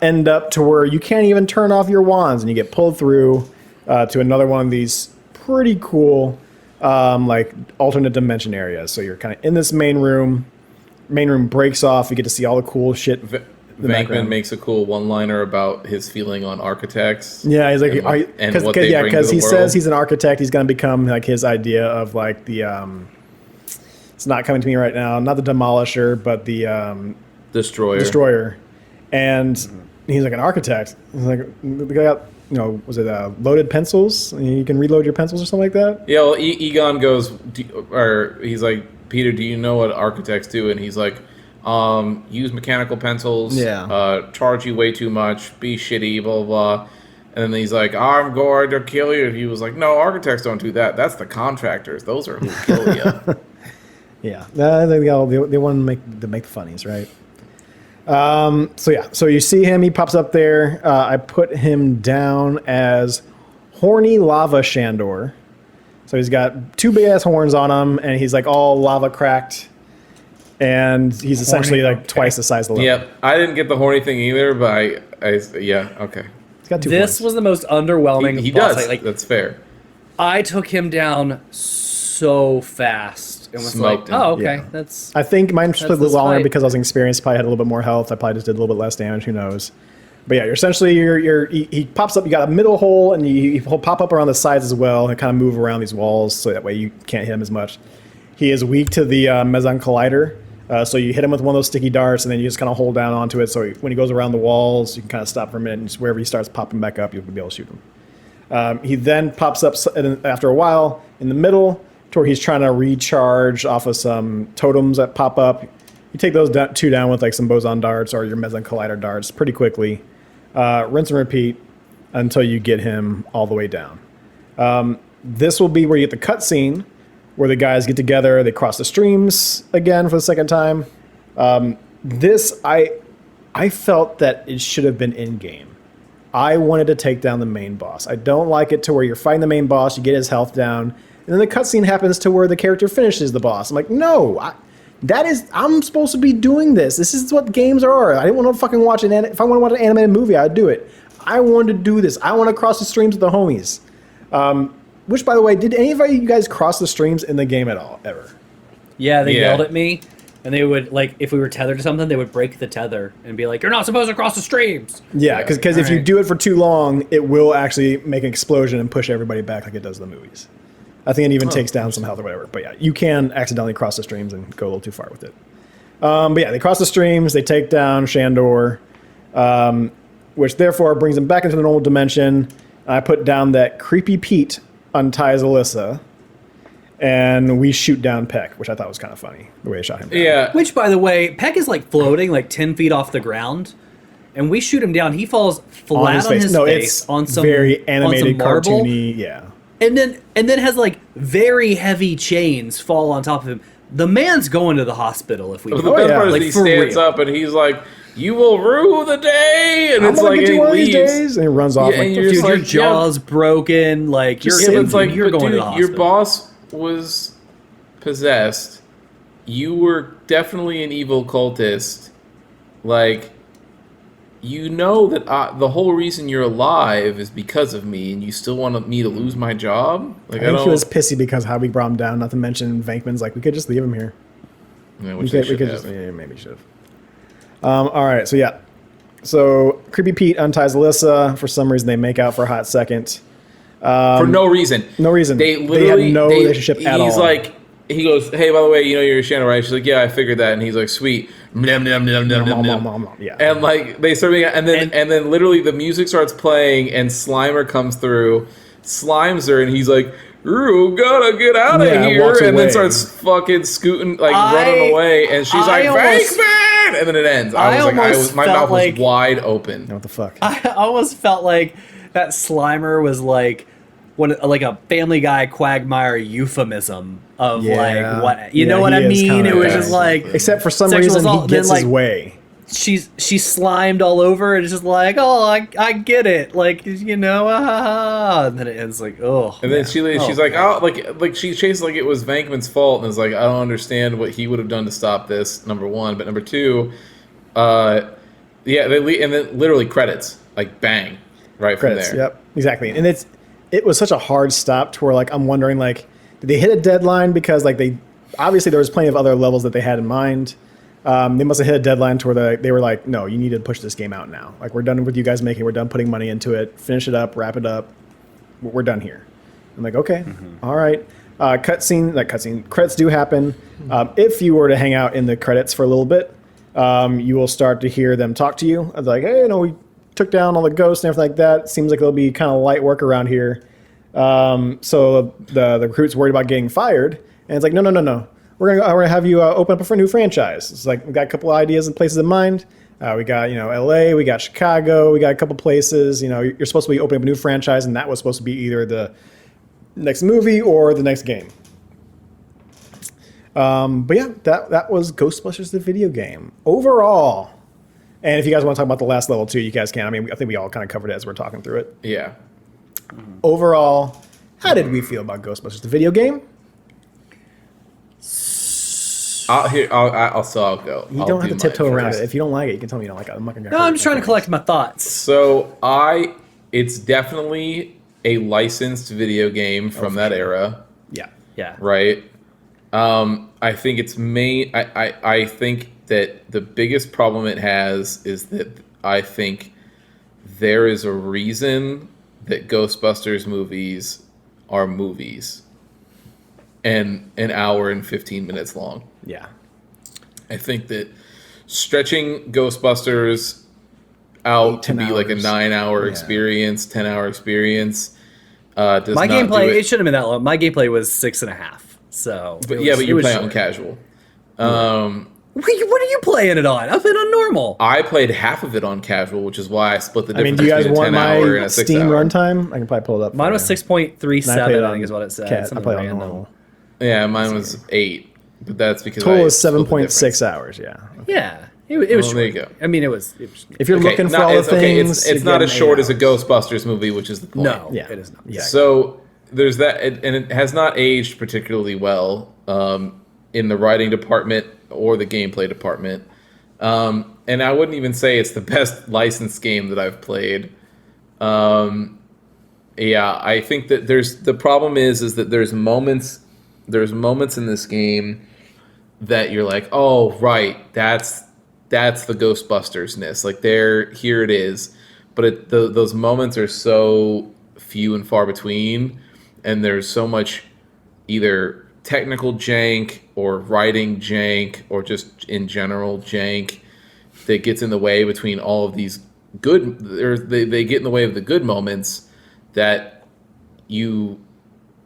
end up to where you can't even turn off your wands, and you get pulled through to another one of these pretty cool like alternate dimension areas. So you're kind of in this main room. Main room breaks off. You get to see all the cool shit. Venkman makes a cool one-liner about his feeling on architects. Yeah, he's like, because he says he's an architect. He's going to become like his idea of like the. It's not coming to me right now. Not the demolisher, but the destroyer. And he's like an architect. He's like the guy got. Was it loaded pencils? You can reload your pencils or something like that? Yeah, well, Egon goes, he's like, Peter, do you know what architects do? And he's like, use mechanical pencils, charge you way too much, be shitty, blah, blah, blah. And then he's like, I'm going to kill you. And he was like, no, architects don't do that. That's the contractors. Those are who kill you. Yeah, they want to make the funnies, right? So you see him, he pops up there. I put him down as Horny Lava Shandor. So he's got 2 big ass horns on him, and he's like all lava cracked, and he's essentially like twice the size of the level. Yep, I didn't get the horny thing either, but okay. He's got 2 This was the most underwhelming. He does. That's fair. I took him down so fast. It was Smoked him. oh, okay. Yeah. That's. I think mine took a little longer fight. because I was inexperienced. Probably had a little bit more health. I probably just did a little bit less damage. Who knows? But yeah, he pops up. You got a middle hole, and he'll pop up around the sides as well, and kind of move around these walls, so that way you can't hit him as much. He is weak to the Meson Collider, so you hit him with one of those sticky darts, and then you just kind of hold down onto it. So when he goes around the walls, you can kind of stop for a minute, and just wherever he starts popping back up, you'll be able to shoot him. He then pops up after a while in the middle, to where he's trying to recharge off of some totems that pop up. You take those 2 down with like some boson darts or your Meson Collider darts pretty quickly. Rinse and repeat until you get him all the way down. This will be where you get the cutscene, where the guys get together, they cross the streams again for the second time. I felt that it should have been in-game. I wanted to take down the main boss. I don't like it to where you're fighting the main boss, you get his health down, and then the cutscene happens to where the character finishes the boss. I'm like, no, I'm supposed to be doing this. This is what games are. I didn't want to fucking watch if I want to watch an animated movie, I'd do it. I wanted to do this. I want to cross the streams with the homies. Which, by the way, did any of you guys cross the streams in the game at all, ever? Yeah, they yelled at me, and they would, like, if we were tethered to something, they would break the tether and be like, you're not supposed to cross the streams. Yeah, because if you do it for too long, it will actually make an explosion and push everybody back like it does in the movies. I think it even takes down some health or whatever. But yeah, you can accidentally cross the streams and go a little too far with it. But yeah, they cross the streams. They take down Shandor. which therefore brings him back into the normal dimension. I put down that Creepy Pete unties Alyssa, and we shoot down Peck, which I thought was kind of funny, the way they shot him down. Yeah. Which, by the way, Peck is like floating like 10 feet off the ground, and we shoot him down. He falls flat on his face on some very animated, on some marble, cartoony, yeah. and then has like very heavy chains fall on top of him. The man's going to the hospital if we. The best part is like, he for stands real. up and he's like, "You will rue the day," and I'm it's gonna like get and you he one of these leaves. days, and he runs off. Yeah, Like, and you're Dude, just your like, jaw's broken. Like you're, Yeah, but it's like, you're but going to dude, the hospital. your boss was possessed. You were definitely an evil cultist. Like, you know that the whole reason you're alive is because of me, and you still want me to lose my job? Like, I think he was pissy because how we brought him down. Not to mention Venkman's like, we could just leave him here. Yeah, We which could, they should have. just, yeah, maybe should have. All right, so yeah. So Creepy Pete unties Alyssa. For some reason, they make out for a hot second. For no reason. No reason. They They literally had no relationship at all. He's like, he goes, "Hey, by the way, you know you're Shannon, right?" She's like, "Yeah, I figured that." And he's like, "Sweet." Nom, nom, nom, nom, nom, nom. Yeah. And like they start making, and then literally the music starts playing, and Slimer comes through, slimes her, and he's like, "Ooh, gotta get out of Yeah, here!" walks And away. then starts fucking scooting, like running away, and she's like, "Venkman!" And then it ends. My mouth was wide open. What the fuck? I almost felt like that Slimer was like a Family Guy Quagmire euphemism of Yeah. like what you Yeah, know what he I is mean. kinda It was bad. just like Except for some sexual reason, assault, he gets then, his like, way. she's slimed all over, and it's just like, oh, I get it, like you know, and then it ends like, oh. And then she's like, "Oh, like she chased like it was Venkman's fault," and is like, "I don't understand what he would have done to stop this." Number one, but number two, yeah, and then literally credits, like bang, right Credits. from there. Yep, exactly. And it was such a hard stop to where like I'm wondering like, did they hit a deadline because like they obviously there was plenty of other levels that they had in mind. They must have hit a deadline to where they were like, no, you need to push this game out now. Like, we're done with you guys making it. We're done putting money into it. Finish it up, wrap it up. We're done here. I'm like, okay, all right. Credits do happen. If you were to hang out in the credits for a little bit, you will start to hear them talk to you. It's like, hey, you know, we took down all the ghosts and everything like that. Seems like it'll be kind of light work around here. So the recruit's worried about getting fired. And it's like, no. We're gonna have you open up a new franchise. It's like we got a couple of ideas and places in mind. We got L.A., we got Chicago, we got a couple places. You're supposed to be opening up a new franchise, and that was supposed to be either the next movie or the next game. But yeah, that was Ghostbusters the video game overall. And if you guys want to talk about the last level too, you guys can. I mean, I think we all kind of covered it as we're talking through it. Yeah. Overall, how did we feel about Ghostbusters the video game? I'll go. You don't have to tiptoe around it. If you don't like it, you can tell me you don't like it. I'm not gonna. No, I'm just trying to collect my thoughts. So it's definitely a licensed video game from that era, Yeah. right? I think it's I think that the biggest problem it has is that I think there is a reason that Ghostbusters movies are movies and an hour and 15 minutes long. Yeah. I think that stretching Ghostbusters out to be like a 9-hour experience, 10-hour experience does My not gameplay, do it shouldn't have been that long. My gameplay was 6.5. So, But you're playing on casual. What are you playing it on? I've been on normal. I played half of it on casual, which is why I split the I mean, difference do you guys between a want 10-hour and my a Steam 6-hour. runtime? I can probably pull it up. Mine was for you. 6.37, And I played it I on think is what it said. I Something played it on random. normal. Yeah, mine was 8, but that's because Total I is split the 7.6 difference. hours. Yeah. Yeah. It was Well, there short. you go. I mean, it was If you're looking for all the things, it's not as short as a Ghostbusters movie, which is the point. No, Yeah. it is not. Yeah. So there's that, and it has not aged particularly well in the writing department or the gameplay department. And I wouldn't even say it's the best licensed game that I've played. Yeah, I think that the problem is that there's moments in this game that you're like, oh right, that's the Ghostbusters-ness. Like here it is, but those moments are so few and far between, and there's so much either technical jank or writing jank or just in general jank that gets in the way between all of these good, or they get in the way of the good moments that you,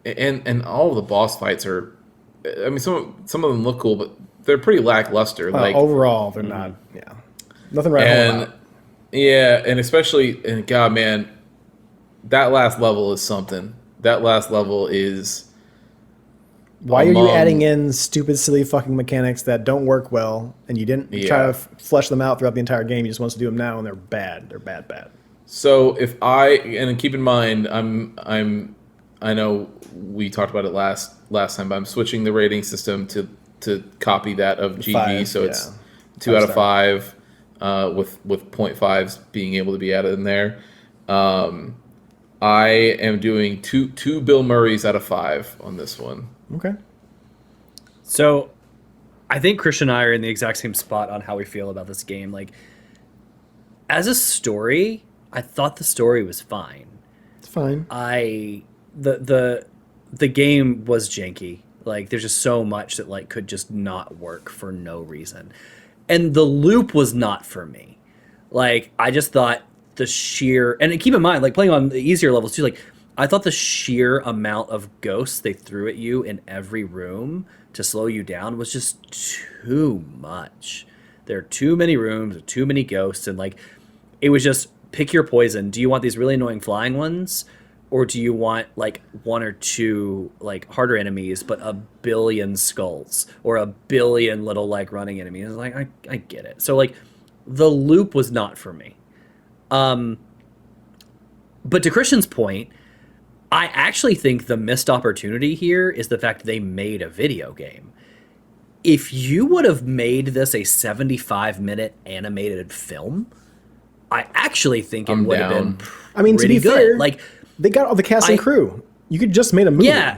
and all of the boss fights are, I mean, some of them look cool, but they're pretty lackluster. Like overall, they're not. Yeah, nothing right home about. Yeah, and especially, and God, man, that last level is something. That last level is. Why are you adding in stupid, silly fucking mechanics that don't work well, and you didn't try to flesh them out throughout the entire game? You just want to do them now, and they're bad. They're bad. So and keep in mind, I know we talked about it last time, but I'm switching the rating system to copy that of GG, 5, so it's 2 out of 5, with 0.5s being able to be added in there. I am doing two Bill Murrays out of 5 on this one. Okay. So, I think Christian and I are in the exact same spot on how we feel about this game. Like, as a story, I thought the story was fine. It's fine. The game was janky. Like, there's just so much that like could just not work for no reason, and the loop was not for me. Like, I just thought the sheer, and keep in mind, like playing on the easier levels too, like. I thought the sheer amount of ghosts they threw at you in every room to slow you down was just too much. There are too many rooms, too many ghosts, and like it was just pick your poison. Do you want these really annoying flying ones, or do you want like 1 or 2 like harder enemies but a billion skulls or a billion little like running enemies? Like I get it. So like the loop was not for me. But to Christian's point, I actually think the missed opportunity here is the fact they made a video game. If you would have made this a 75-minute animated film, I actually think it would have been pretty good. Fair, like they got all the cast and crew. You could just made a movie. Yeah.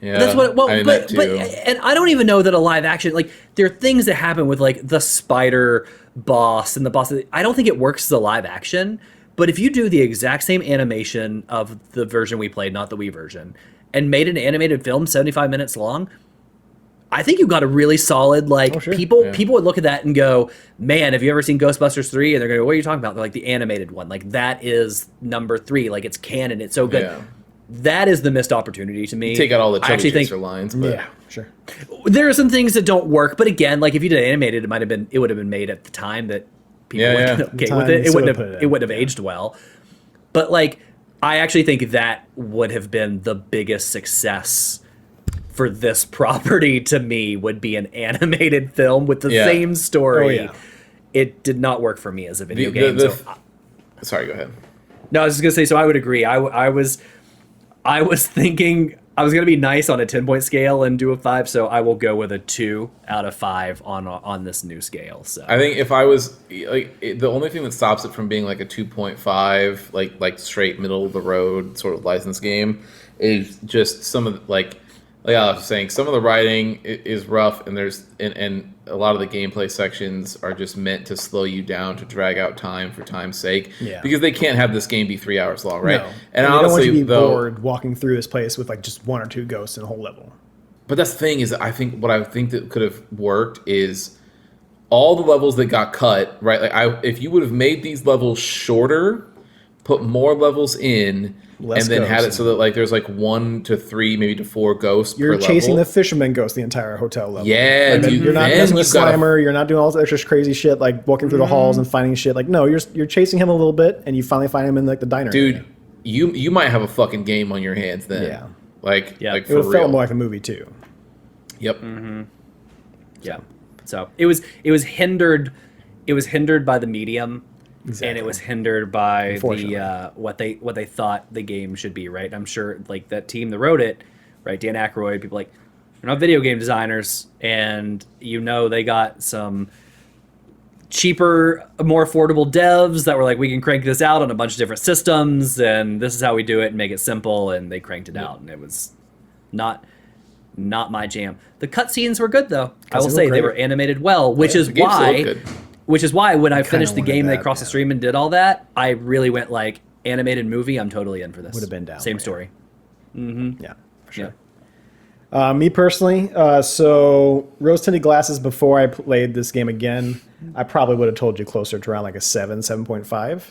That's what. Well, but and I don't even know that a live action, like there are things that happen with like the spider boss and the boss. I don't think it works as a live action. But if you do the exact same animation of the version we played, not the Wii version, and made an animated film 75 minutes long, I think you got a really solid, like, people would look at that and go, man, have you ever seen Ghostbusters 3? And they're going to go, what are you talking about? They're like, the animated one. Like, that is number 3. Like, it's canon. It's so good. Yeah. That is the missed opportunity to me. You take out all the Chevy Chaser lines. But. Yeah, sure. There are some things that don't work. But again, like, if you did animated, it would have been made at the time that people were okay with it. It wouldn't have aged well. But like, I actually think that would have been the biggest success for this property to me, would be an animated film with the same story. Oh, yeah. It did not work for me as a video game. Sorry, go ahead. No, I was just gonna say. So I would agree. I was thinking I was gonna be nice on a 10-point scale and do a 5, so I will go with a 2 out of 5 on this new scale. So I think if I was like, the only thing that stops it from being like a 2.5, like straight middle of the road sort of license game, is just some of like I was saying, some of the writing is rough, and and a lot of the gameplay sections are just meant to slow you down, to drag out time for time's sake. Yeah. Because they can't have this game be 3 hours long, right? No. And honestly, don't want you to be bored walking through this place with like just 1 or 2 ghosts in a whole level. But that's the thing, is I think that could have worked is all the levels that got cut, right? Like if you would have made these levels shorter, put more levels in, and then had it so that like there's like 1 to 3, maybe to 4 ghosts per level. You're chasing the fisherman ghost the entire hotel level. Yeah, like, dude. You're not messing with Slimer. You're not doing all this extra crazy shit like walking through the halls and finding shit. Like, no, you're chasing him a little bit, and you finally find him in like the diner. Dude, area. you might have a fucking game on your hands then. Yeah. Like it for would have real. felt more like a movie too. Yep. Mm-hmm. Yeah. So it was hindered. It was hindered by the medium. Exactly. And it was hindered by the what they thought the game should be, right? I'm sure like that team that wrote it, right? Dan Aykroyd, people like, they're not video game designers, and they got some cheaper, more affordable devs that were like, we can crank this out on a bunch of different systems, and this is how we do it and make it simple, and they cranked it out, and it was not my jam. The cutscenes were good though. I will say they were animated well, which is why when I finished the game, they crossed the stream and did all that, I really went like, animated movie, I'm totally in for this. Would have been down. Same story. Mm-hmm. Yeah, for sure. Me personally, so rose-tinted glasses before I played this game again, I probably would have told you closer to around like a 7.5.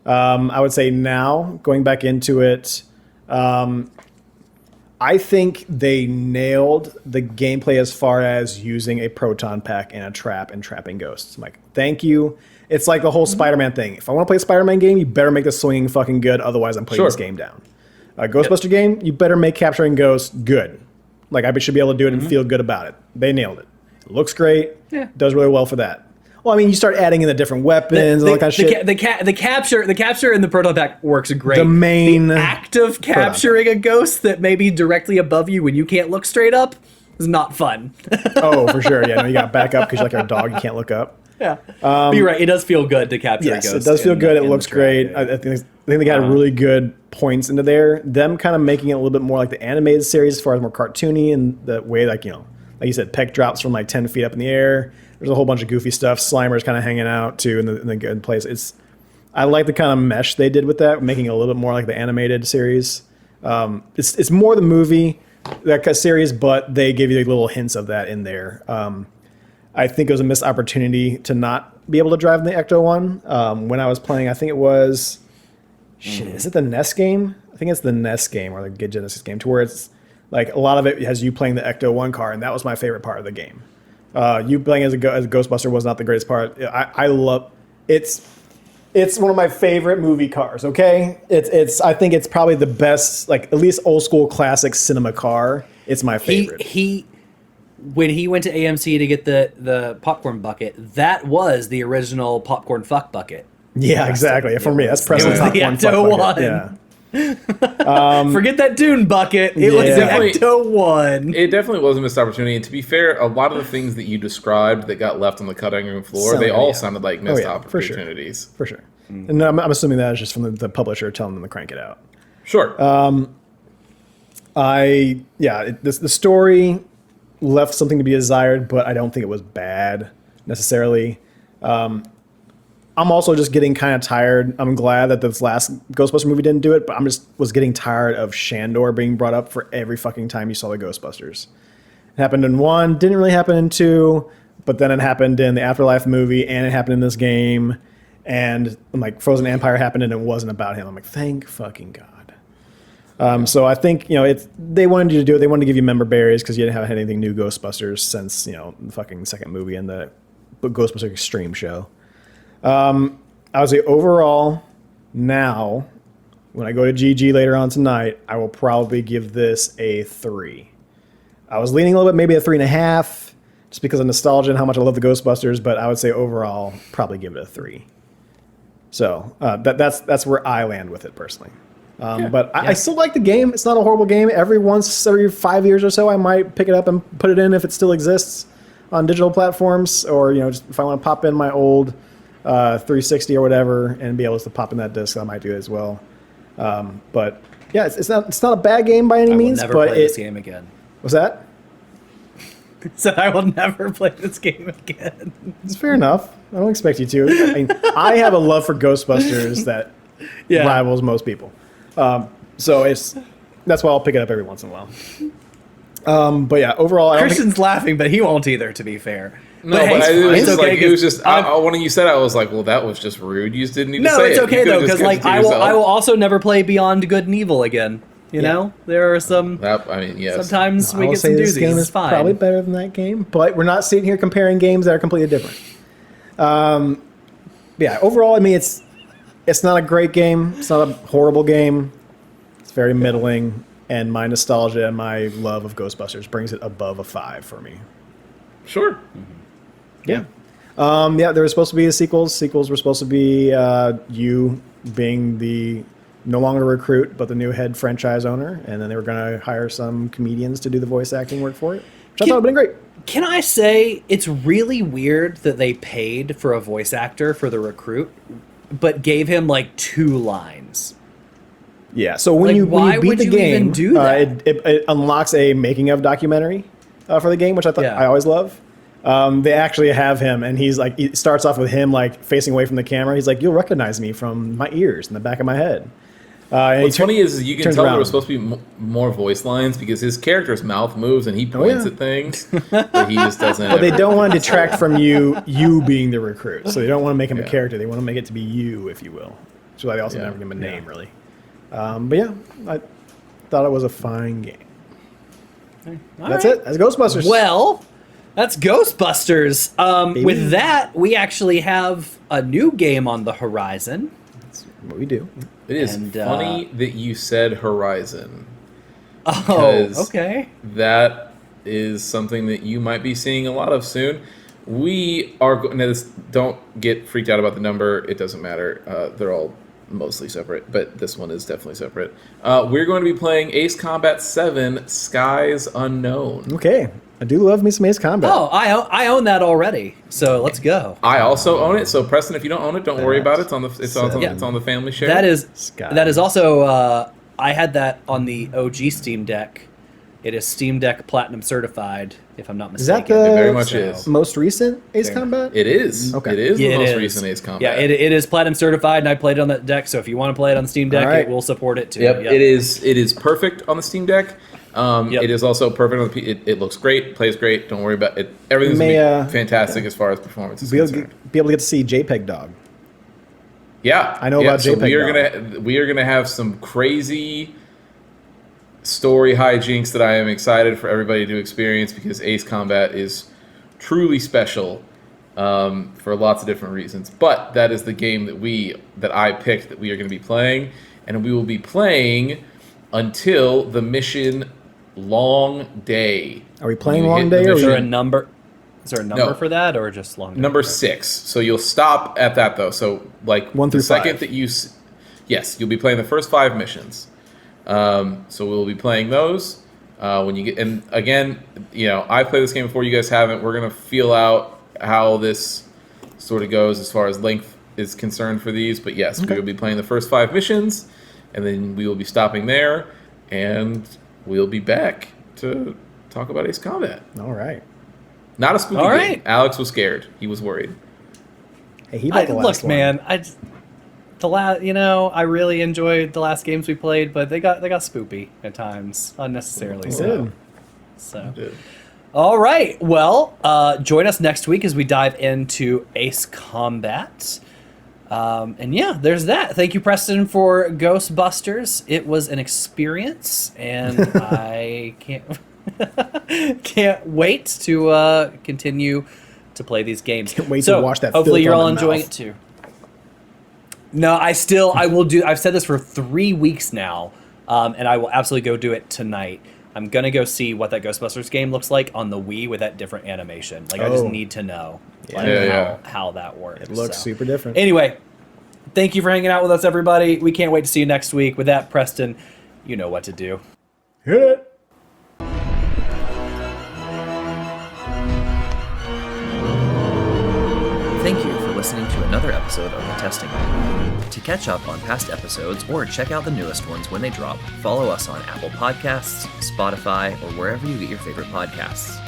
I would say now, going back into it, I think they nailed the gameplay as far as using a proton pack and a trap and trapping ghosts. I'm like, thank you. It's like the whole Spider-Man thing. If I want to play a Spider-Man game, you better make the swinging fucking good. Otherwise, I'm putting this game down. A Ghostbuster game, you better make capturing ghosts good. Like, I should be able to do it and feel good about it. They nailed it. It looks great. Yeah. Does really well for that. Well, I mean, you start adding in the different weapons and all that kind of shit. The capture in the proton pack works great. The act of capturing a ghost that may be directly above you when you can't look straight up is not fun. Oh, for sure. Yeah, no, you got to back up because you're like a dog. You can't look up. Yeah. But you're right. It does feel good to capture a ghost. Yes, it does feel good. It looks great. I think they got really good points into there. Them kind of making it a little bit more like the animated series as far as more cartoony and the way, like, you know, like you said, peck drops from like 10 feet up in the air. There's a whole bunch of goofy stuff. Slimer's kind of hanging out too in the good place. I like the kind of mesh they did with that, making it a little bit more like the animated series. It's more the movie that series, but they give you little hints of that in there. I think it was a missed opportunity to not be able to drive in the Ecto one. When I was playing, I think it was is it the NES game? I think it's the NES game or the Genesis game, to where it's like a lot of it has you playing the Ecto one car, and that was my favorite part of the game. You playing as a Ghostbuster was not the greatest part. I love it's one of my favorite movie cars. Okay, I think it's probably the best, like at least old school classic cinema car. It's my favorite. When he went to AMC to get the popcorn bucket, that was the original popcorn fuck bucket. Yeah, exactly. For me, that's Preston's popcorn fuck bucket. Yeah. Forget that Dune bucket. It was the Ecto one. It definitely was a missed opportunity. And to be fair, a lot of the things that you described that got left on the cutting room floor, they all sounded like missed opportunities. For sure. And I'm assuming that is just from the publisher telling them to crank it out. Sure. The story left something to be desired, but I don't think it was bad necessarily. I'm also just getting kind of tired. I'm glad that this last Ghostbuster movie didn't do it, but was getting tired of Shandor being brought up for every fucking time you saw the Ghostbusters. It happened in 1, didn't really happen in 2, but then it happened in the Afterlife movie, and it happened in this game. And I'm like, Frozen Empire happened, and it wasn't about him. I'm like, thank fucking God. So I think, you know, they wanted you to do it. They wanted to give you member berries because you didn't have anything new Ghostbusters since, you know, the fucking second movie and the Ghostbusters Extreme show. I would say overall, now, when I go to GG later on tonight, I will probably give this a 3. I was leaning a little bit, maybe a 3.5, just because of nostalgia and how much I love the Ghostbusters, but I would say overall, probably give it a 3. So that's where I land with it personally. I still like the game. It's not a horrible game. Every 5 years or so, I might pick it up and put it in if it still exists on digital platforms, or, you know, just if I want to pop in my old 360 or whatever and be able to pop in that disc, I might do it as well. But yeah, it's not a bad game by any means. Never play this game again. What's that? So I will never play this game again. It's fair enough. I don't expect you to. I mean, I have a love for Ghostbusters that rivals most people. So that's why I'll pick it up every once in a while. But yeah, overall, Christian's laughing, but he won't either, to be fair. No, but it was just when you said, I was like, well, that was just rude. You just didn't need to say it. No, it's okay though, because like I will also never play Beyond Good and Evil again. You know, there are some. Yes. Sometimes we get some doozies. This game is probably better than that game, but we're not sitting here comparing games that are completely different. Yeah, overall, I mean, it's not a great game. It's not a horrible game. It's very middling, and my nostalgia and my love of Ghostbusters brings it above a 5 for me. Sure. Yeah. There were supposed to be the sequels. Sequels were supposed to be you being the no longer recruit, but the new head franchise owner, and then they were going to hire some comedians to do the voice acting work for it, which I thought would have been great. Can I say it's really weird that they paid for a voice actor for the recruit, but gave him like 2 lines? Yeah, so when you beat the game, it unlocks a making of documentary for the game, which I thought I always love. They actually have him, and he's like, it starts off with him like facing away from the camera. He's like, "You'll recognize me from my ears in the back of my head," And What's funny is you can turns tell there around. was supposed to be more voice lines because his character's mouth moves and he points yeah. at things, but he just doesn't. But they don't want to detract from you being the recruit. So they don't want to make him a Yeah. character. They want to make it to be you, if you will. So they also Yeah. never give him a name, really. But yeah, I thought it was a fine game. That's it. That's Ghostbusters. Well, that's Ghostbusters. Baby. With that, we actually have a new game on the horizon. That's what we do. It is And, funny that you said Horizon. Oh, Because okay. That is something that you might be seeing a lot of soon. We are going. Now, don't get freaked out about the number. It doesn't matter. They're all mostly separate, but this one is definitely separate. We're going to be playing Ace Combat 7: Skies Unknown. Okay. I do love me some Ace Combat. Oh, I own that already. So let's go. I also own it. So Preston, if you don't own it, don't worry about it. It's on the Seven. it's on the family share. That is Skies. also I had that on the OG Steam Deck. It is Steam Deck Platinum certified, if I'm not Is that mistaken. the It very much is. most recent Ace Combat? It is. Okay. It is Yeah, the it most is. recent Ace Combat. Yeah, it is Platinum certified, and I played it on that deck. So if you want to play it on the Steam Deck, All right. it will support it too. Yep, it is. It is perfect on the Steam Deck. Yep. It is also perfect on the. It looks great, plays great. Don't worry about it. Everything's May, gonna be fantastic as far as performance is Be able, concerned. be able to get to see JPEG Dog. Yeah, I know yeah, about so JPEG we are gonna have some crazy story hijinks that I am excited for everybody to experience because Ace Combat is truly special for lots of different reasons. But that is the game that I picked that we are going to be playing, and we will be playing until the mission Long Day. Are we playing You Long hit the Day or Is there a mission- number? Is there a number No. for that, or just long? Number 6. So you'll stop at that though. So like 1 the through second 5. that yes, you'll be playing the first 5 missions. So we'll be playing those when you get. And again, I played this game before. You guys haven't. We're gonna feel out how this sort of goes as far as length is concerned for these. But yes, we will be playing the first 5 missions, and then we will be stopping there, and we'll be back to talk about Ace Combat. All right. Not a spooky All game. right. Alex was scared. He was worried. Hey, he bought the last Look, one. man, I really enjoyed the last games we played, but they got spoopy at times, unnecessarily They so. did. So, Dude. all right. Well, join us next week as we dive into Ace Combat. And yeah, there's that. Thank you, Preston, for Ghostbusters. It was an experience, and I can't wait to continue to play these games. Can't wait so to watch that hopefully filth you're on all the enjoying mouth. it too. No, I will do. I've said this for 3 weeks now, and I will absolutely go do it tonight. I'm gonna go see what that Ghostbusters game looks like on the Wii with that different animation. Like I just Oh. need to know Yeah. how that works. It looks So. super different. Anyway, thank you for hanging out with us, everybody. We can't wait to see you next week. With that, Preston, you know what to do. Hit it. Thank you for listening to another episode of The Testing Room. To catch up on past episodes or check out the newest ones when they drop, follow us on Apple Podcasts, Spotify, or wherever you get your favorite podcasts.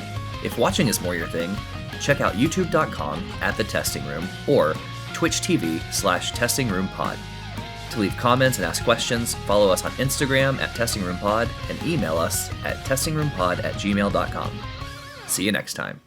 If watching is more your thing, check out youtube.com/thetestingroom or Twitch TV/testingroompod. To leave comments and ask questions, follow us on Instagram @testingroompod and email us at testingroompod@gmail.com. See you next time.